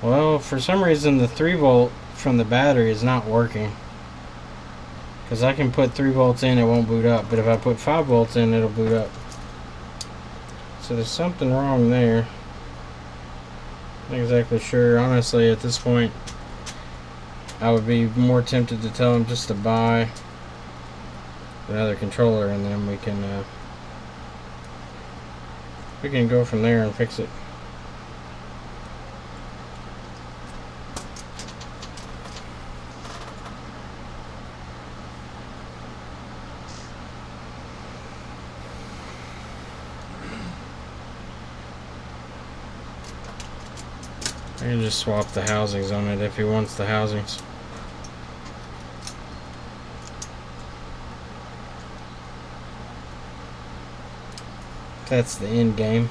Well, for some reason the 3 volt from the battery is not working. Because I can put 3 volts in, it won't boot up. But if I put 5 volts in, it'll boot up. So there's something wrong there. Not exactly sure. Honestly, at this point, I would be more tempted to tell him just to buy another controller, and then we can go from there and fix it. I can just swap the housings on it if he wants the housings. That's the end game.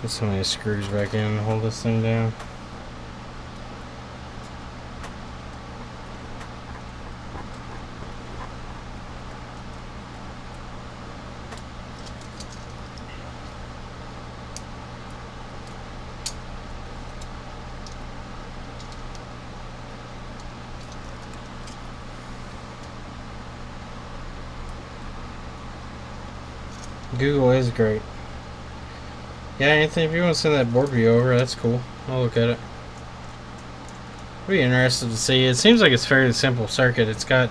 Put some of these screws back in and hold this thing down. Google is great. Yeah, Anthony, if you want to send that board view over, that's cool. I'll look at it. I'd be interested to see. It seems like it's a fairly simple circuit. It's got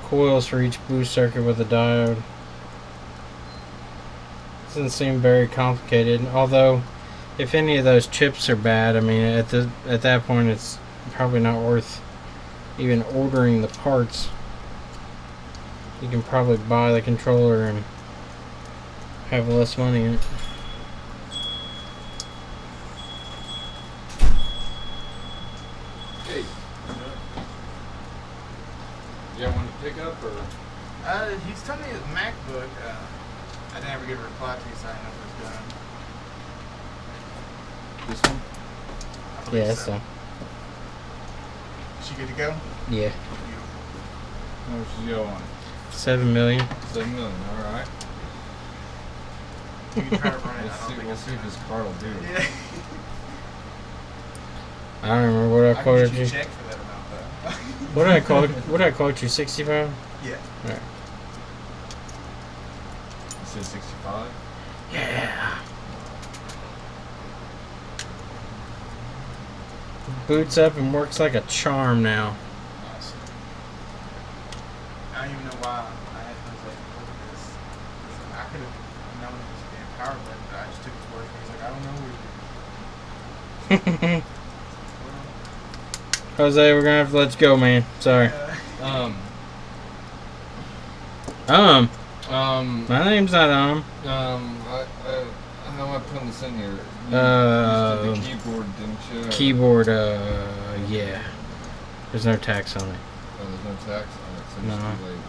coils for each boost circuit with a diode. Doesn't seem very complicated. Although, if any of those chips are bad, I mean, at that point, it's probably not worth even ordering the parts. You can probably buy the controller and have less money in it. Hey. You got one to pick up, or? He's telling me his MacBook. I didn't ever get a reply to you, so I didn't know if it was done. This one? I believe Yeah, that's so. Is she good to go? Yeah. How much does you owe on it? 7 million. 7 million, alright. You can try to run it. We'll I don't see, think we'll it's see if gonna- his card will do it. Yeah. I don't remember what I I quoted can get you you. a check for that amount, though. What did I quote? What did I quote you? 65. Yeah. All right. You said 65? Yeah. Boots up and works like a charm now. Awesome. I don't even know why I had to like look at this. I could have known it was a damn power button, but I just took his word for it. He's like, I don't know what it Jose, we're gonna have to let you go, man. Sorry. My name's not how am I putting this in here? You used the keyboard, didn't you? Keyboard, yeah. There's no tax on it. Oh, there's no tax on it, so No. just do labor.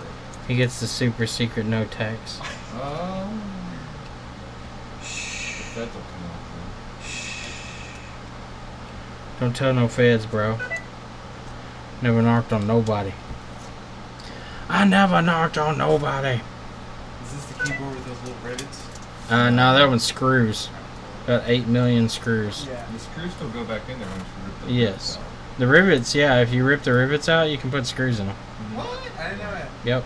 He gets the super secret no tax. Oh. Shh. That'll come out Don't tell no feds, bro. Never knocked on nobody. I never knocked on nobody. is this the keyboard with those little rivets? No, that one's screws. Got 8 million screws. Yeah. The screws still go back in there once you rip the Yes. rivets out. The rivets, yeah, if you rip the rivets out, you can put screws in them. What? I didn't know that. Yep.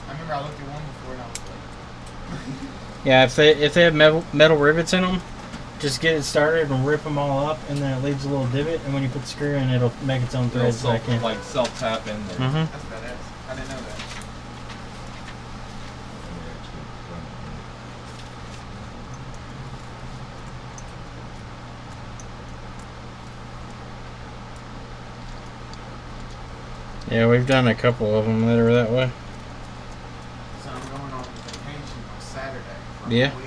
I remember I looked at one before and I was like, Yeah, if they have metal rivets in them, just get it started and rip them all up, and then it leaves a little divot, and when you put the screw in, it'll make its own They'll threads back in. like self-tap in there. Mm-hmm. that's badass. I didn't know that. Yeah, we've done a couple of them that are that way. So I'm going on vacation on Saturday for Yeah. a week,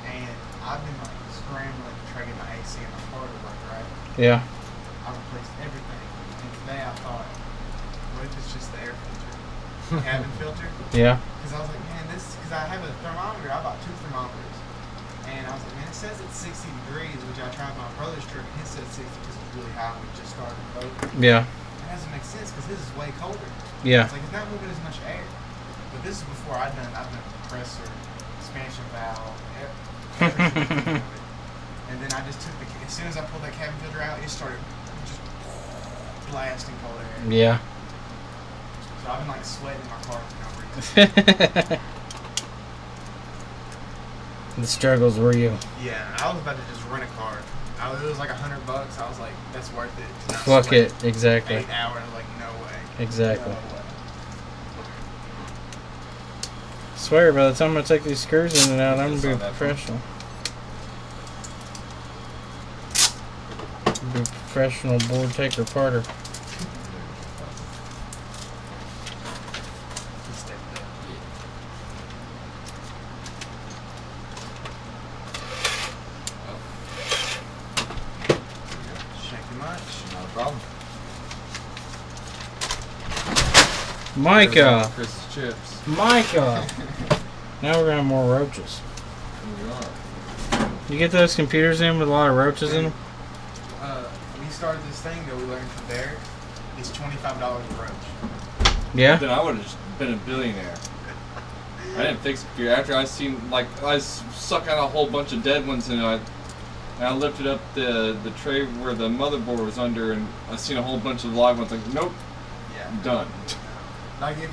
and I've been like scrambling to try to get my AC and my car to work, right? Yeah. I replaced everything, and today I thought, what if it's just the air filter, cabin filter? Yeah. Because I was like, man, because I have a thermometer. I bought 2 thermometers, and I was like, man, it says it's 60 degrees, which I tried my brother's trip, and his said 60 because it's really hot. We just started the boat. Yeah. It doesn't make sense because his is way colder. Yeah. It's like it's not moving as much air. But this is before I've done compressor, expansion valve, everything. And then I just took as soon as I pulled that cabin filter out, it started just blasting cold air. Yeah. So I've been like sweating in my car for no reason. The struggles were you. Yeah, I was about to just rent a car. It was like $100. I was like, that's worth it. to not Fuck sweat it. Exactly. 8 hours. Like, no way. Exactly. No way. Swear, by the time I take these screws in and out, I'm gonna be a professional. Be a professional board taker parter. He stepped up. Shake too much. Not a problem. Micah! Chris's chips. Micah! Now we're gonna have more roaches. Here we are. You get those computers in with a lot of roaches in them? We started this thing that we learned from Derek. It's $25 a roach. Yeah? Then I would have just been a billionaire. I didn't fix the computer. After I seen, like, I suck out a whole bunch of dead ones, and I lifted up the tray where the motherboard was under, and I seen a whole bunch of live ones. Like, nope, Yeah. done. Like if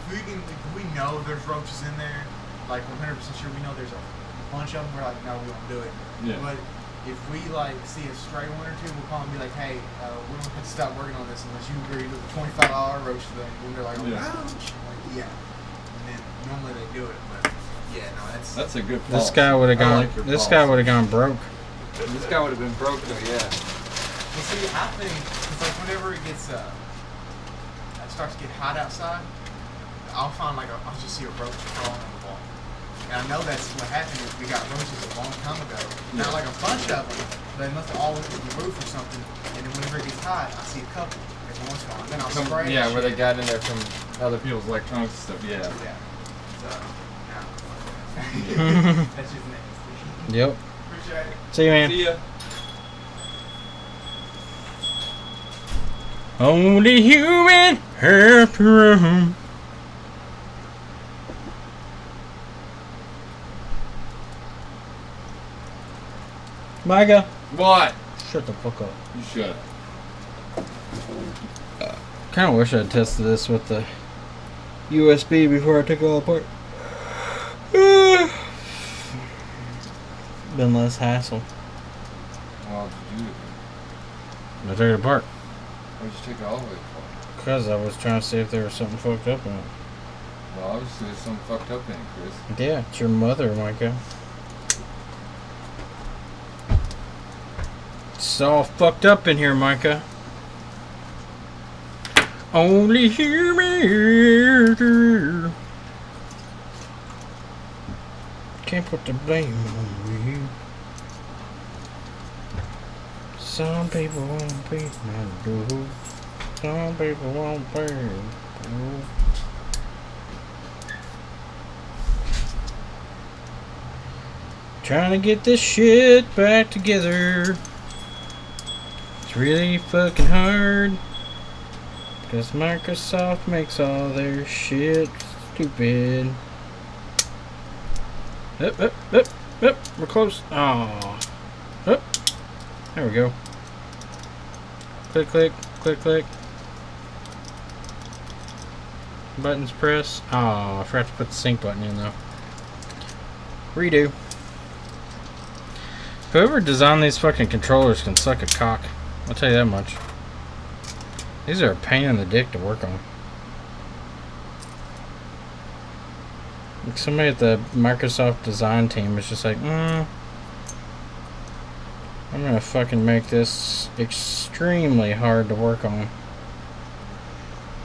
we know there's roaches in there, like 100% sure we know there's a bunch of them. We're like, no, we won't do it. Yeah. But if we like see a stray one or two, we'll call and be like, hey, we're gonna have to stop working on this unless you agree to the $25 roach thing. And they're like, oh, Yeah. roach. I'm like, yeah. And then normally they do it, but yeah, no, That's a good This policy. guy would have I gone. like your This guy policy. would have gone broke. This guy would have been broke though, yeah. Well, see, I think it's like whenever it gets it starts to get hot outside, I'll find I'll just see a roach crawling on the wall. And I know that's what happened. Is we got roaches a long time ago. Not like a bunch of them, but they must have all went to the roof or something. And then whenever it gets hot, I see a couple every once in a while. And then I'll spray. Yeah, that where they shit. got in there from other people's electronics and stuff, yeah. Yeah. So, no. That's just nasty. Yep. Appreciate it. See you, man. See ya. Only human have to roam. Micah, What? shut the fuck up. You shut up. Kind of wish I'd tested this with the USB before I took it all apart. Been less hassle. Why would you do it? I took it apart Why would you take it all the way apart? because I was trying to see if there was something fucked up in it. Well, obviously there's something fucked up in it, Chris. Yeah, it's your mother, Micah. It's all fucked up in here, Micah. Only hear me. Can't put the blame on you. Some people won't be my dude. Some people won't be. Trying to get this shit back together. It's really fucking hard. Cause Microsoft makes all their shit stupid. Up, we're close. Aww. Up. There we go. Click, click, click, click. Buttons press. Oh, I forgot to put the sync button in though. Redo. Whoever designed these fucking controllers can suck a cock. I'll tell you that much. These are a pain in the dick to work on. Like somebody at the Microsoft design team is just like, I'm gonna fucking make this extremely hard to work on.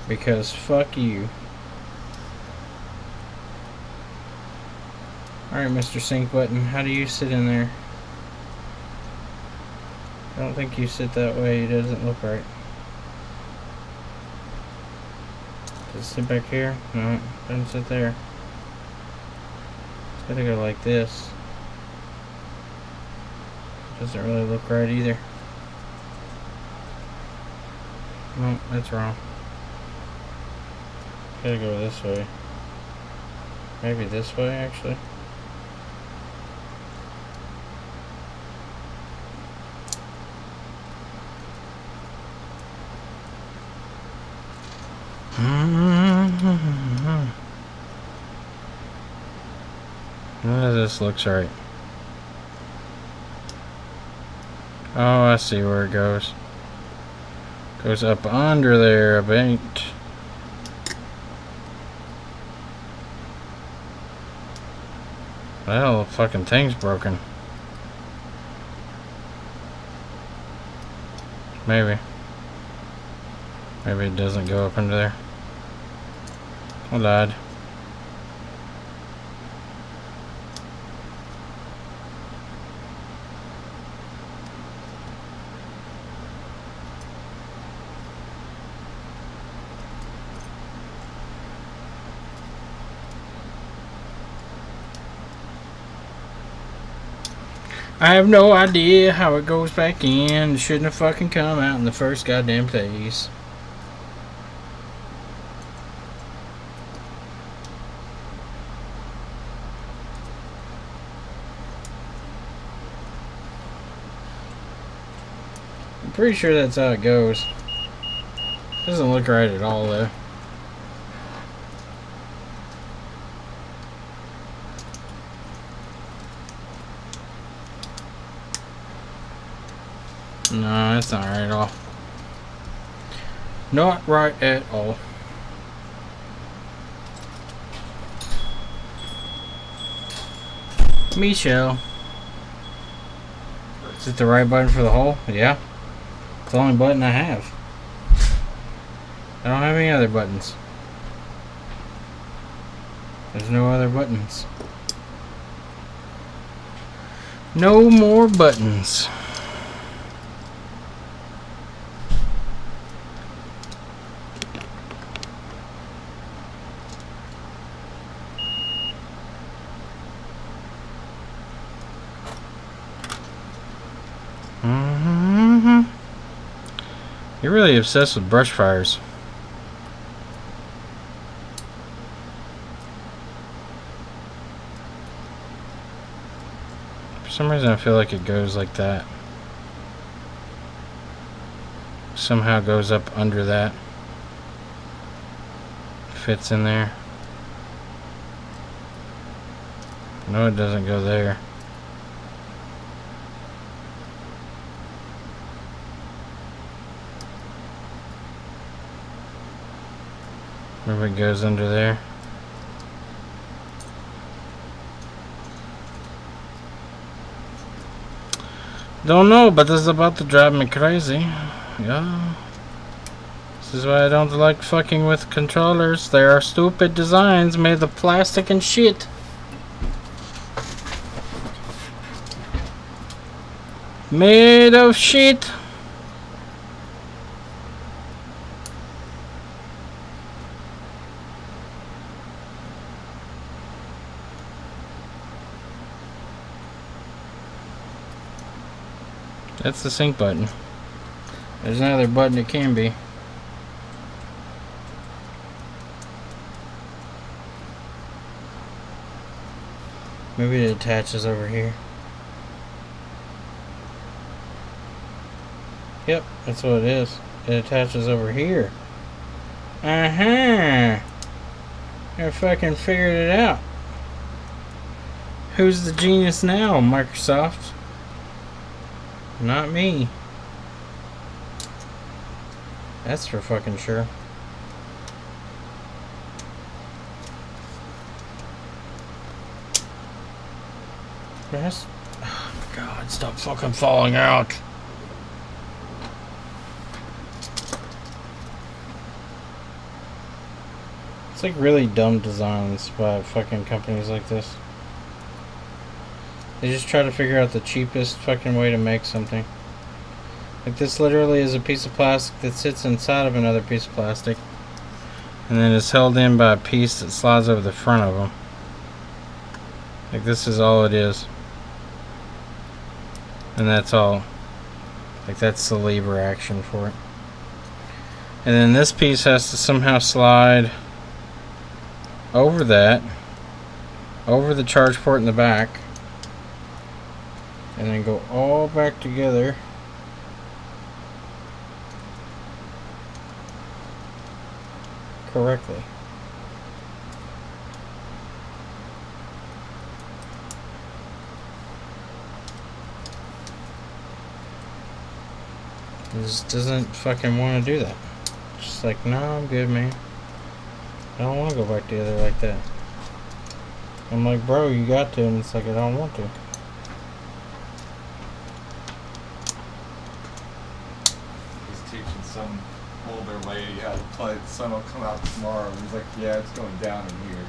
Because fuck you. Alright, Mr. Sync Button, how do you sit in there? I don't think you sit that way, it doesn't look right. Does it sit back here? No, it doesn't sit there. It's gotta go like this. Doesn't really look right either. No, that's wrong. Gotta go this way. Maybe this way, actually. None of this looks right. Oh, I see where it goes. Goes up under there a bit. Well, the fucking thing's broken. Maybe. Maybe it doesn't go up under there. I lied. I have no idea how it goes back in. It shouldn't have fucking come out in the first goddamn place. I'm pretty sure that's how it goes. Doesn't look right at all though. No, that's not right at all. Not right at all. Michelle. Is it the right button for the hole? Yeah. It's the only button I have. I don't have any other buttons. There's no other buttons. No more buttons. You're really obsessed with brush fires. For some reason I feel like it goes like that. Somehow goes up under that. Fits in there. No, it doesn't go there. Maybe it goes under there. Don't know, but this is about to drive me crazy. Yeah. This is why I don't like fucking with controllers. They are stupid designs made of plastic and shit. Made of shit. That's the sync button. There's another button it can be. Maybe it attaches over here. Yep, that's what it is. It attaches over here. I fucking figured it out. Who's the genius now, Microsoft? Not me. That's for fucking sure. Yes. Oh my god, stop fucking falling out. It's like really dumb designs by fucking companies like this. They just try to figure out the cheapest fucking way to make something. Like this literally is a piece of plastic that sits inside of another piece of plastic. And then it's held in by a piece that slides over the front of them. Like this is all it is. And that's all. Like that's the lever action for it. And then this piece has to somehow slide over that. Over the charge port in the back. And then go all back together. Correctly. It just doesn't fucking want to do that. Just like, no, I'm good, man. I don't want to go back together like that. I'm like, bro, you got to, and it's like, I don't want to. Some older lady how to play. The sun will come out tomorrow. And he's like, yeah, it's going down in here.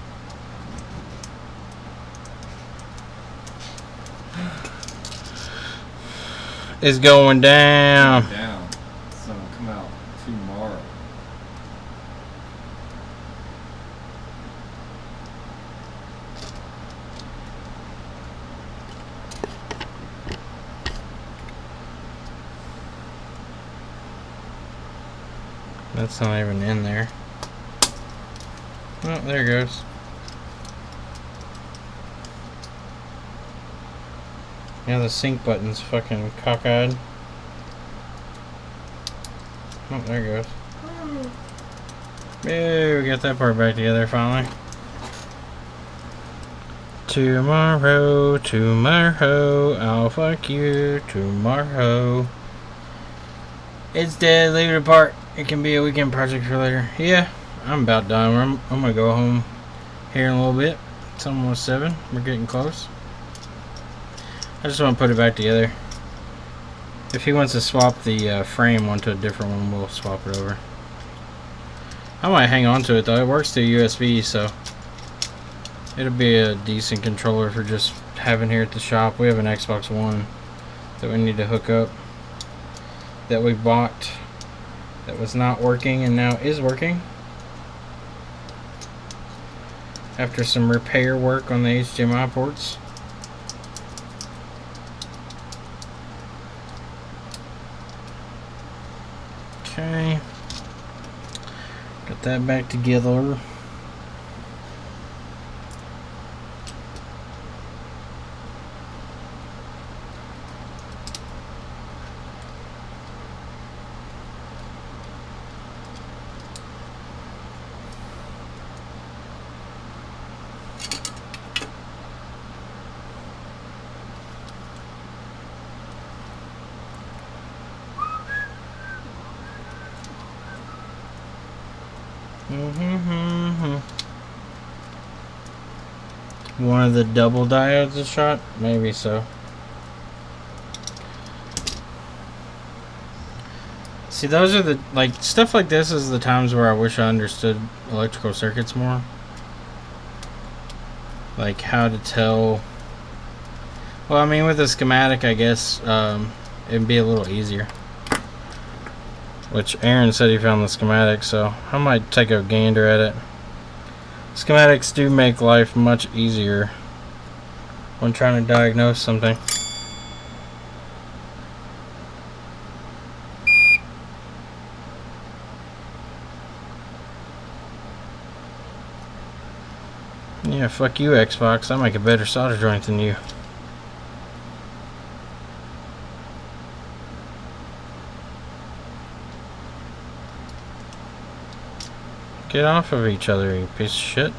It's going down. Down. The sun will come out tomorrow. That's not even in there. Oh, there it goes. Yeah, the sync button's fucking cockeyed. Oh, there it goes. Yeah, we got that part back together finally. Tomorrow, I'll fuck you tomorrow. It's dead, leave it apart. It can be a weekend project for later. Yeah, I'm about done. I'm gonna go home here in a little bit. It's almost 7. We're getting close. I just want to put it back together. If he wants to swap the frame onto a different one, we'll swap it over. I might hang on to it though. It works through USB, so it'll be a decent controller for just having here at the shop. We have an Xbox One that we need to hook up that we bought that was not working and now is working after some repair work on the HDMI ports. Okay, got that back together. One of the double diodes is shot? Maybe so. See, those are the, like, stuff like this is the times where I wish I understood electrical circuits more. Like, how to tell. Well, I mean, with a schematic, I guess, it'd be a little easier. Which Aaron said he found the schematic, so I might take a gander at it. Schematics do make life much easier when trying to diagnose something. Yeah, fuck you, Xbox. I make a better solder joint than you. Get off of each other, you piece of shit.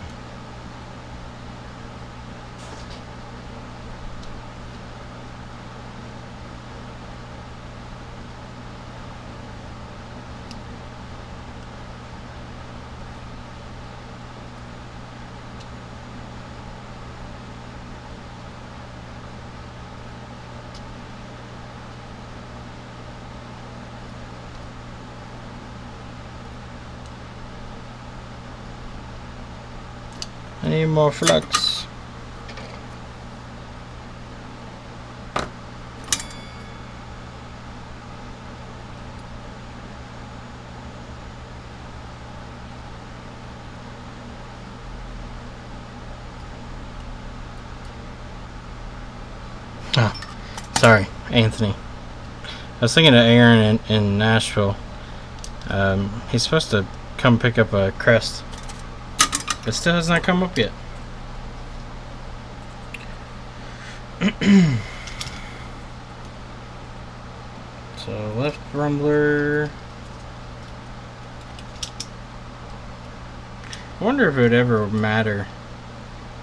I need more flux. Oh, sorry, Anthony. I was thinking of Aaron in Nashville. He's supposed to come pick up a crest. It still has not come up yet. So left rumbler. I wonder if it would ever matter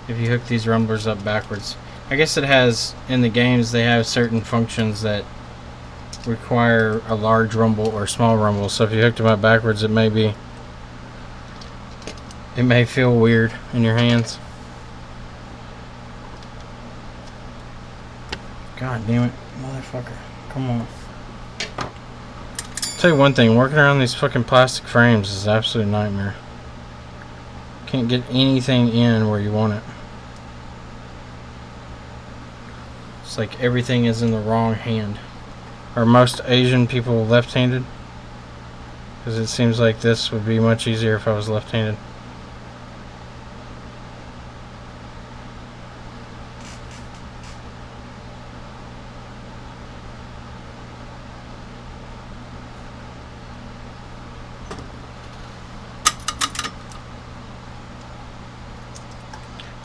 if you hook these rumblers up backwards. I guess it has, in the games, they have certain functions that require a large rumble or small rumble. So if you hooked them up backwards, it may feel weird in your hands. God damn it, motherfucker. Come on. I'll tell you one thing, working around these fucking plastic frames is an absolute nightmare. Can't get anything in where you want it. It's like everything is in the wrong hand. Are most Asian people left-handed? Because it seems like this would be much easier if I was left-handed.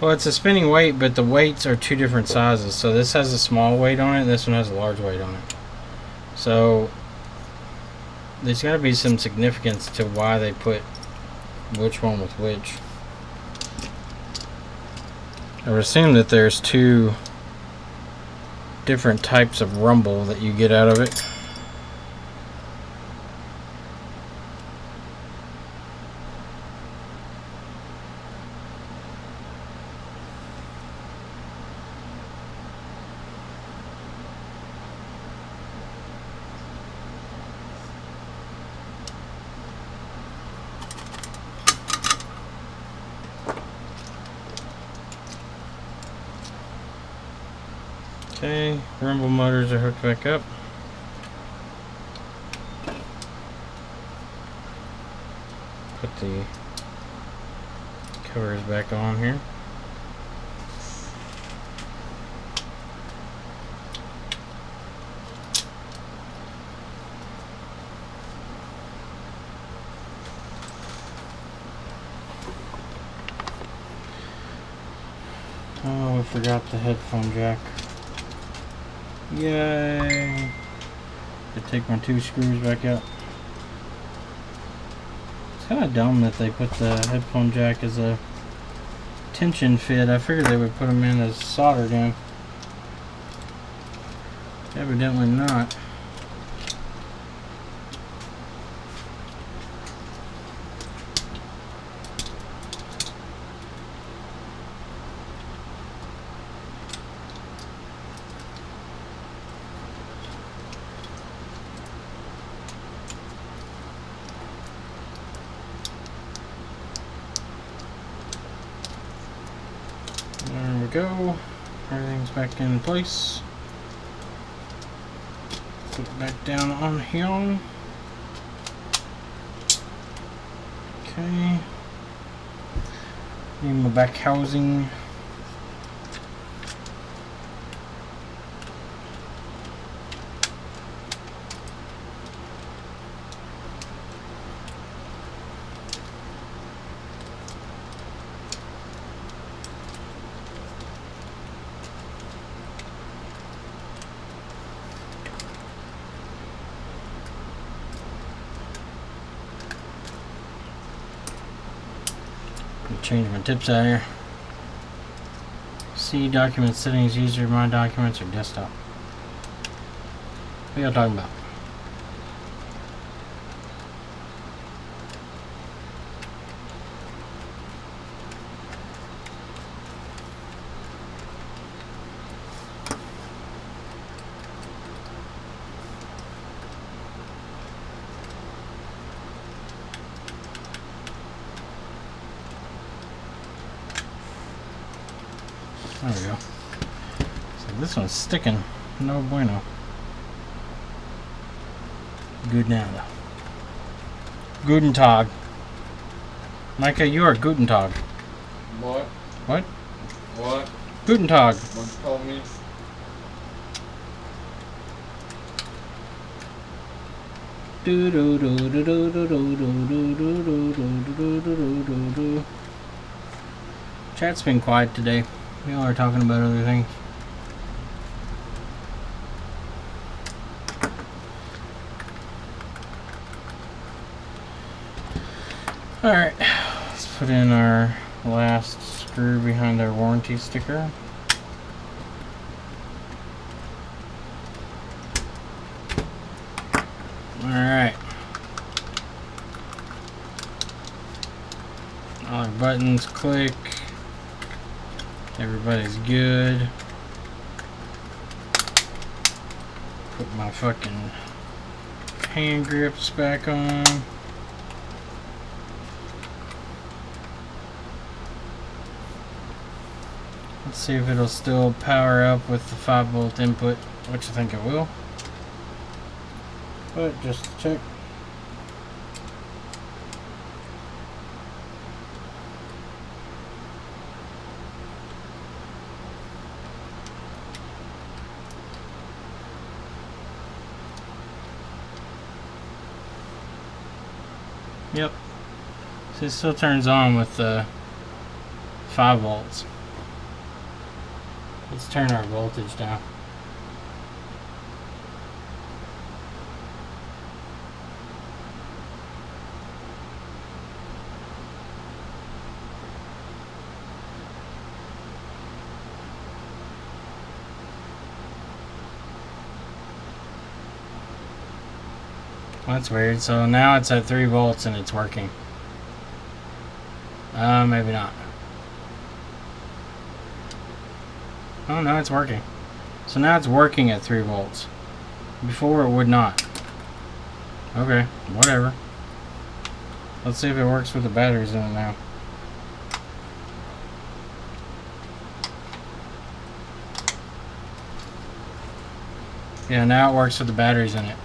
Well, it's a spinning weight, but the weights are two different sizes. So this has a small weight on it, and this one has a large weight on it. So there's got to be some significance to why they put which one with which. I would assume that there's two different types of rumble that you get out of it. Okay, rumble motors are hooked back up. Put the covers back on here. Oh, I forgot the headphone jack. Yay! I take my two screws back out. It's kind of dumb that they put the headphone jack as a tension fit. I figured they would put them in as soldered in. Evidently not. go. Everything's back in place. Put it back down on here. Okay. Need my back housing. Change my tips out here. See document settings, user, my documents, or desktop. What y'all talking about? There we go. So this one's sticking. No bueno. Good now though. Guten Tag. Micah, you are Guten Tag. What? What? What? Guten Tag. What you call me? Chat's been quiet today. We all are talking about other things. Alright, let's put in our last screw behind our warranty sticker. Alright. All our buttons click. Everybody's good. Put my fucking hand grips back on. Let's see if it'll still power up with the 5-volt input, which I think it will. But just to check. Yep. So it still turns on with the 5 volts. Let's turn our voltage down. That's weird. So now it's at 3 volts and it's working. Maybe not. Oh no, it's working. So now it's working at 3 volts. Before it would not. Okay, whatever. Let's see if it works with the batteries in it now. Yeah, now it works with the batteries in it.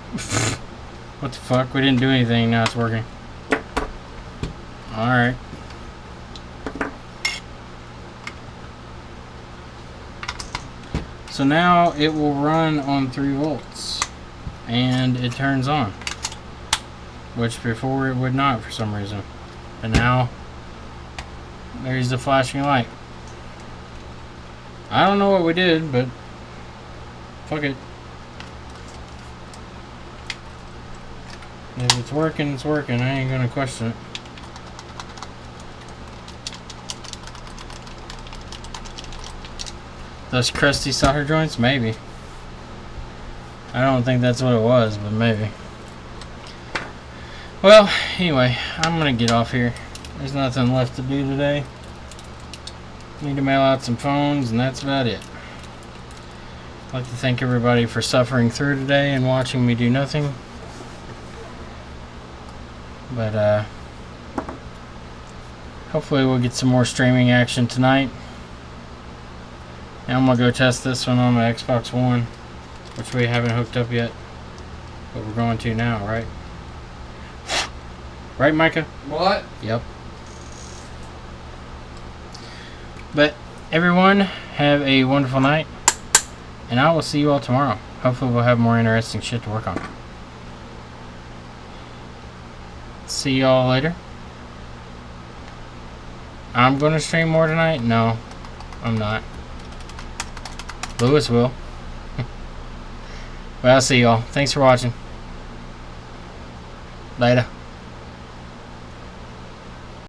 What the fuck? We didn't do anything, now it's working. Alright. So now it will run on 3 volts. And it turns on. Which before it would not for some reason. And now there's the flashing light. I don't know what we did, but fuck it. If it's working, it's working. I ain't gonna question it. Those crusty solder joints? Maybe. I don't think that's what it was, but maybe. Well, anyway, I'm gonna get off here. There's nothing left to do today. Need to mail out some phones, and that's about it. I'd like to thank everybody for suffering through today and watching me do nothing. But hopefully we'll get some more streaming action tonight. Now I'm gonna go test this one on my Xbox One, which we haven't hooked up yet, but we're going to now, right? Right, Micah? What? Yep. But everyone, have a wonderful night, and I will see you all tomorrow. Hopefully we'll have more interesting shit to work on. See y'all later. I'm gonna stream more tonight? No, I'm not. Lewis will. Well, I'll see y'all. Thanks for watching. Later.